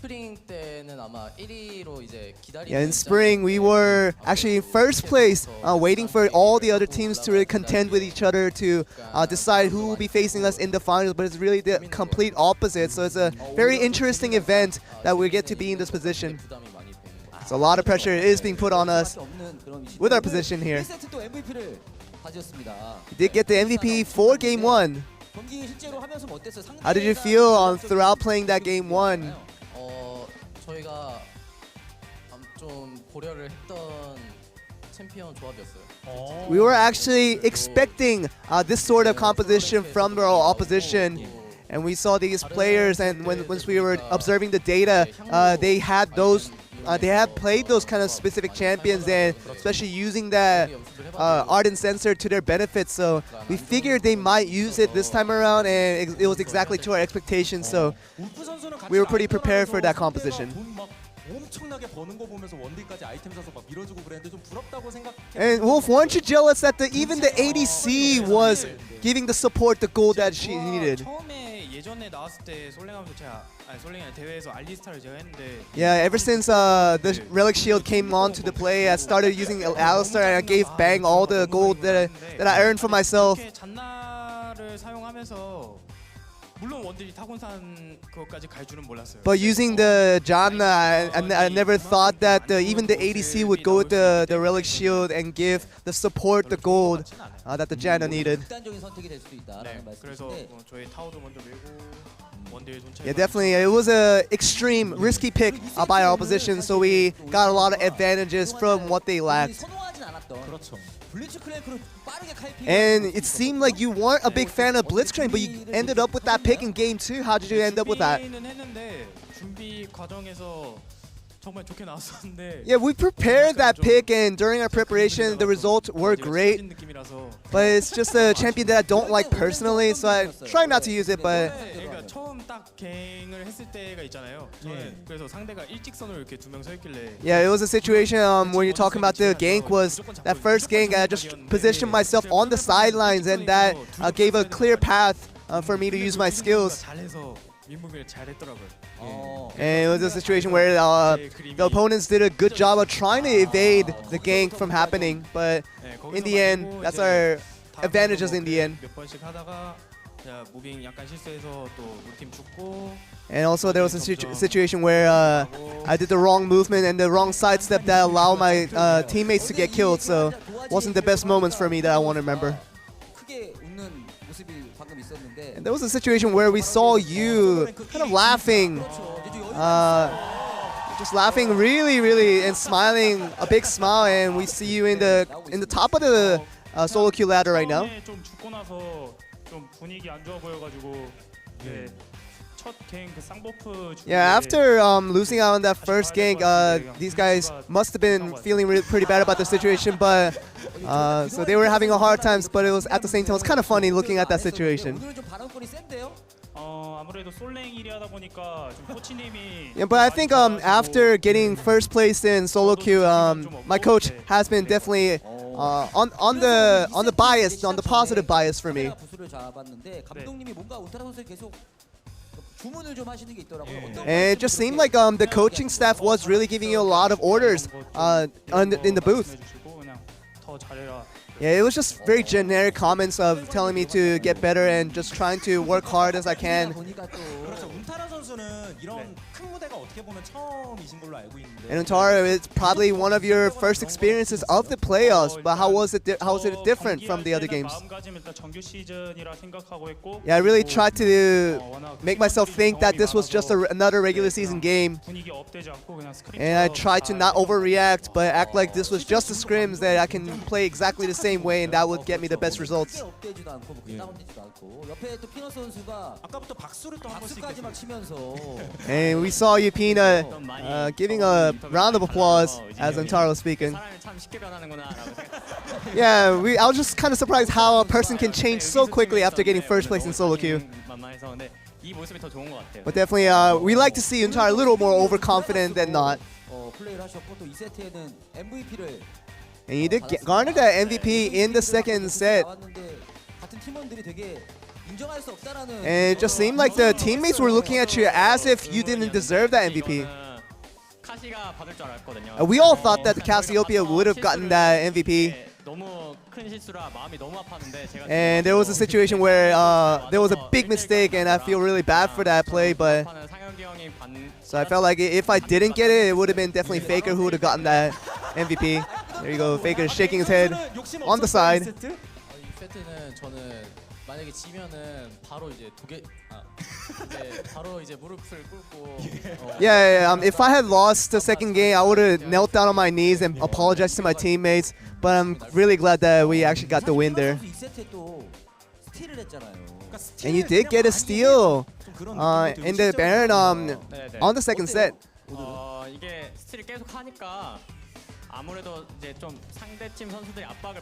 스프링 때는 아마 1위로 이제 기다리는 Yeah, in spring we were actually in first place, waiting for all the other teams to really contend with each other to decide who will be facing us in the finals. But it's really the complete opposite. So it's a very interesting event that we get to be in this position. 부담이 많이 되는 So a lot of pressure is being put on us with our position here. 1세트 또 MVP를 가졌습니다. You did get the MVP for Game 1. 경기 실제로 하면서 어땠어요? How did you feel throughout playing that Game 1? 저희가 좀 고려를 했던 챔피언 조합이었어요. We were actually expecting this sort of composition from our opposition. And we saw these players, and once we were observing the data, they had played those kind of specific champions, and especially using that ardent sensor to their benefit. So we figured they might use it this time around, and it was exactly to our expectations. So we were pretty prepared for that composition. 엄청나게 버는 거 보면서 원딜까지 아이템 사서 막 밀어주고 그랬는데 좀 부럽다고 생각. And Wolf, weren't you jealous that even the ADC was giving the support the gold that she needed? 처음에 예전에 나왔을 때 솔랭하면서 솔랭이 아니라 대회에서 알리스타를 제가 했는데. Yeah, ever since the Relic Shield came onto the play, I started using Alistar, and I gave Bang all the gold that I earned for myself. 잔나를 사용하면서 물론 원딜이 타곤산 그것까지 갈 줄은 몰랐어요. But using the Janna, I never thought that even the ADC would go with the Relic Shield and give the support the gold that the Janna needed. 극단적인 선택이 될 수도 있다라는 그래서 말씀인데. 저희 타워도 먼저 밀고 원딜 손 Yeah, definitely. It was a extreme risky pick by our opposition, so we got a lot of advantages from what they lacked. 선호하진 않았던. 그렇죠. 블리츠크랭크를 빠르게 칼피. And it seemed like you weren't a big fan of Blitzcrank, but you ended up with that pick in Game 2. How did you end up with that? 준비는 했는데 준비 과정에서 정말 좋게 나왔었는데. Yeah, we prepared that pick, and during our preparation, the results were great. But it's just a champion that I don't like personally, so I try not to use it. But 그러니까 처음 딱 갱을 했을 때가 있잖아요. 저는 그래서 상대가 일직선으로 이렇게 두 명 서 있길래. yeah, it was a situation when you're talking about the gank. Was that first gank? I just positioned myself on the sidelines, and that gave a clear path for me to use my skills. 잘해서 민무비를 잘했더라고요. And it was a situation where the opponents did a good job of trying to evade the gank from happening, but in the end, that's our advantages in the end. 몇 번씩 하다가 무빙 약간 실수해서 또 우리 팀 죽고. And also there was a situation where I did the wrong movement and the wrong sidestep that allowed my teammates to get killed, so wasn't the best moments for me that I want to remember. 크게 웃는 모습이 방금 있었는데. And there was a situation where we saw you kind of laughing, just laughing really and smiling, a big smile, and we see you in the top of the solo queue ladder right now. 좀 죽고 나서 좀 분위기 안 좋아 보여가지고 첫 갱 그 쌍버프 Yeah, after losing out on that first gank, these guys must have been feeling pretty bad about the situation, but so they were having a hard time, but it was at the same time it was kind of funny looking at that situation. 오늘은 좀 발언권이 센데요. 아무래도 솔랭 1위 하다 보니까 좀 코치님이 Yeah, but I think after getting first place in solo queue, my coach has been definitely on the bias, on the positive bias for me. 부수를 잡았는데 감독님이 뭔가 운타라 선수에 계속 주문을 좀 하시는 게 있더라고요. And it just seemed like the coaching staff was really giving you a lot of orders in the booth. 그냥 더 잘해라. Yeah, it was just very generic comments of telling me to get better and just trying to work hard as I can. 그렇죠. 운타라 선수는 이런 큰 무대가 어떻게 보면 처음이신 걸로 알고 있는데. And Untara, it's probably one of your first experiences of the playoffs, but how was it different from the other games? 마음가짐 일단 정규 시즌이라 생각하고 했고. Yeah, I really tried to make myself think that this was just another regular season game. 분위기 업되지 않고 그냥 스크림. And I tried to not overreact, but act like this was just a scrims that I can play exactly the same way, and that would get me the best results. 업되지도 않고 다운되지도 않고 옆에 또 피너 선수가 아까부터 박수를 또 한 번씩 박수까지 막 치면서 And we saw Yupina giving a round of applause as Untara was speaking. 사람이 참 쉽게 변하는구나라고 생각. Yeah, I was just kind of surprised how a person can change so quickly after getting first place in solo queue. 만만해서 근데 이 모습이 더 좋은 것 같아요. But definitely, we like to see Untara a little more overconfident than not. 플레이를 하셨고 또 2세트에는 MVP를 And you did garner that MVP in the second set. 같은 팀원들이 되게 인정할 수 없다라는. And it just seemed like the teammates were looking at you as if you didn't deserve that MVP. 카시가 받을 줄 알았거든요. We all thought that Cassiopeia would have gotten that MVP. 너무 큰 실수라 마음이 너무 아팠는데 제가. And there was a situation where there was a big mistake, and I feel really bad for that play. But so I felt like if I didn't get it, it would have been definitely FLICKR who would have gotten that MVP. There you go, FLICKR shaking his head on the side. 이 세트는 저는 만약에 지면은 바로 이제 바로 이제 무릎을 꿇고. Yeah, if I had lost the second game, I would have knelt down on my knees and apologized to my teammates. But I'm really glad that we actually got the win there. And you did get a steal in the Baron on the second set. 이게 스틸을 계속 하니까 아무래도 이제 좀 상대팀 선수들이 압박을.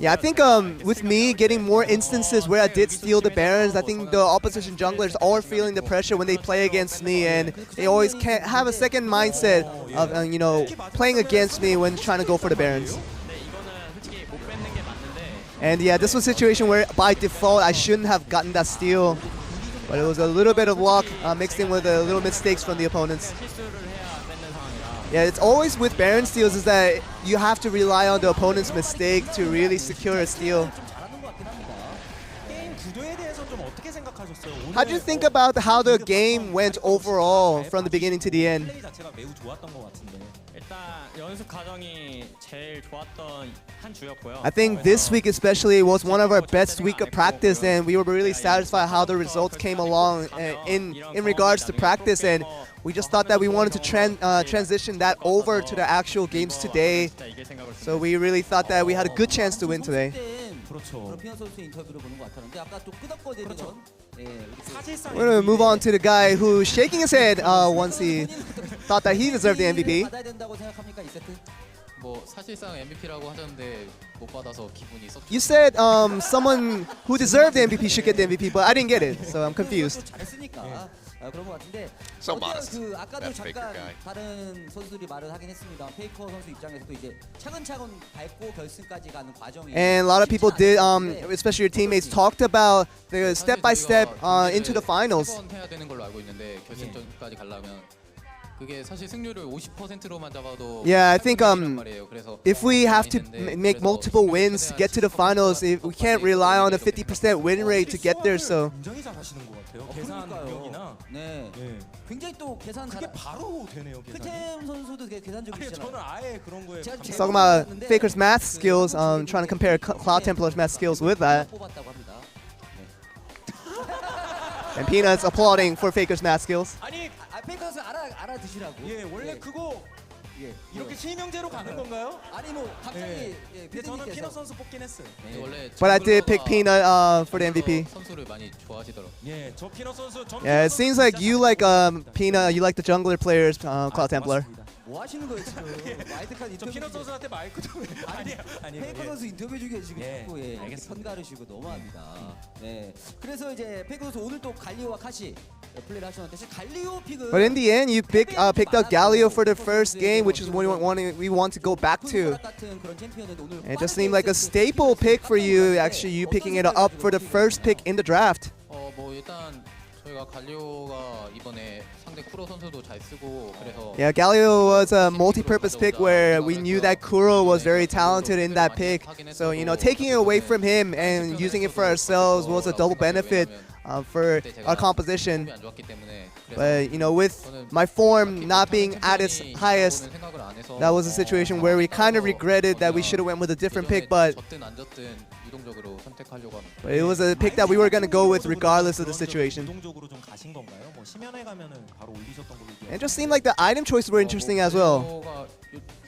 Yeah, I think with me getting more instances where I did steal the Barons, I think the opposition junglers are feeling the pressure when they play against me, and they always can't have a second mindset of playing against me when trying to go for the Barons. And yeah, this was a situation where by default I shouldn't have gotten that steal, but it was a little bit of luck mixed in with a little mistakes from the opponents. Yeah, it's always with Baron steals is that you have to rely on the opponent's mistake to really secure a steal. How do you think about how the game went overall from the beginning to the end? I think this week especially was one of our best week of practice, and we were really satisfied how the results came along in regards to practice, and we just thought that we wanted to transition that over to the actual games today. So we really thought that we had a good chance to win today. We're going to move on to the guy who's shaking his head once he thought that he deserved the MVP. 사실상 MVP라고 하셨는데 못 받아서 기분이 썩. You said someone who deserved the MVP should get the MVP, but I didn't get it, so I'm confused. 그런 것 같은데 So modest. 그 아까도 That FLICKR 잠깐 guy. 다른 선수들이 말을 하긴 했습니다. 페이커 선수 입장에서도 이제 차근차근 밟고 결승까지 가는 과정이. And a lot of people did, especially your teammates, talked about the step-by-step into the finals. 해야 되는 걸로 알고 있는데 결승전까지 가려면 그게 사실 승률을 50%로만 잡아도. Yeah, I think if we have to make multiple wins to get to the finals, we can't rely on a 50% win rate to get there. So. 굉장히 잘하시는 것 같아요. 계산 능력이나. 네. 굉장히 또 계산 그게 바로 되네요. 크템 선수도 되게 계산적이시잖아요. 저는 아예 그런 거에. He's talking about FLICKR's math skills, trying to compare Cloud Templar's math skills with that. And Peanuts applauding for FLICKR's math skills. 아니, 페이커 선수 알아드시라고. 예, 원래 그거 예. 이렇게 실명제로 가는 건가요? 아니 뭐 갑자기 예, 근데 저는 피넛 PD님께서 선수 뽑긴 했어요. But I did pick Peanut for the MVP. 선수를 많이 좋아하시더라고요. 예, 저 피넛 선수 Yeah, it seems like you like Peanut. You like the jungler players, Cloud Templar. 뭐 하시는 거예요 지금? 와이드카드 저 인터뷰 피넛 선수한테 마이크 좀 아니에요. 페이커 선수 인터뷰 중에 지금 예, 자꾸 예, 알겠습니다. 편가르시고 너무합니다. 네. 그래서 이제 페이커 선수 오늘 또 갈리오와 카시 플레이를 하셨는데 사실 갈리오 픽은 But in the end, you picked up Galio for the first game, which is what we want to go back to. 같은 그런 챔피언인데 오늘 And it just seemed like a staple pick for you, actually, you picking it up for the first pick in the draft. 뭐 일단 저희가 갈리오가 이번에 상대 쿠로 선수도 잘 쓰고 그래서 Yeah, Galio was a multi-purpose pick where we knew that Kuro was very talented in that pick. So, you know, taking it away from him and using it for ourselves was a double benefit for our composition. 안 좋았기 때문에 But, you know, with my form not being at its highest, that was a situation where we kind of regretted that we should have went with a different pick, but 졌든 안 졌든 유동적으로 선택하려고 합니다. it was a pick that we were going to go with regardless of the situation. 유동적으로 좀 가신 건가요? 뭐 심연에 가면은 바로 올리셨던 걸로 And it just seemed like the item choices were interesting as well. 갈리오가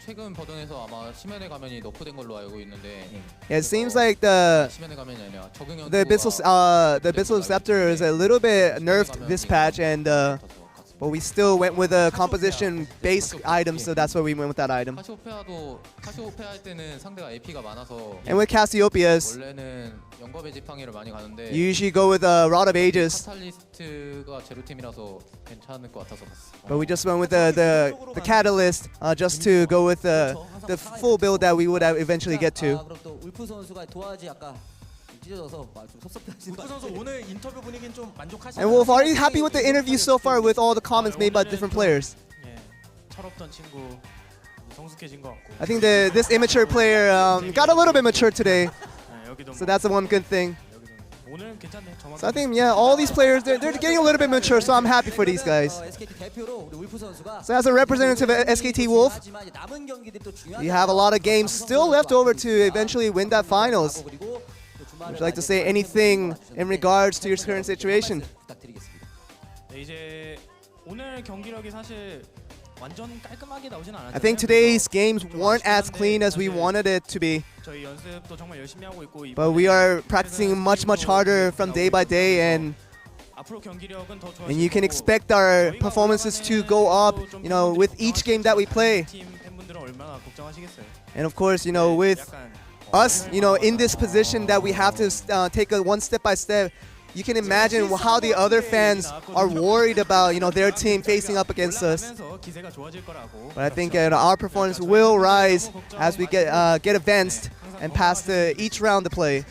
최근 버전에서 아마 심연의 가면이 너프된 걸로 알고 있는데 Yeah, it seems like the 심연의 가면이 아니라 적응형 the Abyssal Scepter is a little bit nerfed this patch, and but we still went with a composition-based item, so that's why we went with that item. 카시오페아 할 때는 상대가 AP가 많아서 And with Cassiopeia's, 원래는 영겁의 지팡이를 많이 가는데 you usually go with a Rod of Ages, 카탈리스트가 제로팀이라서 괜찮을 것 같아서 갔어요. but we just went with the Catalyst just to go with the full build that we would eventually get to. 그럼 또 울프 선수가 도화지 아까 찢어져서 좀 섭섭해하시는 울프 선수 오늘 인터뷰 분위기는 좀 만족하시나요? And Wolf, are you happy with the interview so far with all the comments made by different players? 예, 철없던 친구 성숙해진 것 같고. I think this immature player got a little bit mature today, 예, 여기도 so that's the one good thing. 오늘 괜찮네. 저만. So I think, yeah, all these players, they're getting a little bit mature, so I'm happy for these guys. SKT 대표로 우리 울프 선수가 So as a representative of SKT Wolf, 하지만 이제 남은 경기들이 또 중요하다. we have a lot of games still left over to eventually win that finals. Would you like to say anything in regards to your current situation? 네, 이제 오늘 경기력이 사실 완전 깔끔하게 나오진 않았잖아요. I think today's games weren't as clean as we wanted it to be, 저희 연습도 정말 열심히 하고 있고 but we are practicing much harder from day by day, and 앞으로 경기력은 더 좋아지고 you can expect our performances to go up, you know, with each game that we play. 팀 팬분들은 얼마나 걱정하시겠어요. And of course, you know, with us, you know, in this position that we have to take a one step by step, you can imagine how the other fans are worried about, you know, their team facing up against us. But I think our performance will rise as we get advanced and past each round to play.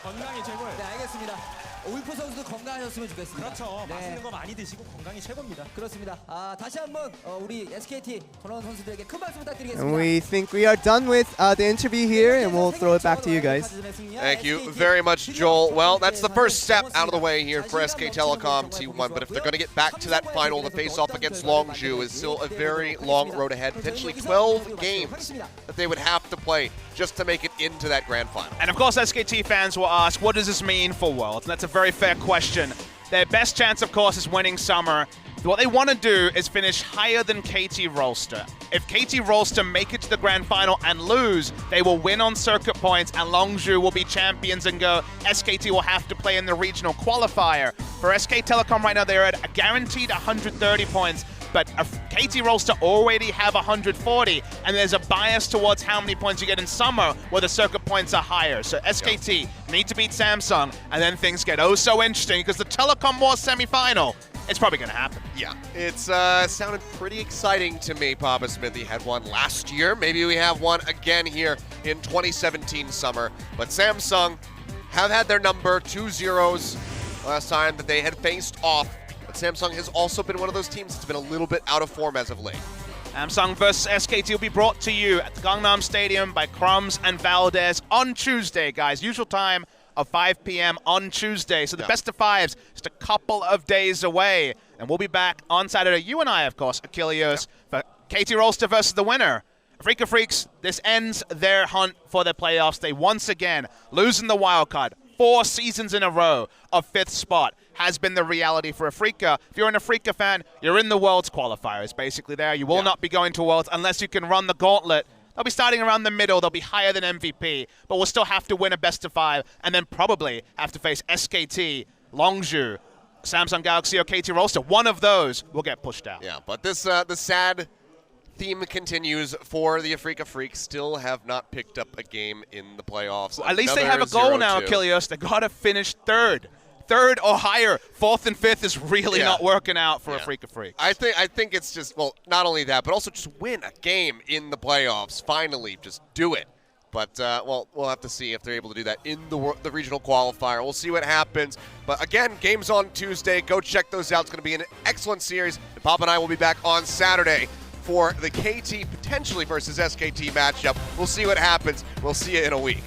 건강이 최고예요. 네, 알겠습니다. 울프 선수도 건강하셨으면 좋겠습니다. 그렇죠. 맛있는 거 많이 드시고 건강이 최고입니다. 그렇습니다. 다시 한번 우리 SKT 전원 선수들에게 큰 박수 부탁드리겠습니다. And we think we are done with the interview here, and we'll throw it back to you guys. Thank you very much, Joel. Well, that's the first step out of the way here for SK Telecom T1, but if they're going to get back to that final, the face-off against Longju is still a very long road ahead, potentially 12 games that they would have to play just to make it into that grand final. And of course, SKT fans will ask, what does this mean for Worlds? And that's a very fair question. Their best chance, of course, is winning Summer. What they want to do is finish higher than KT Rolster. If KT Rolster make it to the grand final and lose, they will win on circuit points and Longju will be champions and go. SKT will have to play in the regional qualifier. For SK Telecom right now, they're at a guaranteed 130 points. But KT Rolster already have 140, and there's a bias towards how many points you get in Summer, where the circuit points are higher. So SKT need to beat Samsung, and then things get oh so interesting, because the Telecom Wars semi-final, it's probably going to happen. Yeah, it's sounded pretty exciting to me. Papa Smithy had one last year. Maybe we have one again here in 2017 Summer. But Samsung have had their number, 2-0s last time that they had faced off. Samsung has also been one of those teams that's been a little bit out of form as of late. Samsung vs SKT will be brought to you at the Gangnam Stadium by Crumbs and Valdez on Tuesday, guys. Usual time of 5 p.m. on Tuesday. So the best of fives, just a couple of days away. And we'll be back on Saturday. You and I, of course, Achilles, for KT Rolster versus the winner. Afreeca Freecs, this ends their hunt for the playoffs. They once again lose in the wildcard. 4 seasons in a row of 5th spot has been the reality for Afreeca. If you're an Afreeca fan, you're in the Worlds qualifiers, basically there. You will not be going to Worlds unless you can run the gauntlet. They'll be starting around the middle. They'll be higher than MVP, but we'll still have to win a best of 5 and then probably have to face SKT, Longzhu, Samsung Galaxy, or KT Rolster. One of those will get pushed out. Yeah, but this the sad theme continues for the Afreeca Freecs. Still have not picked up a game in the playoffs. Well, at least they have a goal now, Achilles. They got to finish 3rd. 3rd or higher. 4th and 5th is really not working out for Afreeca Freecs. I think it's just, well, not only that, but also just win a game in the playoffs. Finally, just do it. But, well, we'll have to see if they're able to do that in the regional qualifier. We'll see what happens. But, again, games on Tuesday. Go check those out. It's going to be an excellent series. And Pop and I will be back on Saturday for the KT potentially versus SKT matchup. We'll see what happens. We'll see you in a week.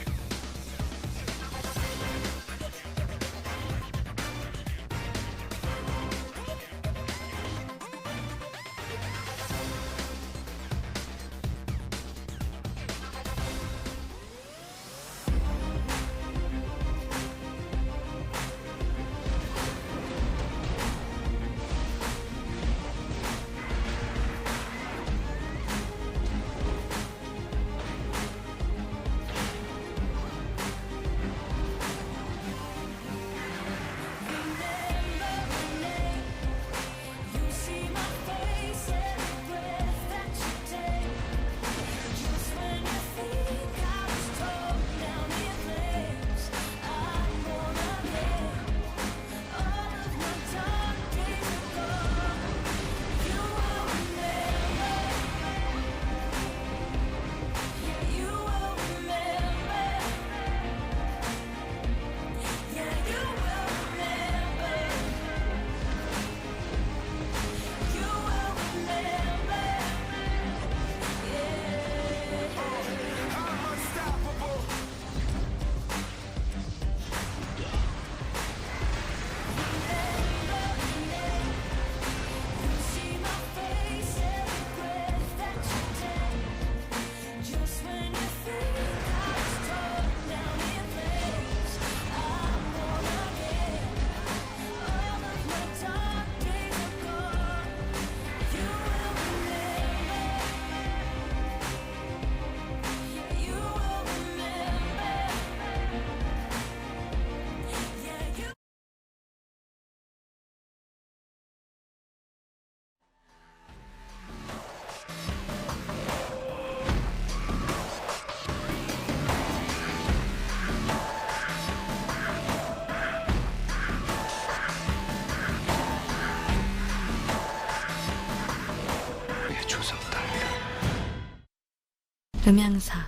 음향사.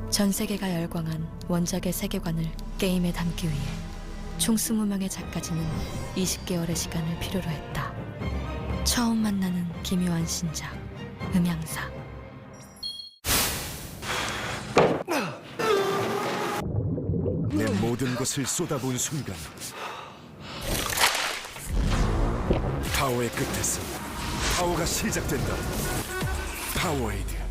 전 세계가 열광한 원작의 세계관을 게임에 담기 위해 총 20명의 작가진은 20개월의 시간을 필요로 했다. 처음 만나는 기묘한 신작, 음향사. 내 모든 것을 쏟아부은 순간 파워의 끝에서 파워가 시작된다. 파워에이드.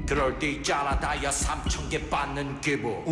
그럴 때 있잖아 다이아 3,000개 받는 기분